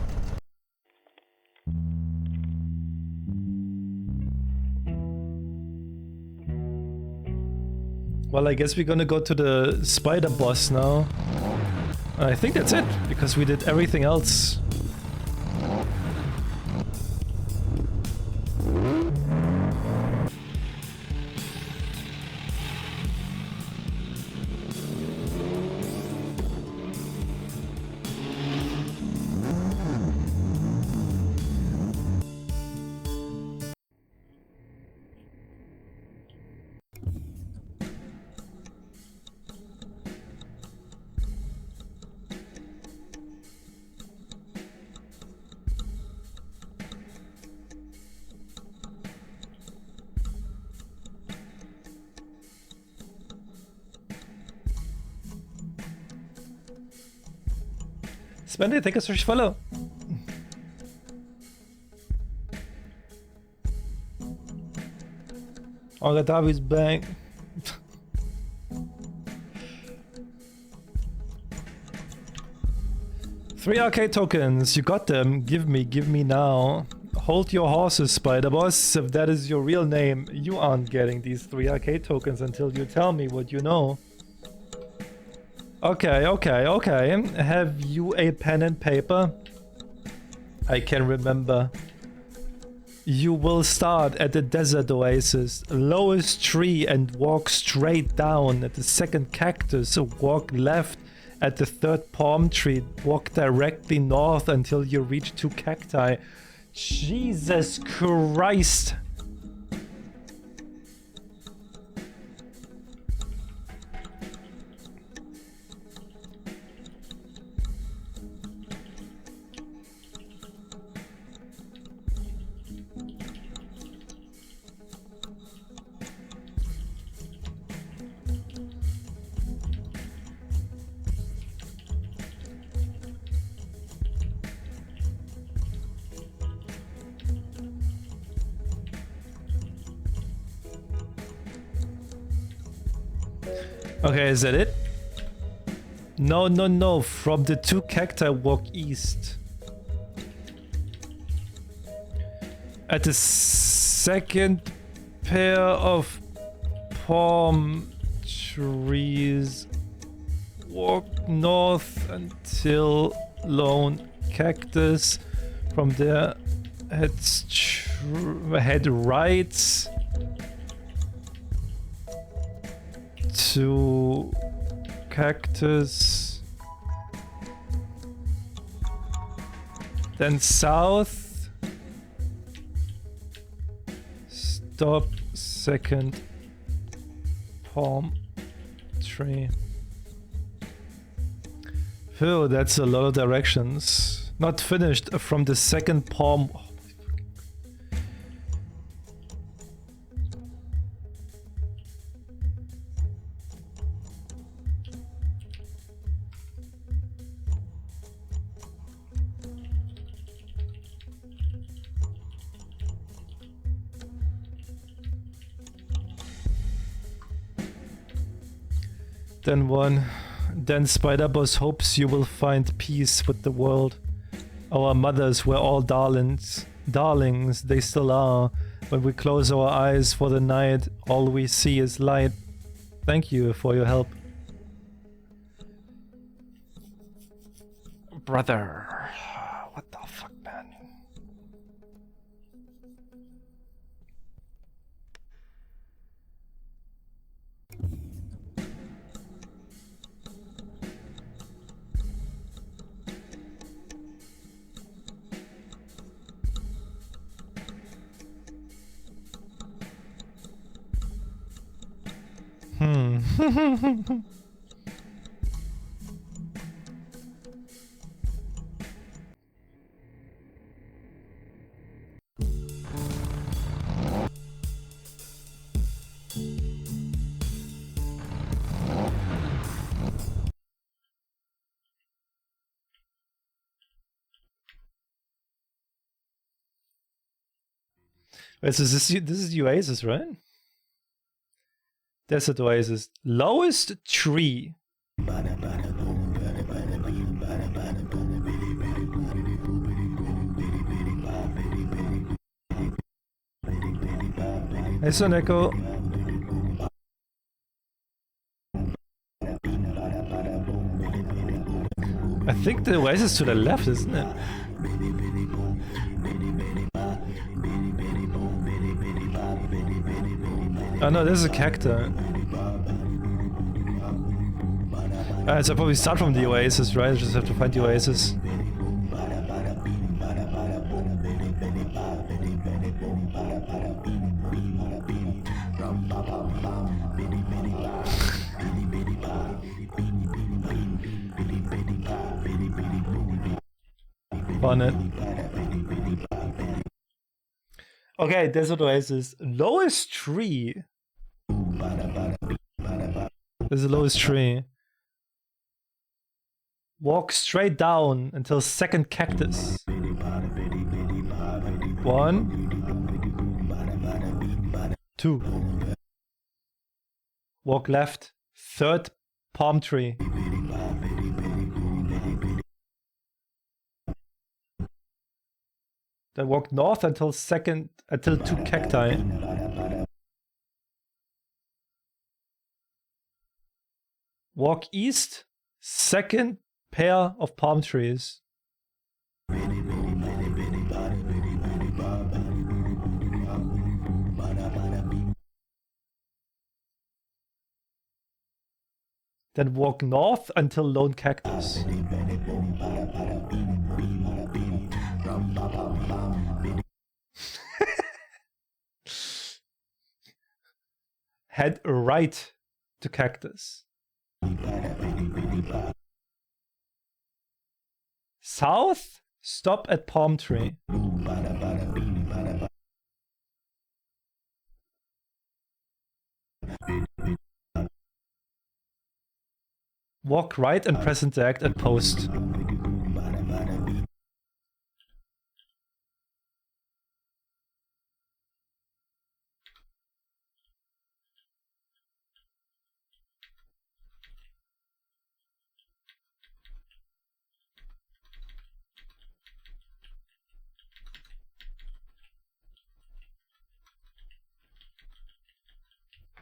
Speaker 1: Well, I guess we're gonna go to the spider boss now. I think that's it, because we did everything else. Spendy, thank you so much for follow. Oh, the Davi's back. 3 arcade tokens. You got them. Give me now. Hold your horses, Spider Boss. If that is your real name, you aren't getting these 3 arcade tokens until you tell me what you know. Okay. Have you a pen and paper? I can remember. You will start at the desert oasis, lowest tree, and walk straight down at the second cactus. So walk left at the third palm tree. Walk directly north until you reach 2 cacti. Jesus Christ! Okay, is that it? No. From the 2 cacti, walk east. At the second pair of palm trees, walk north until lone cactus. From there, head right to cactus, then south, stop second palm tree. Oh, that's a lot of directions. Not finished from the second palm. Then Spider Boss hopes you will find peace with the world. Our mothers were all darlings, they still are. When we close our eyes for the night, all we see is light. Thank you for your help. Brother, what the fuck, man? Wait, so this is Oasis, right? Desert Oasis. Lowest tree. Hey, Soneko. I think the Oasis is to the left, isn't it? Oh no, there's a cacti. So I probably start from the Oasis, right? I just have to find the Oasis. On it. Okay, Desert Oasis. Lowest tree. There's the lowest tree. Walk straight down until second cactus. 1, 2. Walk left. Third palm tree. Then walk north until two cacti. Walk east, second pair of palm trees. Then walk north until lone cactus. Head right to cactus. South, stop at palm tree. Walk right and press interact at post.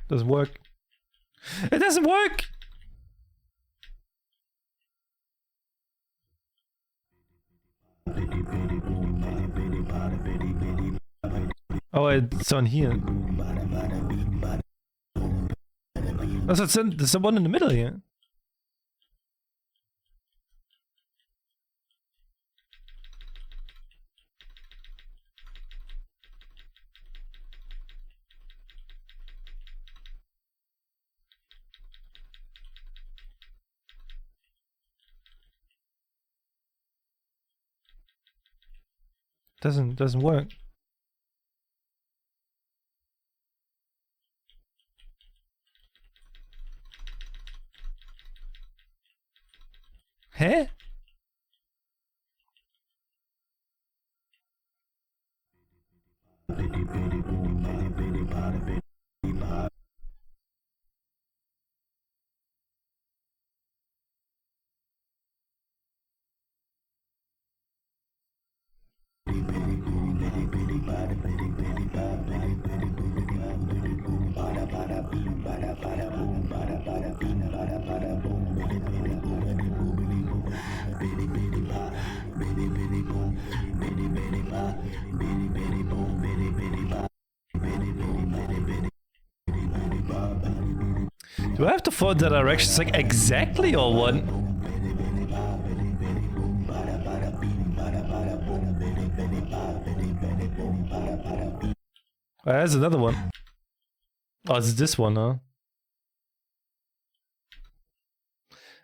Speaker 1: Doesn't work. It doesn't work! Oh, it's on here. There's the one in the middle here. Doesn't work. Hä? Do I have to follow the directions like exactly or what? Oh, there's another one. Oh, it's this one, huh?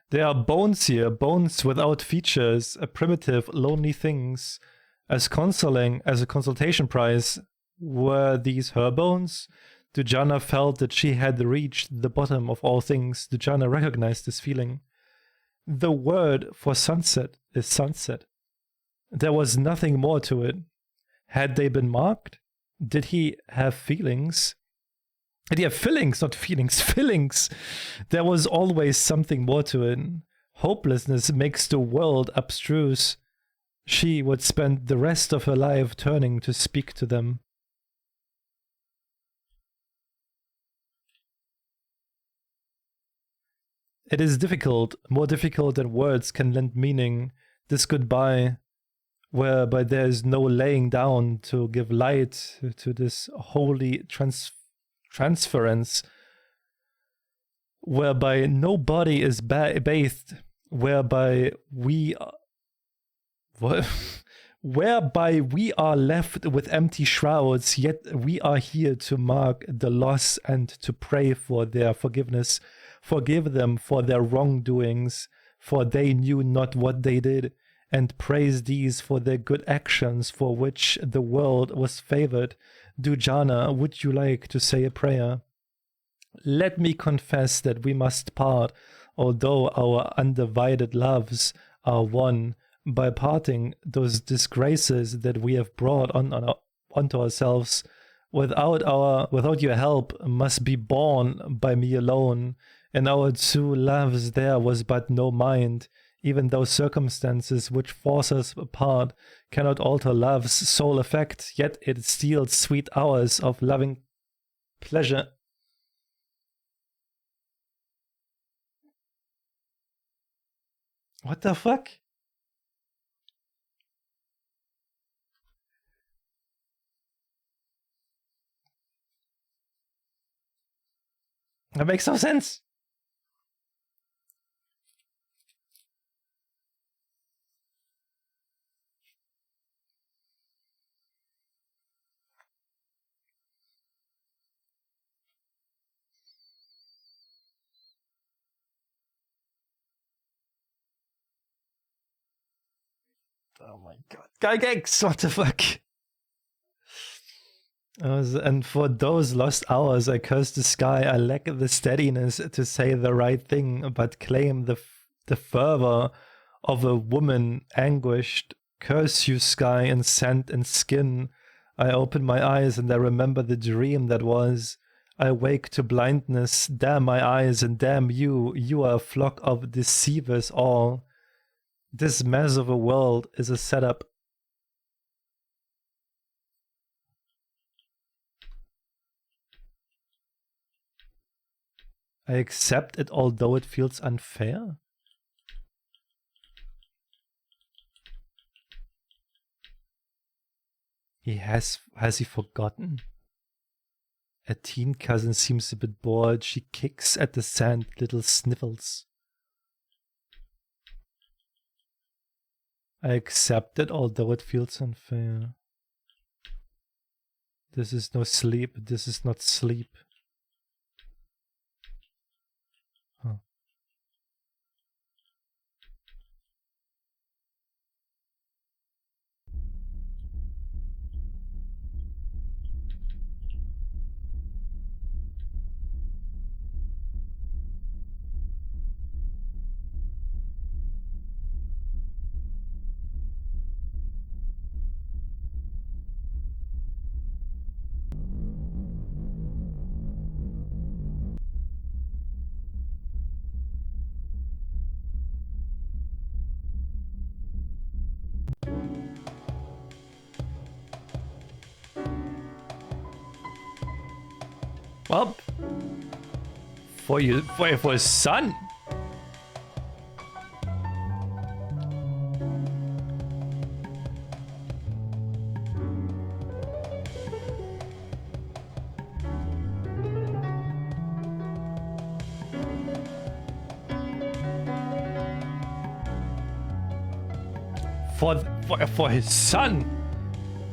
Speaker 1: There are bones here, bones without features, primitive, lonely things. As consoling as a consultation prize, were these her bones? Dujanah felt that she had reached the bottom of all things. Dujanah recognized this feeling. The word for sunset is sunset. There was nothing more to it. Had they been marked? Did he have feelings? Did he have feelings, not feelings, feelings? There was always something more to it. Hopelessness makes the world abstruse. She would spend the rest of her life turning to speak to them. It is difficult, more difficult than words can lend meaning. This goodbye, whereby there is no laying down to give light to this holy transference, whereby no body is bathed, whereby we whereby we are left with empty shrouds, yet we are here to mark the loss and to pray for their forgiveness. Forgive them for their wrongdoings, for they knew not what they did, and praise these for their good actions for which the world was favored. Dujanah, would you like to say a prayer? Let me confess that we must part, although our undivided loves are one. By parting, those disgraces that we have brought onto ourselves without your help must be borne by me alone. In our two loves there was but no mind. Even though circumstances which force us apart cannot alter love's sole effect, yet it steals sweet hours of loving pleasure. What the fuck? That makes no sense. Oh my god. Gygax, what the fuck? And for those lost hours, I curse the sky. I lack the steadiness to say the right thing, but claim the fervor of a woman anguished. Curse you, sky and sand and skin. I open my eyes and I remember the dream that was. I wake to blindness. Damn my eyes and damn you. You are a flock of deceivers all. This mess of a world is a setup. I accept it, although it feels unfair. Has he forgotten? A teen cousin seems a bit bored. She kicks at the sand, little sniffles. I accept it, although it feels unfair. This is no sleep. This is not sleep. Huh. Well, for his son. For his son,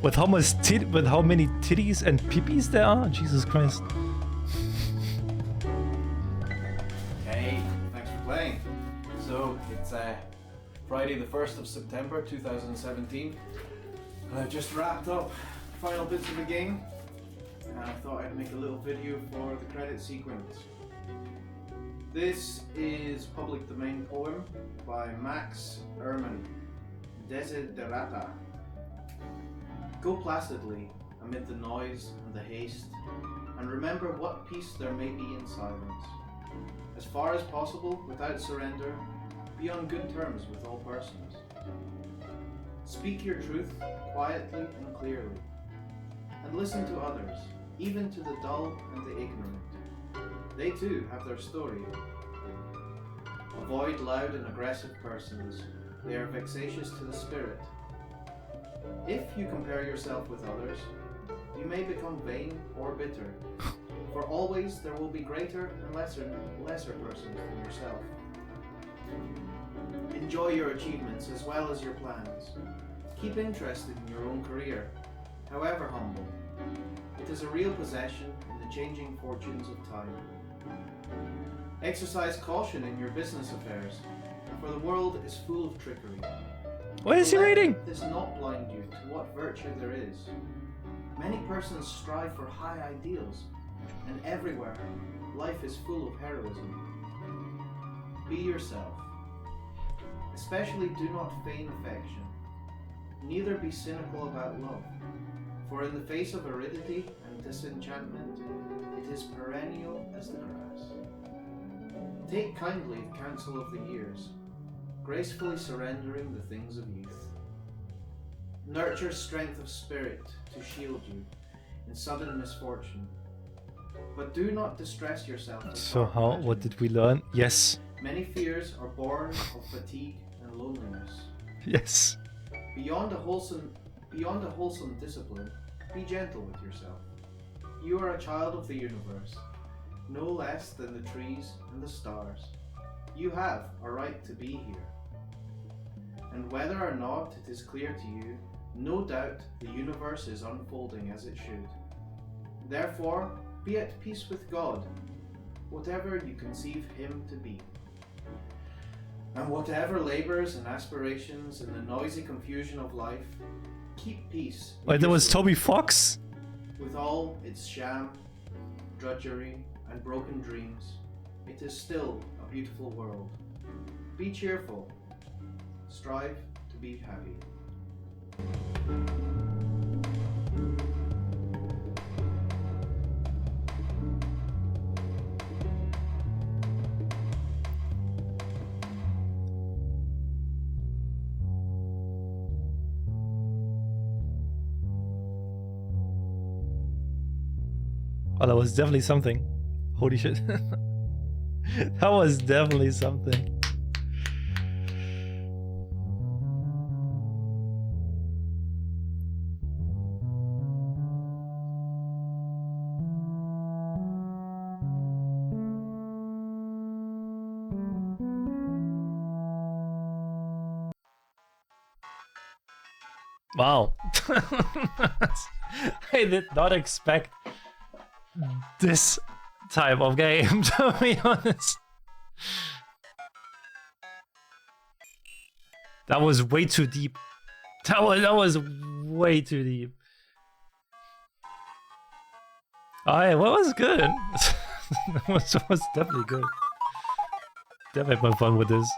Speaker 1: with how many titties and pippies there are, Jesus Christ.
Speaker 4: Hey, thanks for playing. So it's Friday the 1st of September 2017. I've just wrapped up final bits of the game, and I thought I'd make a little video for the credit sequence. This is public domain poem by Max Ehrman. Desiderata. Go placidly amid the noise and the haste, and remember what peace there may be in silence. As far as possible, without surrender, be on good terms with all persons. Speak your truth quietly and clearly, and listen to others, even to the dull and the ignorant. They too have their story. Avoid loud and aggressive persons. They are vexatious to the spirit. If you compare yourself with others, you may become vain or bitter, for always there will be greater and lesser persons than yourself. Enjoy your achievements as well as your plans. Keep interested in your own career, however humble. It is a real possession in the changing fortunes of time. Exercise caution in your business affairs, for the world is full of trickery.
Speaker 1: What is he reading?
Speaker 4: Let this not blind you to what virtue there is. Many persons strive for high ideals, and everywhere life is full of heroism. Be yourself. Especially do not feign affection. Neither be cynical about love, for in the face of aridity and disenchantment, it is perennial as the grass. Take kindly the counsel of the years.
Speaker 13: gracefully surrendering the things of youth. Nurture strength of spirit to shield you in sudden misfortune. But do not distress yourself.
Speaker 1: So how? What did we learn? Yes.
Speaker 13: Many fears are born of fatigue and loneliness.
Speaker 1: Yes.
Speaker 13: Beyond a wholesome discipline, be gentle with yourself. You are a child of the universe, no less than the trees and the stars. You have a right to be here. And whether or not it is clear to you, no doubt the universe is unfolding as it should. Therefore, be at peace with God, whatever you conceive Him to be. And whatever labors and aspirations in the noisy confusion of life, keep peace.
Speaker 1: Wait, that was Toby Fox?
Speaker 13: With all its sham, drudgery, and broken dreams, it is still a beautiful world. Be cheerful. Strive to be happy.
Speaker 1: Oh, that was definitely something. Holy shit. That was definitely something. Wow. I did not expect this type of game, to be honest. That was way too deep. That was way too deep. Alright, well, it was good. That was definitely good. Definitely had fun with this.